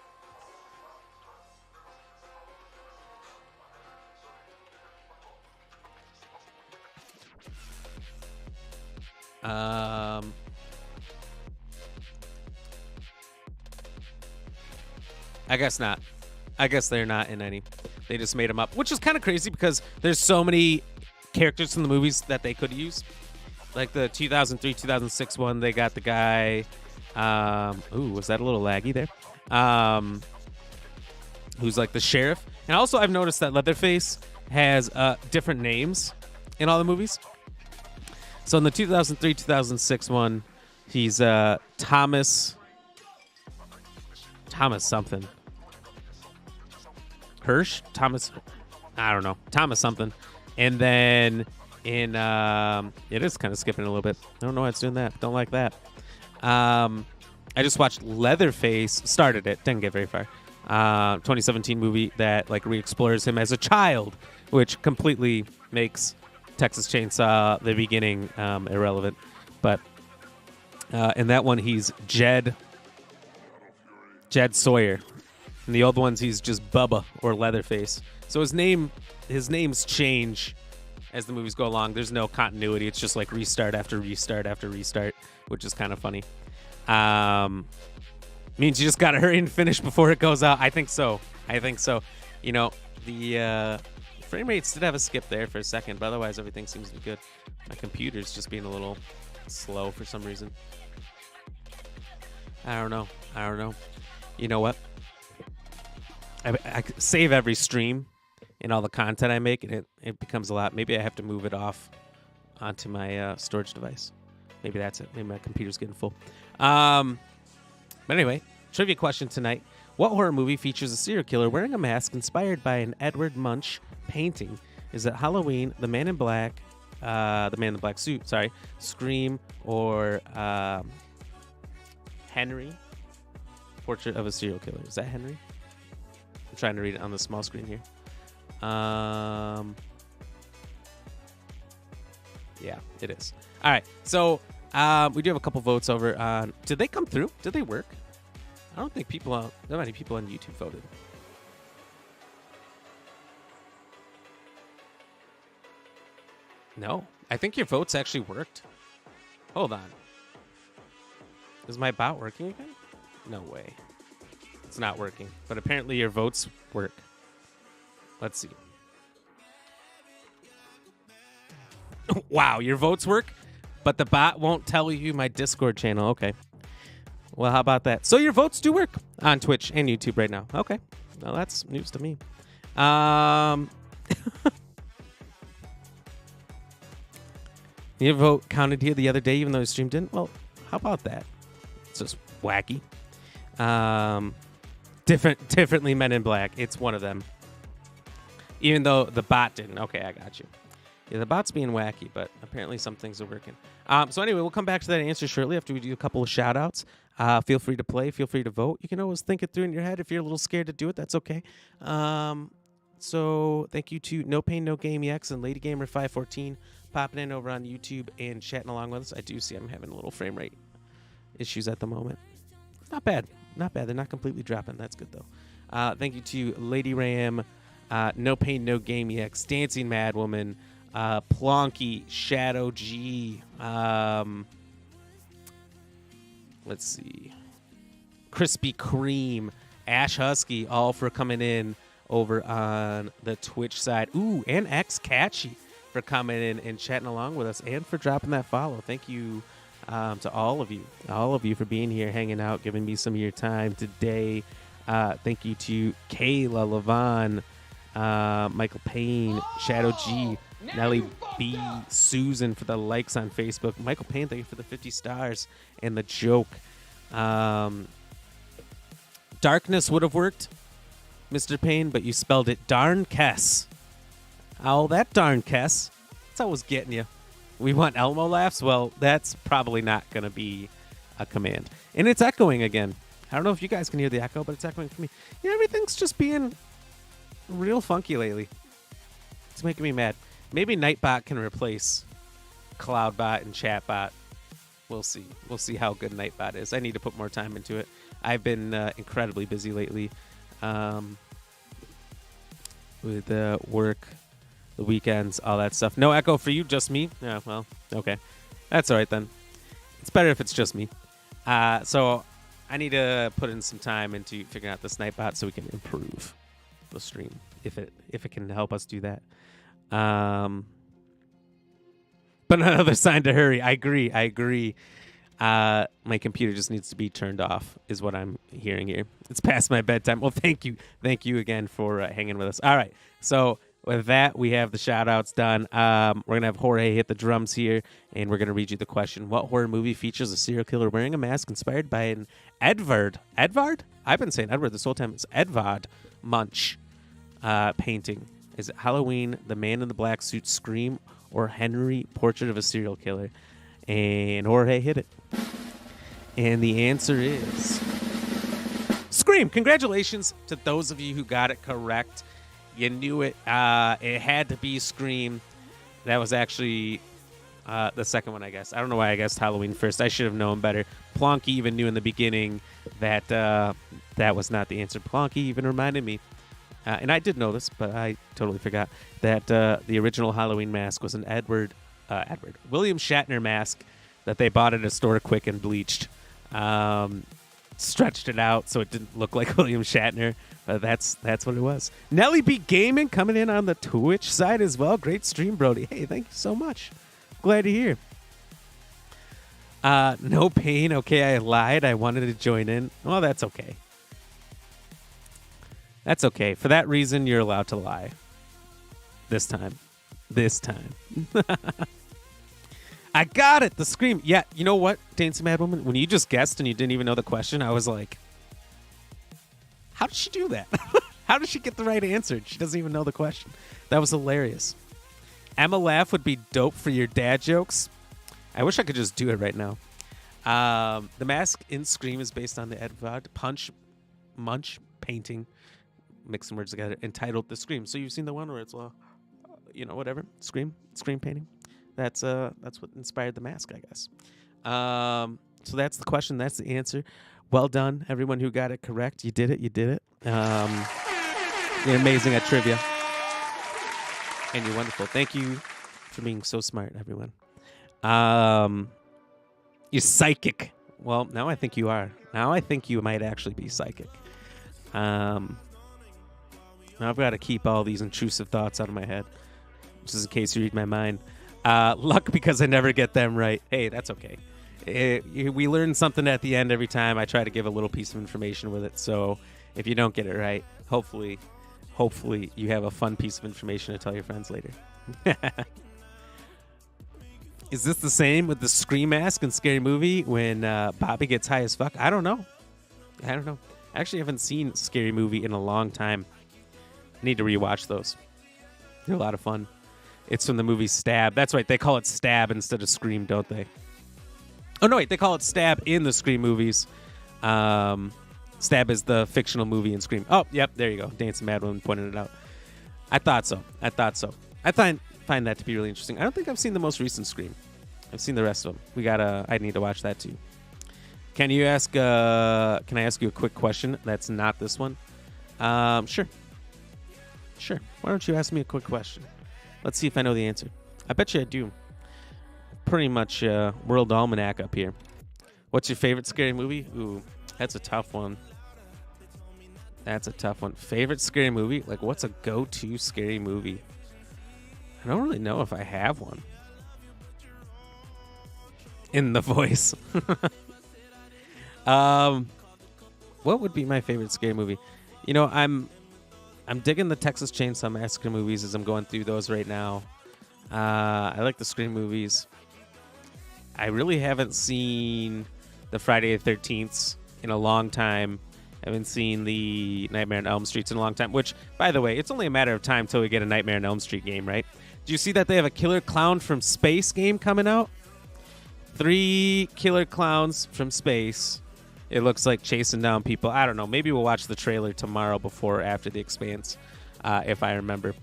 I guess not. I guess they're not in any. They just made them up, which is kind of crazy because there's so many characters from the movies that they could use. Like the 2003, 2006 one, they got the guy. Ooh, was that a little laggy there? Who's like the sheriff. And also, I've noticed that Leatherface has different names in all the movies. So in the 2003, 2006 one, he's Thomas something. Hirsch? Thomas, I don't know. Thomas something. And then in, it is kind of skipping a little bit. I don't know why it's doing that. Don't like that. I just watched Leatherface, started it, didn't get very far. 2017 movie that re-explores him as a child, which completely makes Texas Chainsaw, the beginning, irrelevant. But in that one, he's Jed Sawyer. In the old ones, he's just Bubba or Leatherface. So his names change as the movies go along. There's no continuity. It's just restart after restart after restart, which is kind of funny. Means you just got to hurry and finish before it goes out. I think so. You know, the frame rates did have a skip there for a second, but otherwise everything seems to be good. My computer's just being a little slow for some reason. I don't know. You know what? I save every stream and all the content I make, and it becomes a lot. Maybe I have to move it off onto my storage device. Maybe that's it. Maybe my computer's getting full. But anyway, trivia question tonight. What horror movie features a serial killer wearing a mask inspired by an Edward Munch painting? Is it Halloween, The Man in Black, The Man in the Black Suit, Scream, or Henry? Portrait of a Serial Killer. Is that Henry? I'm trying to read it on the small screen here. Yeah, it is. All right, so we do have a couple votes over on. Did they come through? Did they work? I don't think that many people on YouTube voted. No, I think your votes actually worked. Hold on. Is my bot working again? No way. It's not working. But apparently your votes work. Let's see. Wow, your votes work, but the bot won't tell you my Discord channel. Okay. Well, how about that? So your votes do work on Twitch and YouTube right now. Okay. Well, that's news to me. Your vote counted here the other day, even though the stream didn't. Well, how about that? It's just wacky. Differently Men in Black. It's one of them. Even though the bot didn't. Okay, I got you. Yeah, the bot's being wacky, but apparently some things are working. So anyway, we'll come back to that answer shortly after we do a couple of shout-outs. Feel free to play. Feel free to vote. You can always think it through in your head. If you're a little scared to do it, that's okay. So thank you to No Pain, No Game EX and LadyGamer514 popping in over on YouTube and chatting along with us. I do see I'm having a little frame rate issues at the moment. Not bad. Not bad. They're not completely dropping. That's good, though. Thank you to Lady Ram, No Pain, No Game EX, Dancing Mad Woman, Plonky, Shadow G. Let's see. Krispy Kreme, Ash Husky, all for coming in over on the Twitch side. Ooh, and X Catchy for coming in and chatting along with us and for dropping that follow. Thank you to all of you for being here, hanging out, giving me some of your time today. Thank you to Kayla, Levon, Michael Payne, Shadow G, Nelly B, Susan for the likes on Facebook. Michael Payne, thank you for the 50 stars and the joke. Darkness would have worked, Mr. Payne, but you spelled it darn Kess. Oh, that darn Kess. That's always getting you. We want Elmo laughs? Well, that's probably not going to be a command. And it's echoing again. I don't know if you guys can hear the echo, but it's echoing for me. Yeah, everything's just being real funky lately. It's making me mad. Maybe Nightbot can replace Cloudbot and Chatbot. We'll see. We'll see how good Nightbot is. I need to put more time into it. I've been incredibly busy lately with work, the weekends, all that stuff. No echo for you, just me? Yeah, well, okay. That's all right then. It's better if it's just me. So I need to put in some time into figuring out this Nightbot so we can improve the stream, if it can help us do that. But another sign to hurry. I agree. My computer just needs to be turned off, is what I'm hearing here. It's past my bedtime. Well, thank you again for hanging with us. All right, so with that, we have the shout-outs done. We're going to have Jorge hit the drums here, and we're going to read you the question. What horror movie features a serial killer wearing a mask inspired by an Edvard? I've been saying Edward this whole time. It's Edvard Munch painting. Is it Halloween, The Man in the Black Suit, Scream, or Henry, Portrait of a Serial Killer? And Jorge hit it. And the answer is Scream. Congratulations to those of you who got it correct. You knew it. It had to be Scream. That was actually the second one, I guess. I don't know why I guessed Halloween first. I should have known better. Plonky even knew in the beginning that that was not the answer. Plonky even reminded me. And I did know this, but I totally forgot that the original Halloween mask was an William Shatner mask that they bought at a store quick and bleached. Stretched it out so it didn't look like William Shatner. That's what it was. Nelly B Gaming coming in on the Twitch side as well. Great stream, Brody. Hey, thank you so much. Glad to hear. No pain. Okay, I lied. I wanted to join in. Well, that's okay. That's okay. For that reason, you're allowed to lie. This time. I got it. The Scream. Yeah, you know what, Dancing Mad Woman? When you just guessed and you didn't even know the question, I was like, how did she do that? How did she get the right answer? She doesn't even know the question. That was hilarious. Emma Laugh would be dope for your dad jokes. I wish I could just do it right now. The mask in Scream is based on the Edvard Munch painting. Mix some words together, entitled The Scream. So you've seen the one where it's, whatever, Scream painting. That's what inspired the mask, I guess. So that's the question. That's the answer. Well done, everyone who got it correct. You did it. You're amazing at trivia. And you're wonderful. Thank you for being so smart, everyone. You're psychic. Well, now I think you are. Now I think you might actually be psychic. I've got to keep all these intrusive thoughts out of my head, just in case you read my mind. Luck because I never get them right. Hey, that's okay. We learn something at the end every time. I try to give a little piece of information with it. So if you don't get it right, hopefully you have a fun piece of information to tell your friends later. Is this the same with the Scream mask in Scary Movie when Bobby gets high as fuck? I don't know. I actually haven't seen Scary Movie in a long time. I need to rewatch those. They're a lot of fun. It's from the movie Stab. That's right. They call it Stab instead of Scream, don't they? Oh, no, wait. They call it Stab in the Scream movies. Stab is the fictional movie in Scream. Oh, yep. There you go. Dancing Mad Woman pointed it out. I thought so. I find that to be really interesting. I don't think I've seen the most recent Scream. I've seen the rest of them. I need to watch that too. Can I ask you a quick question that's not this one? Sure. Why don't you ask me a quick question? Let's see if I know the answer. I bet you I do. Pretty much World Almanac up here. What's your favorite scary movie? Ooh, that's a tough one. That's a tough one. Favorite scary movie? Like, what's a go-to scary movie? I don't really know if I have one. In the voice. What would be my favorite scary movie? You know, I'm digging the Texas Chainsaw Massacre movies as I'm going through those right now. I like the Scream movies. I really haven't seen the Friday the 13th in a long time. I haven't seen the Nightmare on Elm Streets in a long time, which, by the way, it's only a matter of time till we get a Nightmare on Elm Street game, right? Do you see that they have a Killer Clown from Space game coming out? 3 killer clowns from space. It looks like chasing down people. I don't know. Maybe we'll watch the trailer tomorrow before or after The Expanse, if I remember.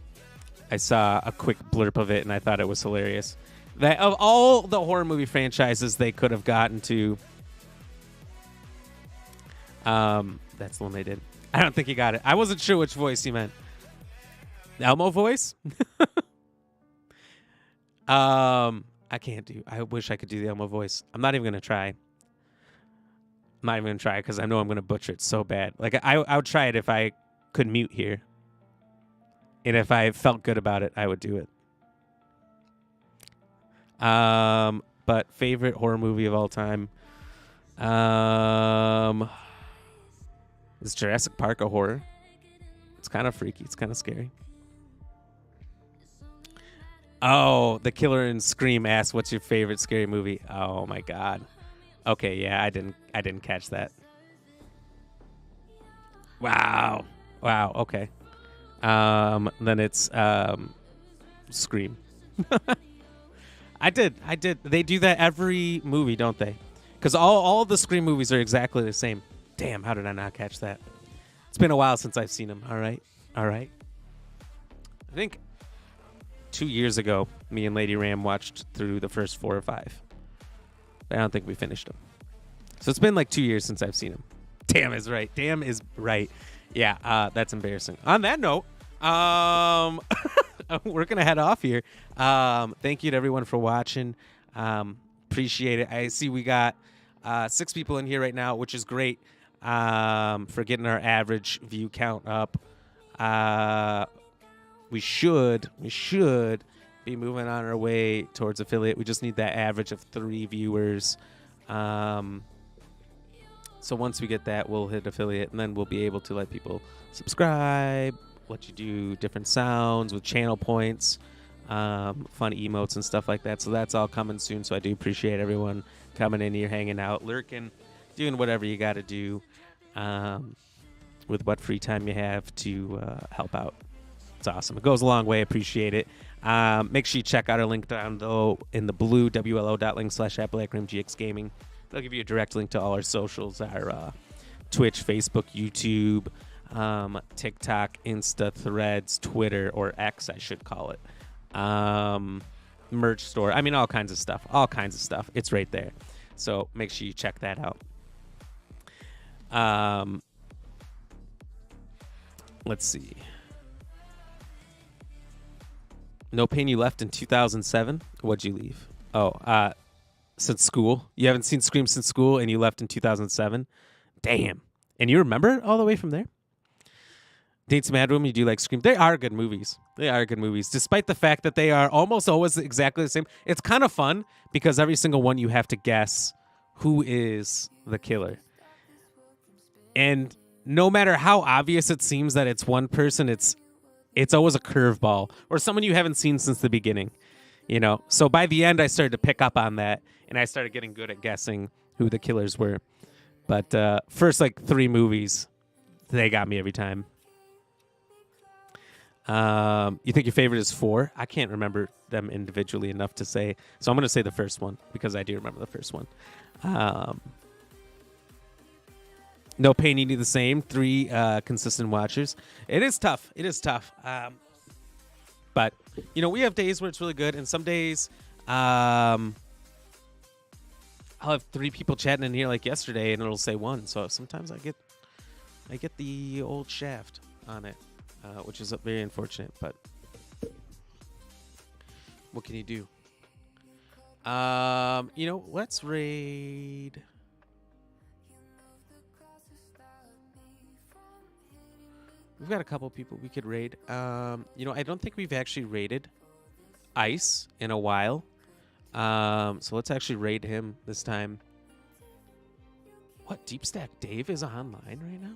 I saw a quick blurb of it, and I thought it was hilarious. That of all the horror movie franchises they could have gotten to, that's the one they did. I don't think he got it. I wasn't sure which voice he meant. Elmo voice? I can't do. I wish I could do the Elmo voice. I'm not even gonna try. I'm not even gonna try because I know I'm gonna butcher it so bad. Like I would try it if I could mute here, and if I felt good about it, I would do it. But favorite horror movie of all time. Is Jurassic Park a horror? It's kind of freaky. It's kind of scary. Oh, the killer in Scream asked, "What's your favorite scary movie?" Oh my god. Okay, yeah, I didn't catch that. Wow. Okay. Then it's Scream. I did. They do that every movie, don't they? Because all of the Scream movies are exactly the same. Damn, how did I not catch that? It's been a while since I've seen them. All right. I think 2 years ago, me and Lady Ram watched through the first 4 or 5. But I don't think we finished them. So it's been like 2 years since I've seen them. Damn is right. Yeah, that's embarrassing. On that note, we're going to head off here. Thank you to everyone for watching. Appreciate it. I see we got 6 people in here right now, which is great for getting our average view count up. We should be moving on our way towards affiliate. We just need that average of 3 viewers. So once we get that, we'll hit affiliate, and then we'll be able to let people subscribe, let you do different sounds with channel points, fun emotes and stuff like that. So that's all coming soon. So I do appreciate everyone coming in here, hanging out, lurking, doing whatever you got to do with what free time you have to help out. It's awesome. It goes a long way. Appreciate it. Make sure you check out our link down though in the blue wlo.link/app BlackRamGX Gaming. They'll give you a direct link to all our socials, our Twitch, Facebook, YouTube, TikTok, Insta, Threads, Twitter, or X, I should call it. Merch store. I mean, all kinds of stuff. It's right there. So make sure you check that out. Let's see. No Pain, you left in 2007. What'd you leave? Oh, since school. You haven't seen Scream since school, and you left in 2007. Damn. And you remember it all the way from there? Dates Mad Room, you do like Scream. They are good movies. Despite the fact that they are almost always exactly the same. It's kind of fun because every single one you have to guess who is the killer. And no matter how obvious it seems that it's one person, it's always a curveball or someone you haven't seen since the beginning. You know, so by the end, I started to pick up on that, and I started getting good at guessing who the killers were. But first, like 3 movies, they got me every time. You think your favorite is 4? I can't remember them individually enough to say, so I'm going to say the first one because I do remember the first one. No Pain, you need the same. 3 consistent watchers. It is tough. But, you know, we have days where it's really good, and some days I'll have 3 people chatting in here like yesterday, and it'll say 1. So sometimes I get the old shaft on it, which is very unfortunate. But What can you do? Let's raid. We've got a couple people we could raid. I don't think we've actually raided Ice in a while. So let's actually raid him this time. What? Deep Stack Dave is online right now?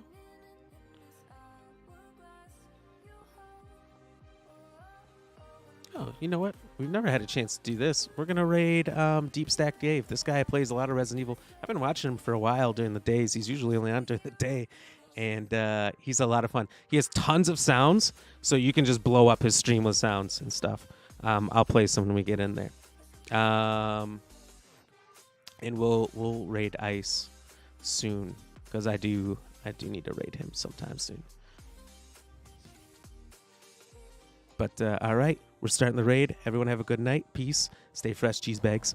Oh, you know what? We've never had a chance to do this. We're going to raid Deep Stack Dave. This guy plays a lot of Resident Evil. I've been watching him for a while during the days. He's usually only on during the day. And he's a lot of fun. He has tons of sounds, so you can just blow up his stream with sounds and stuff. I'll play some when we get in there. And we'll raid Ice soon, because I do need to raid him sometime soon. But all right, we're starting the raid. Everyone have a good night. Peace. Stay fresh, cheese bags.